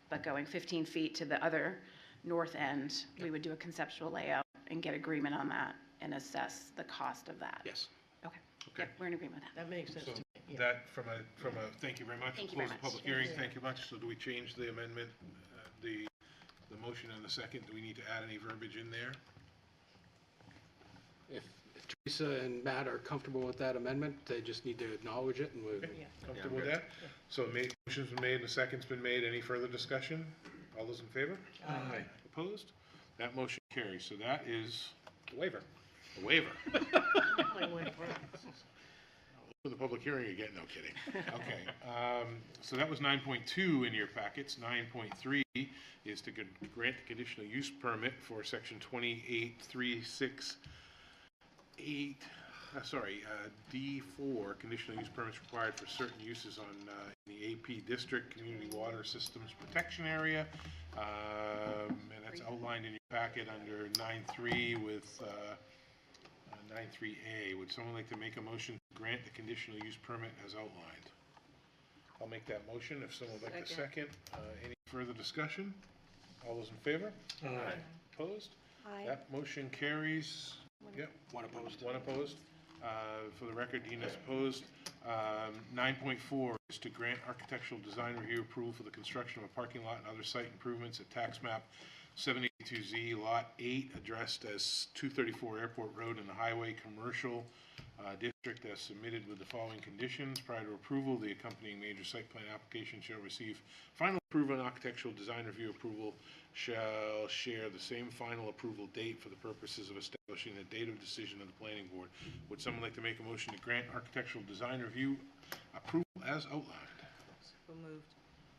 But going 15 feet to the other north end, we would do a conceptual layout and get agreement on that and assess the cost of that. Yes. Okay. Okay. We're in agreement with that. That makes sense So to me. Yeah. that from a, thank you very much. Thank you We'll very close the public much. hearing, thank you much. So do we change the amendment, the motion and the second? Do we need to add any verbiage in there? If Teresa and Matt are comfortable with that amendment, they just need to acknowledge it, and we'll. Comfortable with that? So motion's been made and the second's been made. Any further discussion? All those in favor? Aye. Opposed? That motion carries. So that is The waiver. a waiver. Wait. Open the public hearing again, no kidding. Okay, so that was 9.2 in your packets. 9.3 is to grant the conditional use permit for section 28368, D4, conditional use permits required for certain uses on the AP district, community water systems protection area. And that's outlined in your packet under 9.3 with 9.3A. Would someone like to make a motion to grant the conditional use permit as outlined? I'll make that motion if someone would like to second. Any further discussion? All those in favor? Aye. Opposed? Aye. That motion carries. Yep. One opposed. One opposed. For the record, Dean is opposed. 9.4 is to grant architectural design review approval for the construction of a parking lot and other site improvements at tax map 782Z, Lot 8, addressed as 234 Airport Road in the Highway Commercial District as submitted with the following conditions. Prior to approval, the accompanying major site plan application shall receive final approval and architectural design review approval shall share the same final approval date for the purposes of establishing the date of decision of the planning board. Would someone like to make a motion to grant architectural design review approval as outlined? So moved.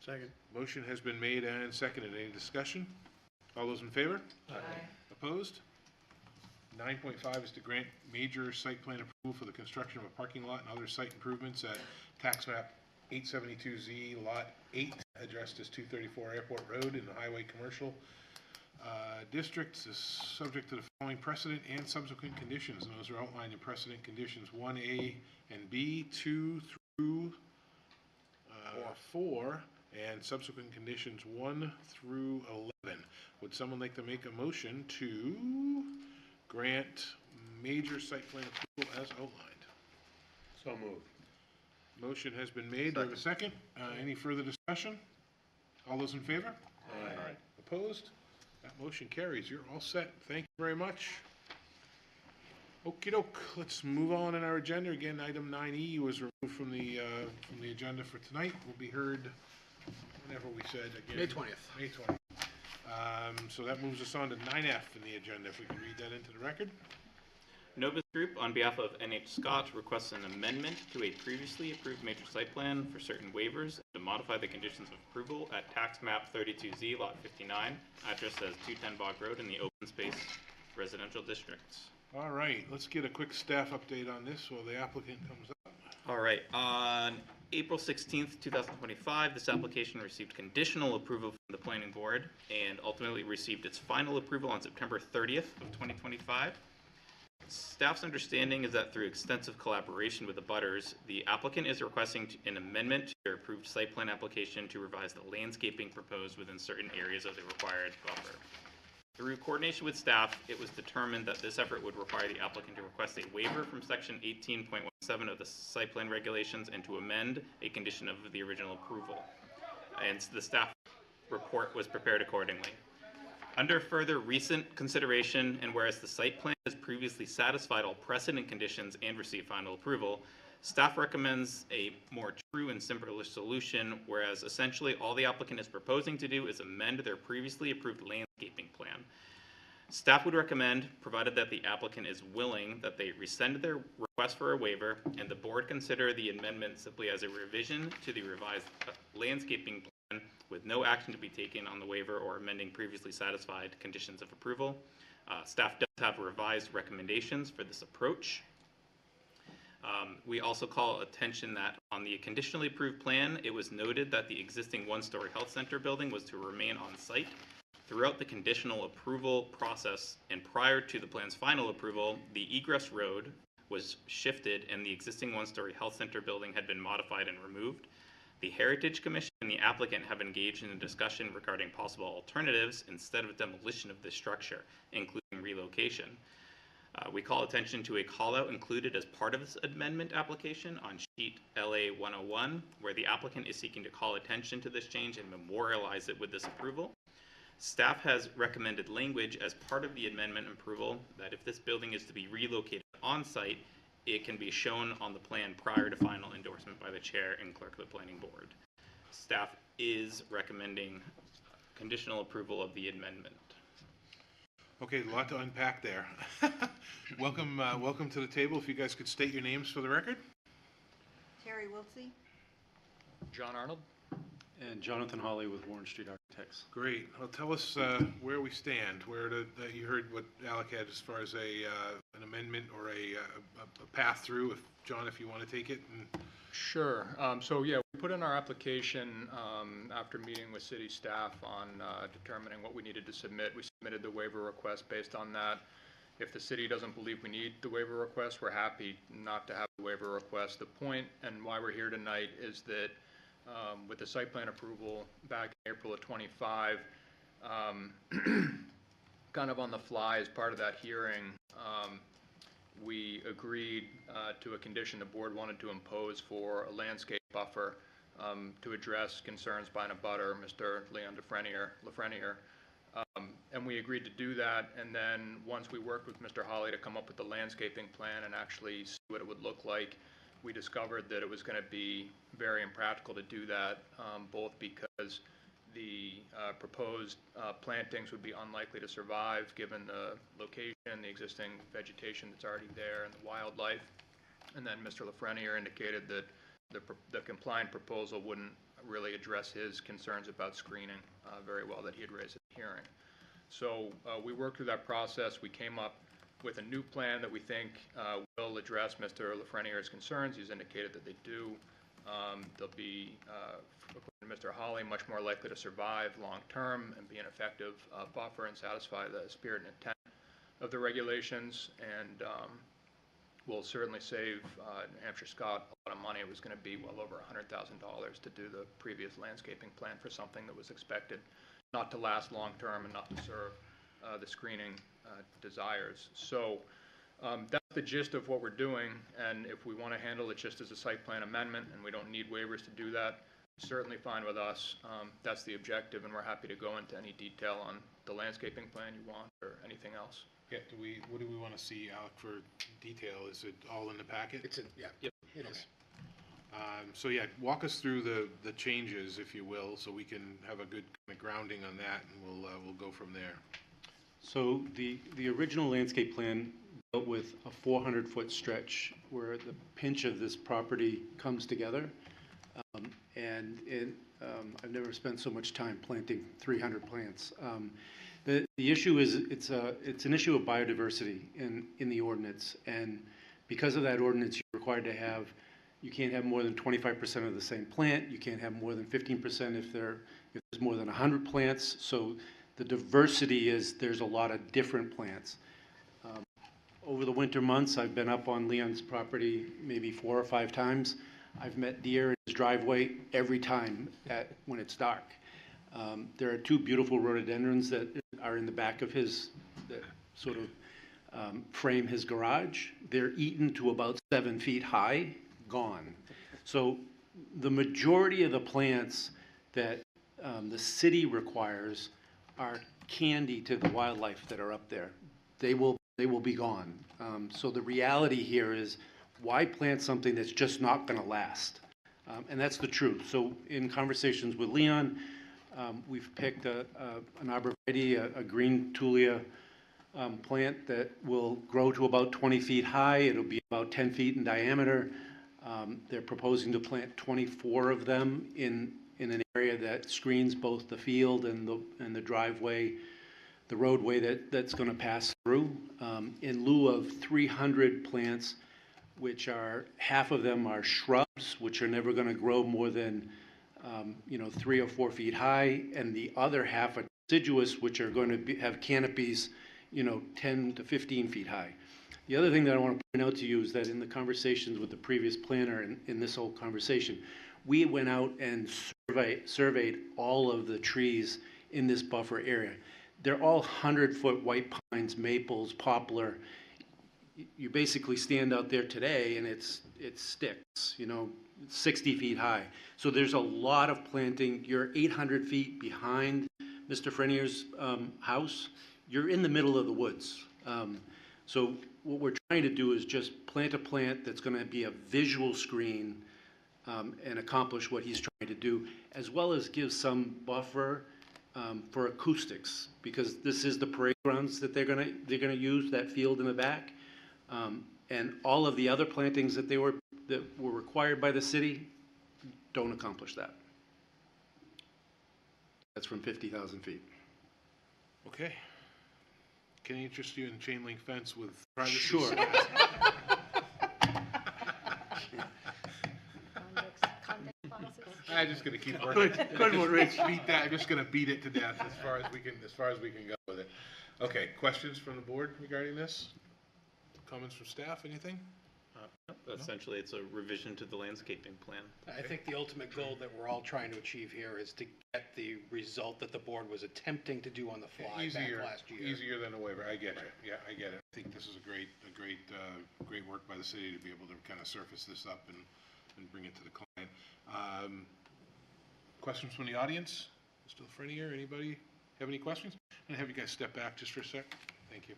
Second. Motion has been made and seconded. Any discussion? All those in favor? Aye. Opposed? 9.5 is to grant major site plan approval for the construction of a parking lot and other site improvements at tax map 872Z Lot 8, addressed as 234 Airport Road in the Highway Commercial District, is subject to the following precedent and subsequent conditions, and those are outlined in precedent conditions 1A and B, 2 through 4, and subsequent conditions 1 through 11. Would someone like to make a motion to grant major site plan approval as outlined? So moved. Motion has been made. Do I have a second? Any further discussion? All those in favor? Aye. Opposed? That motion carries. You're all set. Thank you very much. Okey doke. Let's move on in our agenda. Again, item 9E was removed from the agenda for tonight. Will be heard whenever we said again. May 20th. May 20th. So that moves us on to 9F in the agenda. If we can read that into the record. Novus Group, on behalf of NH Scott, requests an amendment to a previously approved major site plan for certain waivers to modify the conditions of approval at tax map 32Z Lot 59, address as 210 Bog Road in the open space residential districts. All right, let's get a quick staff update on this while the applicant comes up. All right, on April 16th, 2025, this application received conditional approval from the Planning Board and ultimately received its final approval on September 30th of 2025. Staff's understanding is that through extensive collaboration with the abutters, the applicant is requesting an amendment to their approved site plan application to revise the landscaping proposed within certain areas of the required buffer. Through coordination with staff, it was determined that this effort would require the applicant to request a waiver from section 18.17 of the site plan regulations and to amend a condition of the original approval. And the staff report was prepared accordingly. Under further recent consideration, and whereas the site plan has previously satisfied all precedent conditions and received final approval, staff recommends a more true and simpler solution, whereas essentially all the applicant is proposing to do is amend their previously approved landscaping plan. Staff would recommend, provided that the applicant is willing, that they rescind their request for a waiver and the board consider the amendment simply as a revision to the revised landscaping plan with no action to be taken on the waiver or amending previously satisfied conditions of approval. Staff does have revised recommendations for this approach. We also call attention that on the conditionally approved plan, it was noted that the existing one-story health center building was to remain on site. Throughout the conditional approval process and prior to the plan's final approval, the egress road was shifted and the existing one-story health center building had been modified and removed. The Heritage Commission and the applicant have engaged in a discussion regarding possible alternatives instead of demolition of this structure, including relocation. We call attention to a call-out included as part of this amendment application on sheet LA 101, where the applicant is seeking to call attention to this change and memorialize it with this approval. Staff has recommended language as part of the amendment approval that if this building is to be relocated on-site, it can be shown on the plan prior to final endorsement by the chair and clerk of the planning board. Staff is recommending conditional approval of the amendment. Okay, a lot to unpack there. Welcome to the table. If you guys could state your names for the record. Terry Wiltsey. John Arnold. And Jonathan Hawley with Warren Street Architects. Great. Well, tell us where we stand. You heard what Alec had as far as an amendment or a path through. John, if you want to take it. Sure. So yeah, we put in our application after meeting with city staff on determining what we needed to submit. We submitted the waiver request based on that. If the city doesn't believe we need the waiver request, we're happy not to have the waiver request. The point and why we're here tonight is that with the site plan approval back in April of 25, kind of on the fly as part of that hearing, we agreed to a condition the board wanted to impose for a landscape buffer to address concerns by an abutter, Mr. Leon Lafreniere. And we agreed to do that, and then once we worked with Mr. Hawley to come up with the landscaping plan and actually see what it would look like, we discovered that it was going to be very impractical to do that, both because the proposed plantings would be unlikely to survive given the location, the existing vegetation that's already there, and the wildlife. And then Mr. Lafreniere indicated that the compliant proposal wouldn't really address his concerns about screening very well that he had raised at the hearing. So we worked through that process. We came up with a new plan that we think will address Mr. Lafreniere's concerns. He's indicated that they do. They'll be, according to Mr. Hawley, much more likely to survive long-term and be an effective buffer and satisfy the spirit and intent of the regulations. And will certainly save New Hampshire Scott a lot of money. It was going to be well over $100,000 to do the previous landscaping plan for something that was expected not to last long-term and not to serve the screening desires. So that's the gist of what we're doing, and if we want to handle it just as a site plan amendment and we don't need waivers to do that, certainly fine with us. That's the objective, and we're happy to go into any detail on the landscaping plan you want or anything else. Yeah, what do we want to see, Alec, for detail? Is it all in the packet? It's in, yeah. Yep, it is. So yeah, walk us through the changes, if you will, so we can have a good kind of grounding on that, and we'll go from there. So the original landscape plan dealt with a 400-foot stretch where the pinch of this property comes together. I've never spent so much time planting 300 plants. The issue is it's an issue of biodiversity in the ordinance, and because of that ordinance, you're required to have, you can't have more than 25% of the same plant. You can't have more than 15% if there's more than 100 plants. So the diversity is there's a lot of different plants. Over the winter months, I've been up on Leon's property maybe 4 or 5 times. I've met deer in his driveway every time when it's dark. There are 2 beautiful rhododendrons that are in the back of his, that sort of frame his garage. They're eaten to about 7 feet high, gone. So the majority of the plants that the city requires are candy to the wildlife that are up there. They will be gone. So the reality here is, why plant something that's just not going to last? And that's the truth. So in conversations with Leon, we've picked an arborvitae, a green Tulia plant that will grow to about 20 feet high. It'll be about 10 feet in diameter. They're proposing to plant 24 of them in an area that screens both the field and the driveway, the roadway that's going to pass through, in lieu of 300 plants, which are, half of them are shrubs, which are never going to grow more than 3 or 4 feet high, and the other half are deciduous, which are going to have canopies 10 to 15 feet high. The other thing that I want to point out to you is that in the conversations with the previous planner in this whole conversation, we went out and surveyed all of the trees in this buffer area. They're all 100-foot white pines, maples, poplar. You basically stand out there today and it sticks, 60 feet high. So there's a lot of planting. You're 800 feet behind Mr. Freniere's house. You're in the middle of the woods. So what we're trying to do is just plant a plant that's going to be a visual screen and accomplish what he's trying to do, as well as give some buffer for acoustics, because this is the parade grounds that they're going to use, that field in the back. And all of the other plantings that were required by the city don't accomplish that. That's from 50,000 feet. Okay. Can I interest you in chain link fence with privacy? Sure. I'm just going to keep working. Good one, Rich. Beat that. I'm just going to beat it to death as far as we can go with it. Okay. Questions from the board regarding this? Comments from staff? Anything? Essentially, it's a revision to the landscaping plan. I think the ultimate goal that we're all trying to achieve here is to get the result that the board was attempting to do on the fly back last year. Easier than a waiver. I get it. Yeah, I get it. I think this is a great work by the city to be able to kind of surface this up and bring it to the client. Questions from the audience? Mr. Lafreniere, anybody have any questions? I'm going to have you guys step back just for a sec. Thank you.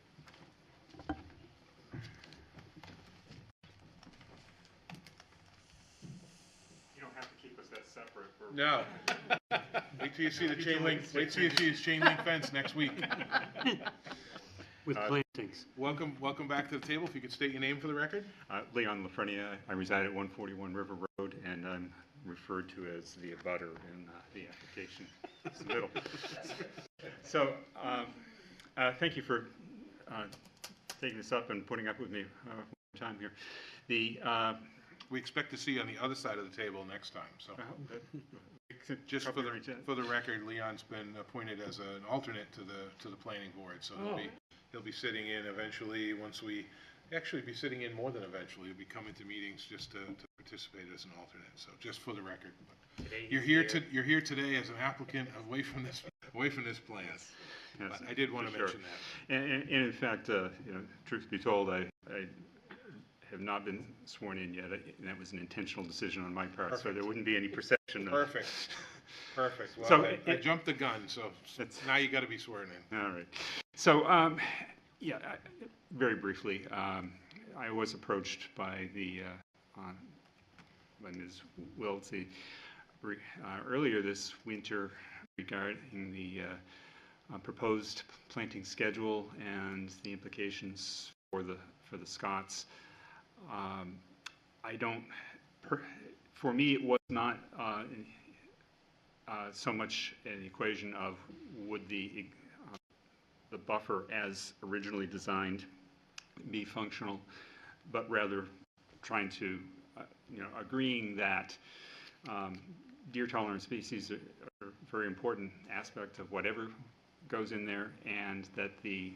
You don't have to keep us that separate. No. Wait till you see the chain link. Wait till you see his chain link fence next week. With plantings. Welcome back to the table. If you could state your name for the record. Leon Lafreniere. I reside at 141 River Road, and I'm referred to as the abutter in the application. It's the middle. So Thank you for taking this up and putting up with me one more time here. We expect to see you on the other side of the table next time, so. Just for the record, Leon's been appointed as an alternate to the planning board, so he'll be sitting in eventually once we, actually be sitting in more than eventually, he'll be coming to meetings just to participate as an alternate, so just for the record. You're here today as an applicant away from this plan. Yes, But I did want to mention that. And in fact, truth be told, I have not been sworn in yet, and that was an intentional decision on my part, so there wouldn't be any perception of... Perfect. Well, So I jumped the gun, so now you got to be sworn in. All right. So, yeah, very briefly, I was approached by by Ms. Wiltsey earlier this winter regarding the proposed planting schedule and the implications for the Scots. For me, it was not so much an equation of would the buffer as originally designed be functional, but rather trying to, agreeing that deer tolerant species are a very important aspect of whatever goes in there, and that the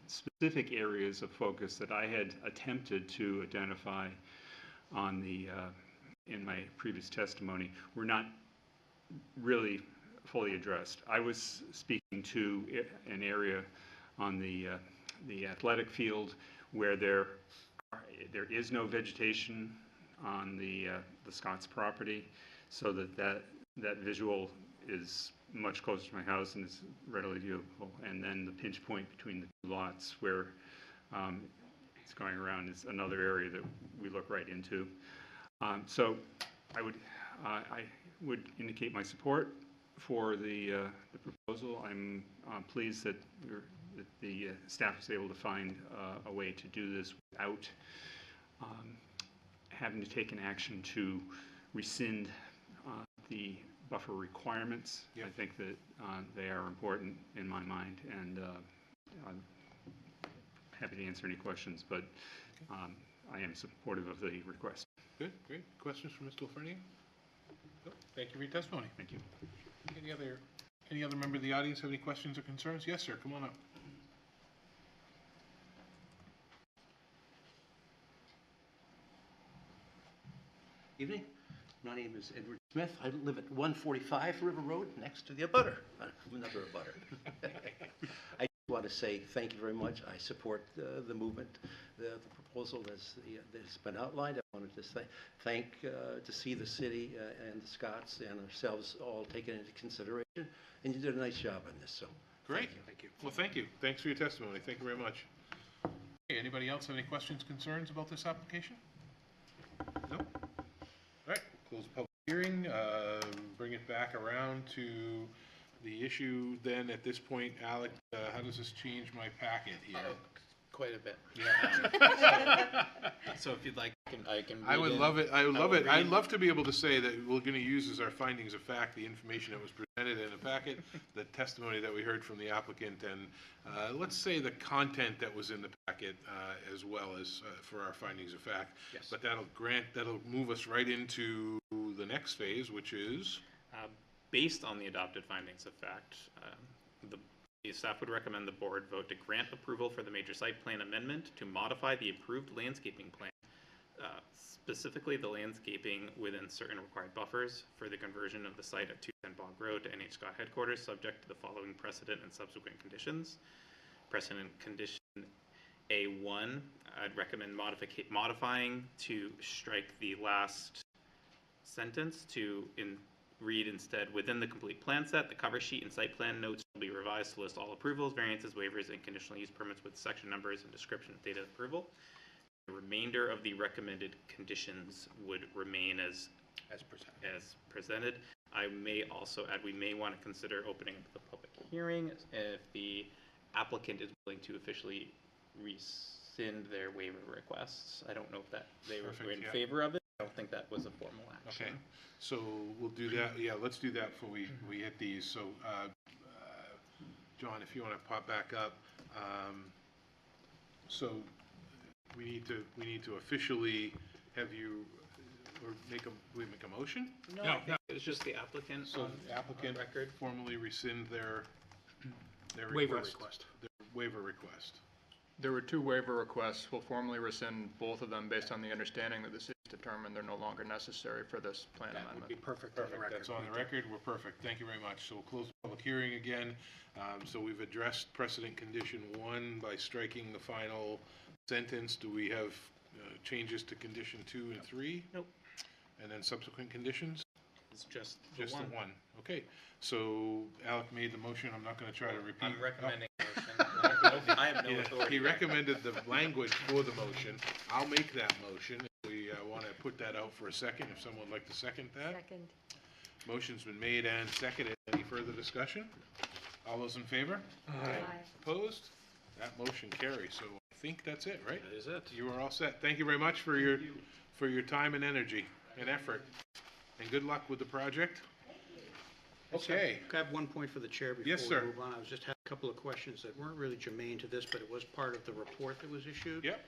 specific areas of focus that I had attempted to identify on in my previous testimony were not really fully addressed. I was speaking to an area on the athletic field where there is no vegetation on the Scott's property, so that visual is much closer to my house and is readily viewable. And then the pinch point between the two lots where it's going around is another area that we look right into. So I would indicate my support for the proposal. I'm pleased that the staff was able to find a way to do this without having to take an action to rescind the buffer requirements. Yep. I think that they are important in my mind, and I'm happy to answer any questions, but I am supportive of the request. Good, great. Questions for Mr. Lafreniere? Nope. Thank you for your testimony. Thank you. Any other member of the audience have any questions or concerns? Yes, sir. Come on up. Evening. My name is Edward Smith. I live at 145 River Road, next to the abutter, another abutter. I want to say thank you very much. I support the movement, the proposal that's been outlined. I wanted to thank to see the city and the Scots and ourselves all taken into consideration, and you did a nice job on this. So great. Thank you. Well, thank you. Thanks for your testimony. Thank you very much. Okay, anybody else have any questions, concerns about this application? No. All right. Close the public hearing. Bring it back around to the issue then at this point. Alec, how does this change my packet here? Quite a bit. Yeah. So if you'd like, I can. I would love it. I would love it. I'd love to be able to say that we're going to use as our findings of fact the information that was presented in the packet, the testimony that we heard from the applicant, and let's say the content that was in the packet as well as for our findings of fact. Yes. But that'll move us right into the next phase, which is based on the adopted findings of fact. The staff would recommend the board vote to grant approval for the major site plan amendment to modify the approved landscaping plan, specifically the landscaping within certain required buffers for the conversion of the site at 210 Bog Road to NH Scott headquarters, subject to the following precedent and subsequent conditions. Precedent condition A1, I'd recommend modifying to strike the last sentence to read instead, within the complete plan set, the cover sheet and site plan notes will be revised to list all approvals, variances, waivers, and conditional use permits with section numbers and description of date of approval. The remainder of the recommended conditions would remain as presented. I may also add, we may want to consider opening the public hearing if the applicant is willing to officially rescind their waiver requests. I don't know if that they were in favor of it. I don't think that was a formal action. okay. So we'll do that. Yeah, let's do that before we hit these. So John, if you want to pop back up. So we need to officially have you, or we make a motion? No, I think it was just the applicant So on applicant record. formally rescind their Waiver request. request. Their waiver request. There were 2 waiver requests. We'll formally rescind both of them based on the understanding that the city's determined they're no longer necessary for this plan That amendment. would be perfect on the record. That's on the record, we're perfect, thank you very much. So we'll close the public hearing again. So we've addressed precedent condition 1 by striking the final sentence. Do we have changes to condition 2 and 3? Nope. And then subsequent conditions? It's just The one, okay. So Alec made the motion, I'm not gonna try to repeat. I'm recommending Oh. a motion. I have no Yeah, authority. He recommended the language for the motion. I'll make that motion. We want to put that out for a second, if someone would like to second that. Second. Motion's been made and seconded. Any further discussion? All those in favor? Aye. Opposed? That motion carries. So I think that's it, right? That is it. You are all set. Thank you very much for your time and energy and effort. And good luck with the project. Okay. I have one point for the chair before Yes, we sir. move on. I was just had a couple of questions that weren't really germane to this, but it was part of the report that was issued. Yep.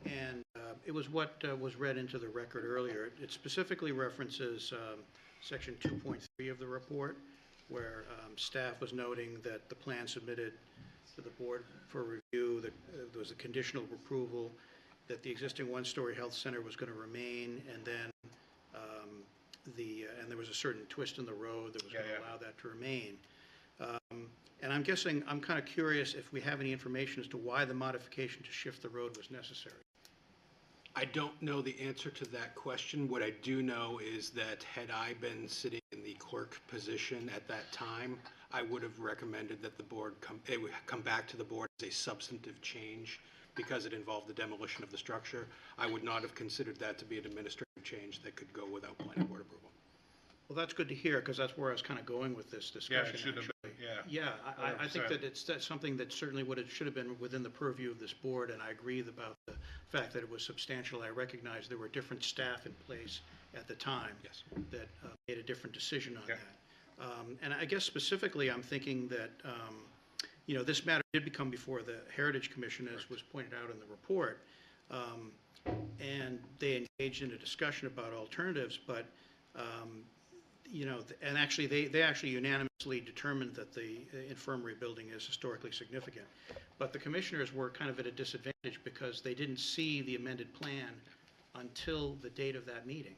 And it was what was read into the record earlier. It specifically references section 2.3 of the report, where staff was noting that the plan submitted to the board for review, that there was a conditional approval, that the existing one-story health center was going to remain, and then and there was a certain twist in the road that was going to allow that to remain. And I'm guessing, I'm kind of curious if we have any information as to why the modification to shift the road was necessary. I don't know the answer to that question. What I do know is that had I been sitting in the clerk position at that time, I would have recommended that the board it would come back to the board as a substantive change because it involved the demolition of the structure. I would not have considered that to be an administrative change that could go without planning board approval. Well, that's good to hear, because that's where I was kind of going with this discussion. Yeah, it should have been, yeah. Yeah, I think 100%. that's something that certainly should have been within the purview of this board, and I agree about the fact that it was substantial. I recognize there were different staff in place at the time that made a different decision on that. And I guess specifically, I'm thinking that, this matter did become before the Heritage Commission, as was pointed out in the report, and they engaged in a discussion about alternatives, but and actually, they actually unanimously determined that the infirmary building is historically significant. But the commissioners were kind of at a disadvantage because they didn't see the amended plan until the date of that meeting.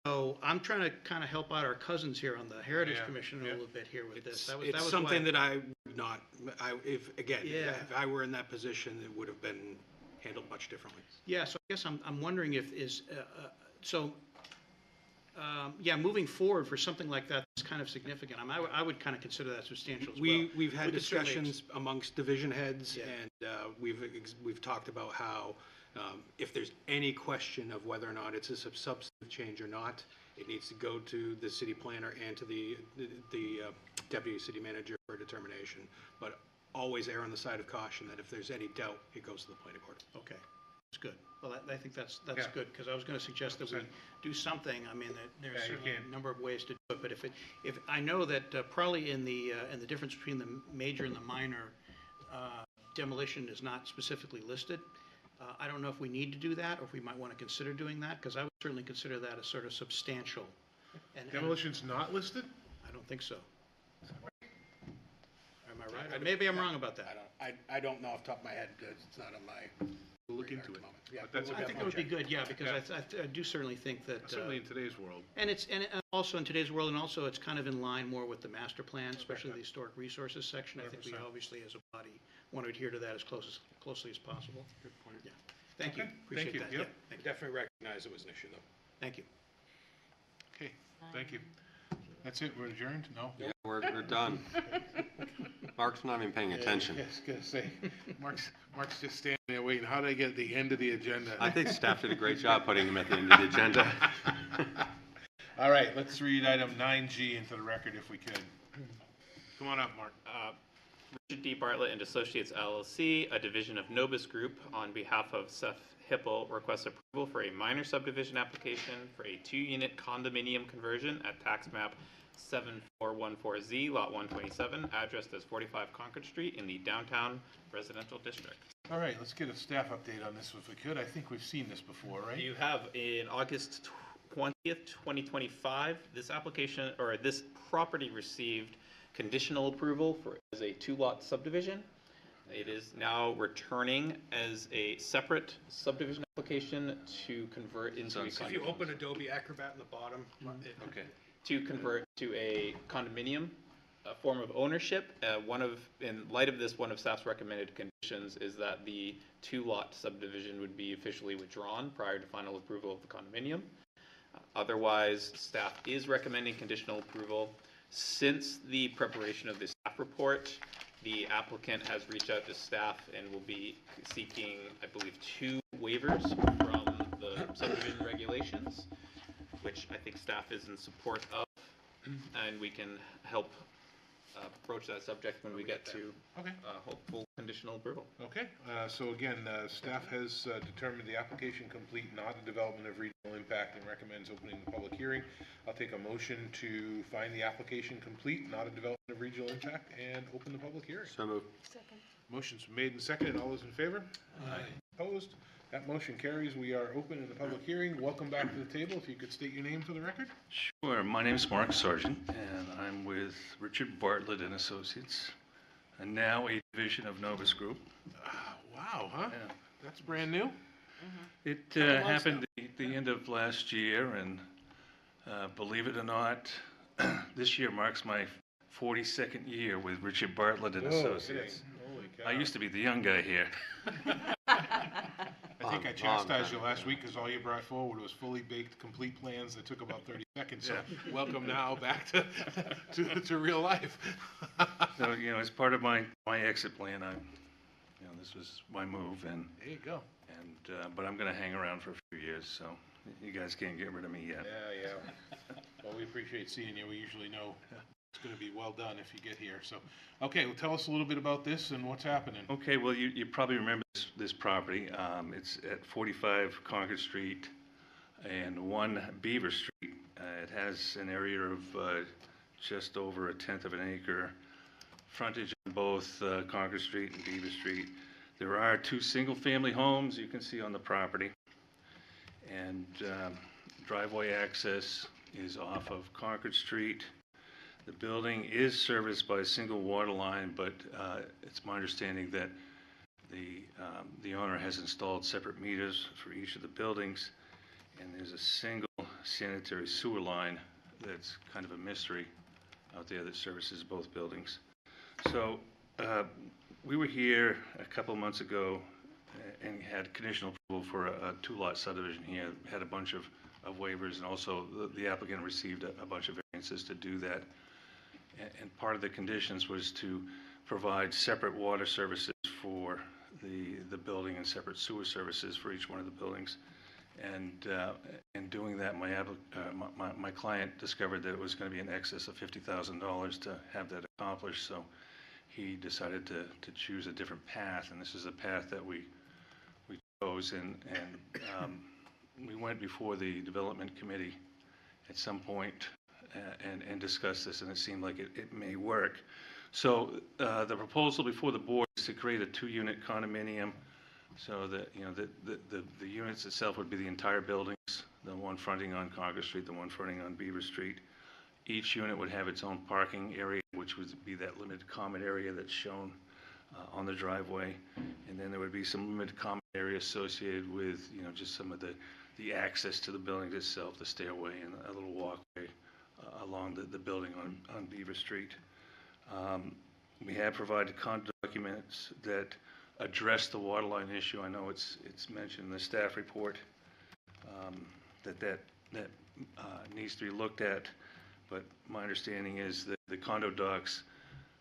So I'm trying to kind of help out our cousins here on the Heritage Commission a little bit here with this. That was something why- that I would not, if I were in that position, it would have been handled much differently. Yeah, so I guess I'm wondering moving forward for something like that is kind of significant. I would kind of consider that substantial as well. We've had We could certainly discussions amongst division heads, and we've talked about how if there's any question of whether or not it's a substantive change or not, it needs to go to the city planner and to the deputy city manager for determination. But always err on the side of caution that if there's any doubt, it goes to the planning board. Okay, that's good. Well, I think that's good, because I was going to suggest that we do something. I mean, there's certainly a number of ways to do it, but if I know that probably in the difference between the major and the minor, demolition is not specifically listed. I don't know if we need to do that, or if we might want to consider doing that, because I would certainly consider that as sort of substantial. Demolition's not listed? I don't think so. Am I right? Maybe I'm wrong about that. I don't know off the top of my head, because it's not on my. We'll look into it. Yeah, But that's a I think that would be good, yeah, because I do certainly think that. Certainly in today's world. And also in today's world, and also it's kind of in line more with the master plan, especially the historic resources section. I think we 100%. obviously, as a body, want to adhere to that as closely as possible. Good point. Yeah. Thank you. Okay. Appreciate Thank you. that. Yep. Yeah, thank you. Definitely recognize it was an issue, though. Thank you. Okay, thank you. That's it, we're adjourned? No? Yeah, we're done. Mark's not even paying attention. Yes, gonna say, Mark's just standing there waiting, how do I get the end of the agenda? I think staff did a great job putting him at the end of the agenda. All right, let's read item 9G into the record if we could. Come on up, Mark. Richard D. Bartlett and Associates LLC, a division of Novus Group, on behalf of Seth Hippel, requests approval for a minor subdivision application for a 2-unit condominium conversion at tax map 7414Z, Lot 127, addressed as 45 Concord Street in the downtown residential district. All right, let's get a staff update on this if we could. I think we've seen this before, right? You have in August 20th, 2025, this application, or this property received conditional approval for as a two-lot subdivision. It is now returning as a separate subdivision application to convert into a If you open Adobe Acrobat in the bottom. Okay. To convert to a condominium, a form of ownership. In light of this, one of staff's recommended conditions is that the two-lot subdivision would be officially withdrawn prior to final approval of the condominium. Otherwise, staff is recommending conditional approval. Since the preparation of the staff report, the applicant has reached out to staff and will be seeking, I believe, 2 waivers from the subdivision regulations, which I think staff is in support of, and we can help approach that subject when we get to hopeful conditional approval. Okay, so again, staff has determined the application complete, not a development of regional impact, and recommends opening the public hearing. I'll take a motion to find the application complete, not a development of regional impact, and open the public hearing. So moved. Second. Motion's made and seconded. All those in favor? Aye. Opposed? That motion carries. We are open in the public hearing. Welcome back to the table. If you could state your name for the record. Sure. My name is Mark Sargent, and I'm with Richard Bartlett and Associates, and now a division of Novus Group. Wow, huh? Yeah. That's brand new? It happened at the end of last year, and believe it or not, this year marks my 42nd year with Richard Bartlett and Associates. Holy cow. I used to be the young guy here. I think I chastised you last week because all you brought forward was fully baked, complete plans that took about 30 seconds. So welcome now back to real life. So, as part of my exit plan, this was my move, and there you go. And but I'm going to hang around for a few years, so you guys can't get rid of me yet. Yeah. Well, we appreciate seeing you. We usually know it's going to be well done if you get here. So, okay, well, tell us a little bit about this and what's happening. Okay, well, you probably remember this property. It's at 45 Concord Street and 1 Beaver Street. It has an area of just over 1/10 of an acre, frontage on both Concord Street and Beaver Street. There are 2 single-family homes you can see on the property, and driveway access is off of Concord Street. The building is serviced by a single water line, but it's my understanding that the owner has installed separate meters for each of the buildings, and there's a single sanitary sewer line that's kind of a mystery out there that services both buildings. So we were here a couple months ago and had conditional approval for a 2-lot subdivision here, had a bunch of waivers, and also the applicant received a bunch of variances to do that. And part of the conditions was to provide separate water services for the building and separate sewer services for each one of the buildings. And in doing that, my client discovered that it was going to be in excess of $50,000 to have that accomplished. So he decided to choose a different path, and this is a path that we chose. And we went before the development committee at some point and discussed this, and it seemed like it may work. So the proposal before the board is to create a 2-unit condominium, so that the units itself would be the entire buildings, the one fronting on Concord Street, the one fronting on Beaver Street. Each unit would have its own parking area, which would be that limited common area that's shown on the driveway, and then there would be some limited common area associated with just some of the access to the building itself, the stairway and a little walkway along the building on Beaver Street. We have provided condo documents that address the water line issue. I know it's mentioned in the staff report that needs to be looked at, but my understanding is that the condo docs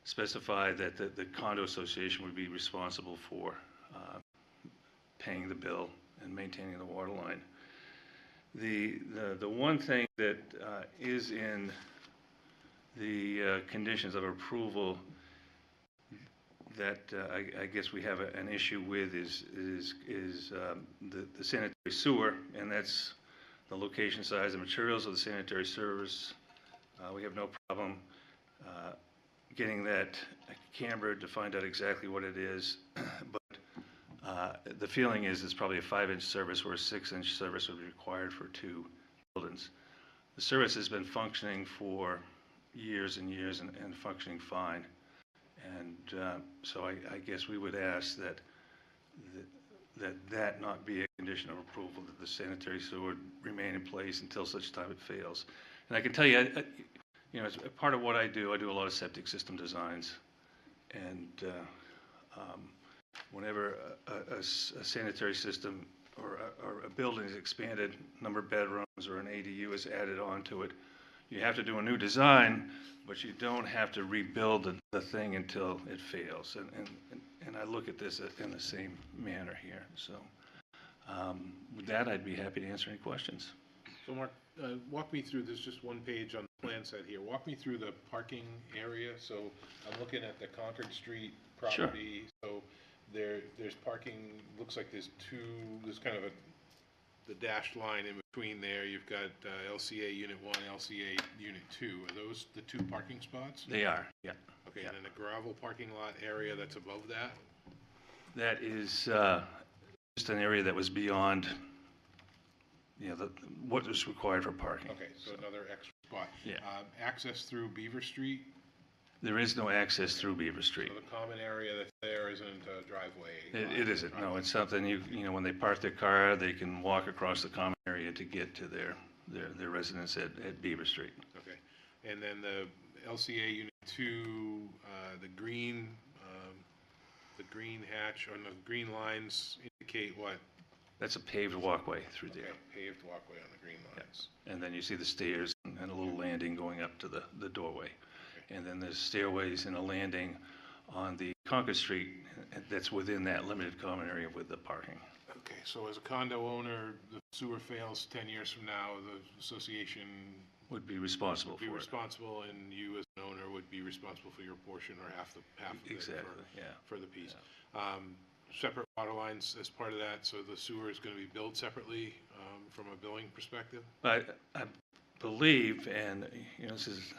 specify that the condo association would be responsible for paying the bill and maintaining the water line. The one thing that is in the conditions of approval that I guess we have an issue with is the sanitary sewer, and that's the location, size, and materials of the sanitary service We have no problem getting that cambered to find out exactly what it is, but the feeling is it's probably a 5-inch service where a 6-inch service would be required for 2 buildings. The service has been functioning for years and years and functioning fine. And so I guess we would ask that not be a condition of approval, that the sanitary sewer would remain in place until such time it fails. And I can tell you, you know, as part of what I do a lot of septic system designs. And whenever a sanitary system or a building is expanded, number of bedrooms or an ADU is added onto it, you have to do a new design, but you don't have to rebuild the thing until it fails. And I look at this in the same manner here. So with that, I'd be happy to answer any questions. So Mark, walk me through, there's just one page on the plan set here. Walk me through the parking area. So I'm looking at the Concord Street property. Sure. So there's parking, looks like there's kind of the dashed line in between there. You've got LCA Unit 1, LCA Unit 2. Are those the 2 parking spots? They are, yeah. Okay, yeah. and then a gravel parking lot area that's above that? That is just an area that was beyond, you know, what is required for parking. Okay, so another extra spot. Yeah. Access through Beaver Street? There is no access through Beaver Street. So the common area that's there isn't a driveway? It isn't, no. It's something you know, when they park their car, they can walk across the common area to get to their residence at Beaver Street. Okay. And then the LCA Unit 2, the green hatch, or the green lines indicate what? That's a paved walkway through there. Okay, paved walkway on the green lines. Yeah. And then you see the stairs and a little landing going up to the doorway. Okay. And then there's stairways and a landing on the Concord Street that's within that limited common area with the parking. Okay, so as a condo owner, the sewer fails 10 years from now, the association would be responsible for it. Responsible, and you as an owner would be responsible for your portion or half of exactly, it for the piece. Yeah. Separate water lines as part of that, so the sewer is going to be billed separately from a billing perspective? I believe, and you know, this is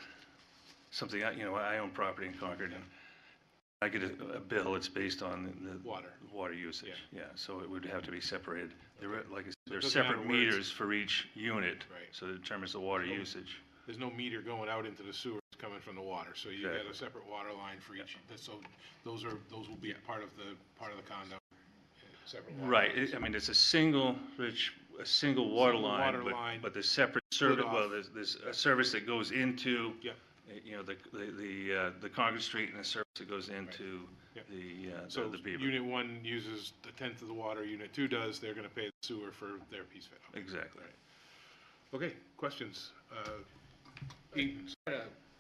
something, I own property in Concord, and I get a bill, it's based on the water usage. Yeah, so it would have to be separated. There are, like I said, there are separate meters for each unit, so it determines the water usage. There's no meter going out into the sewer, it's coming from the water, so you get a separate water line for each. So those will be part of the condo. Separate water lines. I mean, it's a single water line, but there's separate service. Well, there's a service that goes into the Concord Street, and a service that goes into the Beaver. Unit 1 uses a tenth of the water. Unit 2 does. They're going to pay the sewer for their piece of it. Okay. Exactly. Right. Okay. Questions?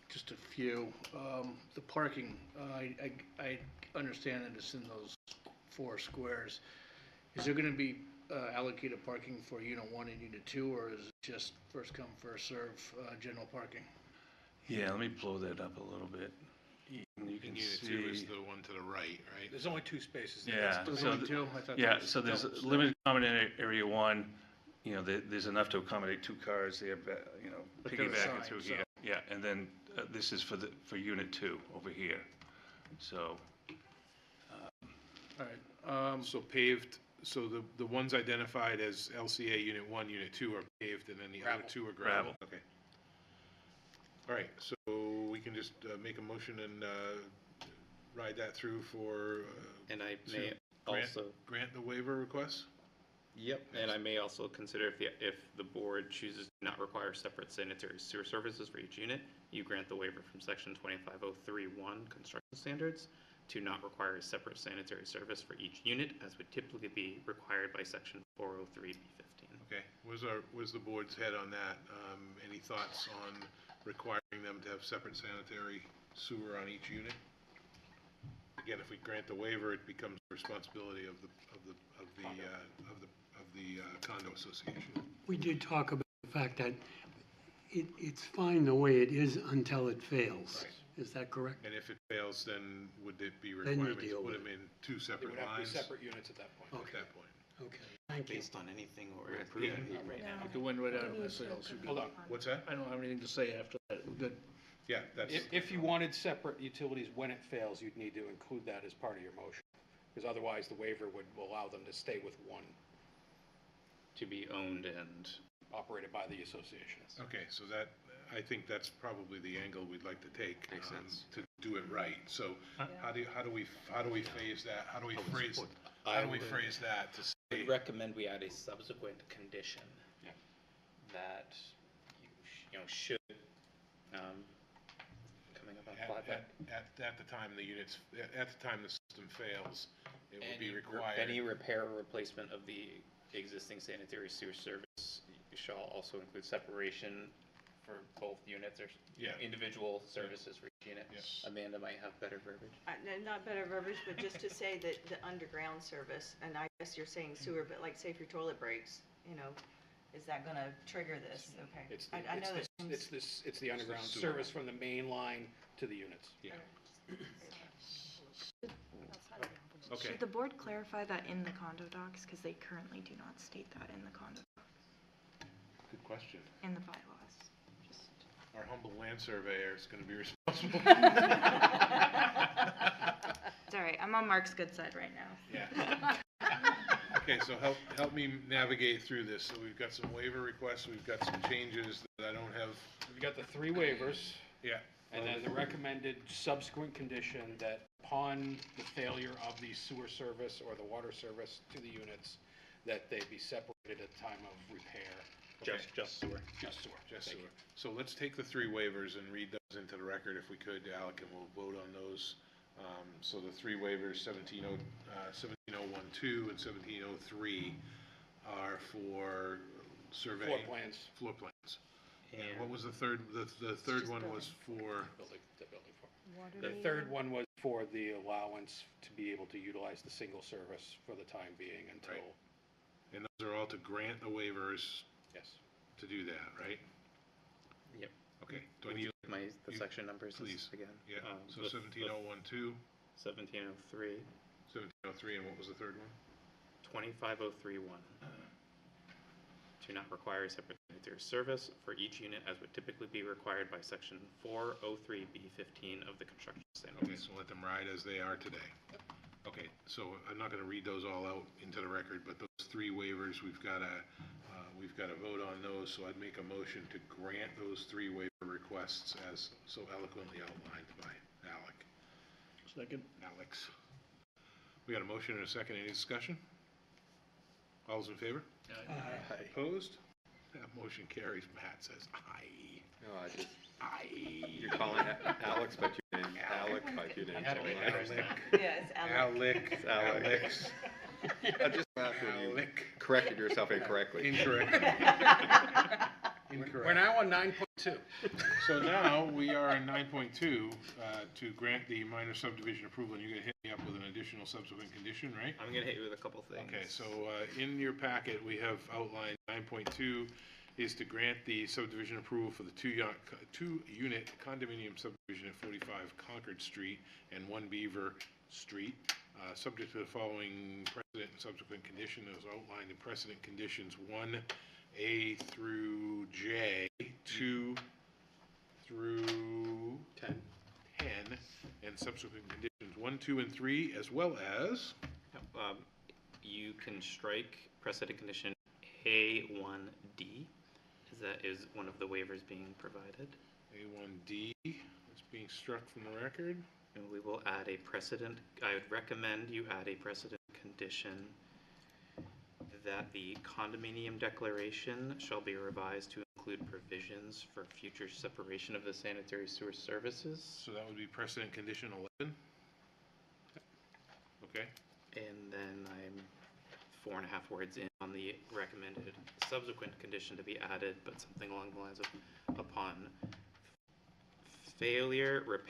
Just a few. The parking, I understand that it's in those 4 squares. Is there going to be allocated parking for Unit 1 and Unit 2, or is it just first come, first serve general parking? Yeah, let me blow that up a little bit. You can Unit see 2 is the one to the right, right? There's only 2 spaces there. Yeah, There's so only 2? I thought so there's a limited common area 1. There's enough to accommodate 2 cars there, piggybacking through here. Yeah, and then this is for Unit 2 over here. So. All right. So paved. So the ones identified as LCA Unit 1, Unit 2 are paved, and then the other 2 are gravel. Okay. All right. So we can just make a motion and ride that through for. And I may also grant the waiver request. Yep, and I may also consider if the board chooses to not require separate sanitary sewer services for each unit, you grant the waiver from section 25031 construction standards to not require a separate sanitary service for each unit, as would typically be required by section 403B15. Okay, where's the board's head on that? Any thoughts on requiring them to have separate sanitary sewer on each unit? Again, if we grant the waiver, it becomes the responsibility of the condo association. We did talk about the fact that it's fine the way it is until it fails. Right. Is that correct? And if it fails, then would it be requirements to put them in 2 separate lines? It would have to be lines? separate units at that point. Okay. At that point. Okay. Thank you. Based on anything we're approving right now. No. The one right out of the sales. Hold on. What's that? I don't have anything to say after that. the, Yeah, that's. if you wanted separate utilities when it fails, you'd need to include that as part of your motion. Because otherwise, the waiver would allow them to stay with one, To be owned and operated by the association. Okay, so that, I think that's probably the angle we'd like to take. Makes sense. To do it right. So how do we phase that? How do we phrase that to I say? would recommend we add a subsequent condition Yeah. that you know, should, coming up on flyback. At the time the units, at the time the system fails, it would be Any required. Any repair or replacement of the existing sanitary sewer service shall also include separation for both units or individual services for each unit. Yes. Amanda might have better verbiage. Not better verbiage, but just to say that the underground service, and I guess you're saying sewer, but like say if your toilet breaks, you know, is that gonna trigger this? Okay. I know that. It's the underground sewer. service from the main line to the units. Yeah. Okay. Should the board clarify that in the condo docs, because they currently do not state that in the condo docs, Good question. in the bylaws? Our humble land surveyor is gonna be responsible. It's all right, I'm on Mark's good side right now. Yeah. Okay, so help me navigate through this. So we've got some waiver requests, we've got some changes that I don't have. We've got the 3 waivers. Yeah. And then the recommended subsequent condition that upon the failure of the sewer service or the water service to the units, that they be separated at time of repair. Okay. Just sewer. Just sewer. Just sewer. So let's take the 3 waivers and read those into the record if we could, Alec, and we'll vote on those. So the 3 waivers, 17012 and 1703 are for survey. Floor plans. And what was the third? The third one was for? The third one was for the allowance to be able to utilize the single service for the time being until. Right. And those are all to grant the waivers. Yes. To do that, right? Yep. Okay. Do I Would need you like the section numbers please again? Yeah. So the- 17012, 1703, 1703, and what was the third one? 25031. Do not require a separate sanitary service for each unit as would typically be required by section 403B15 of the construction standards. Okay, so let them ride as they are today. Okay, so I'm not going to read those all out into the record, but those 3 waivers, we've got to vote on those. So I'd make a motion to grant those 3 waiver requests as so eloquently outlined by Alec. Second. Alex. We got a motion and a second. Any discussion? All those in favor? Aye. Opposed? That motion carries. Matt says aye. No, I just, Aye. you're calling Alex by 2 names. Alec by 2 names. Yeah, it's Alec. Alec. Alex. I just laughed when you corrected yourself incorrectly. Incorrect. We're now on 9.2. So now we are on 9.2 to grant the minor subdivision approval, and you're going to hit me up with an additional subsequent condition, right? I'm going to hit you with a couple things. Okay, so in your packet, we have outlined 9.2 is to grant the subdivision approval for the 2-unit condominium subdivision at 45 Concord Street and 1 Beaver Street, subject to the following precedent and subsequent condition as outlined in precedent conditions 1A through J, 2 through 10, and subsequent conditions 1, 2, and 3, as well as? You can strike precedent condition A1D, as that is one of the waivers being provided. A1D is being struck from the record. And we will add a precedent, I would recommend you add a precedent condition that the condominium declaration shall be revised to include provisions for future separation of the sanitary sewer services. So that would be precedent condition 11? Okay. And then I'm 4.5 words in on the recommended subsequent condition to be added, but something along the lines of upon failure, or,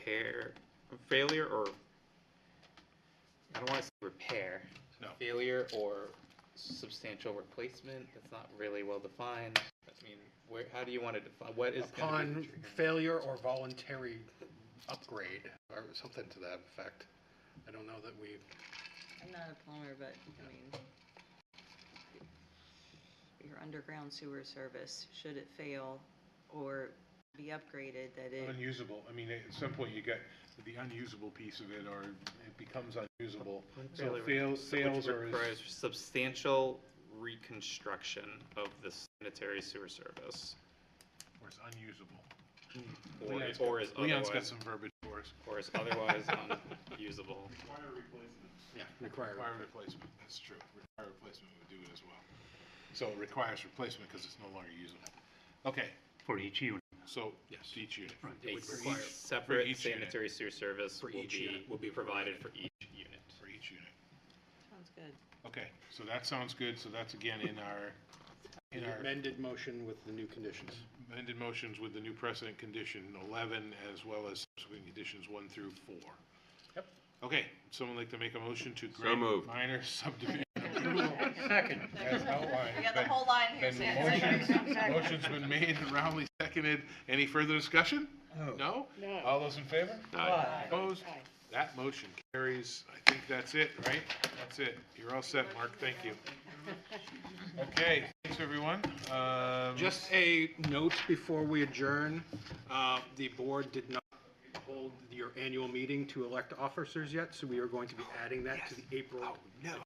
I don't want to say repair. No. Failure or substantial replacement, that's not really well defined. I mean, how do you want to define, what is? Upon failure or voluntary upgrade, or something to that effect. I don't know that we. I'm not a plumber, but, I mean, your underground sewer service, should it fail, or be upgraded, that it, Unusable, I mean, at some point you get the unusable piece of it, or it becomes unusable. So it fails Which or is, requires substantial reconstruction of the sanitary sewer service. or is unusable. Leon's got some verbiage for us. Or is otherwise unusable. Yeah, require replacement, that's true. Require replacement would do it as well. So it requires replacement because it's no longer usable. Okay. For each unit. So, yes, each unit. Each separate sanitary sewer service will be provided for each unit. For each unit. sounds good. Okay, so that sounds good, so that's again in our Amended motion with the new conditions. amended motions with the new precedent condition 11, as well as subsequent conditions 1 through 4. Yep. Okay, someone like to make a motion to grant moved. minor subdivision approval? Second. As outlined. We got the whole line here, Sam. Motion's been made and roundly seconded. Any further discussion? No? No. All those in favor? Aye. Opposed? That motion carries. I think that's it, right? That's it. You're all set, Mark. Thank you. Okay, thanks, everyone. Just a note before we adjourn, the board did not hold your annual meeting to elect officers yet, so we are going to be adding that to the April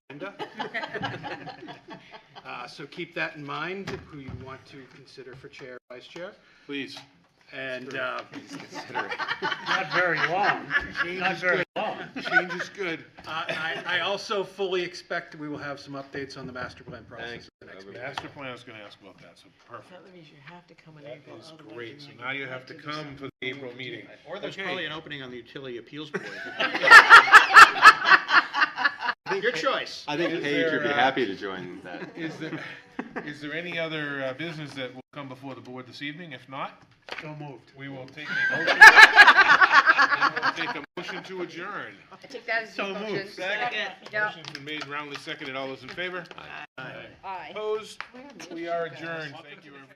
agenda. So keep that in mind, who you want to consider for chair, vice chair. Please. And, Not very long. Not very long. Change is good. I also fully expect we will have some updates on the master plan process at the next meeting. Master plan, I was going to ask about that, so perfect. That means you have to come in That April. is otherwise great. So you're not now gonna you get have to to come for the April meeting. Or there's Okay. probably an opening on the utility appeals board. Your choice. I think Is Paige would be there, happy to join that. Is there any other business that will come before the board this evening? If not, So moved. we will take a motion. We will take a motion to adjourn. I take that as a So motion. moved. Second. Yep. Motion's been made, roundly seconded. All those in favor? Aye. Opposed? We are adjourned. Thank you, everyone.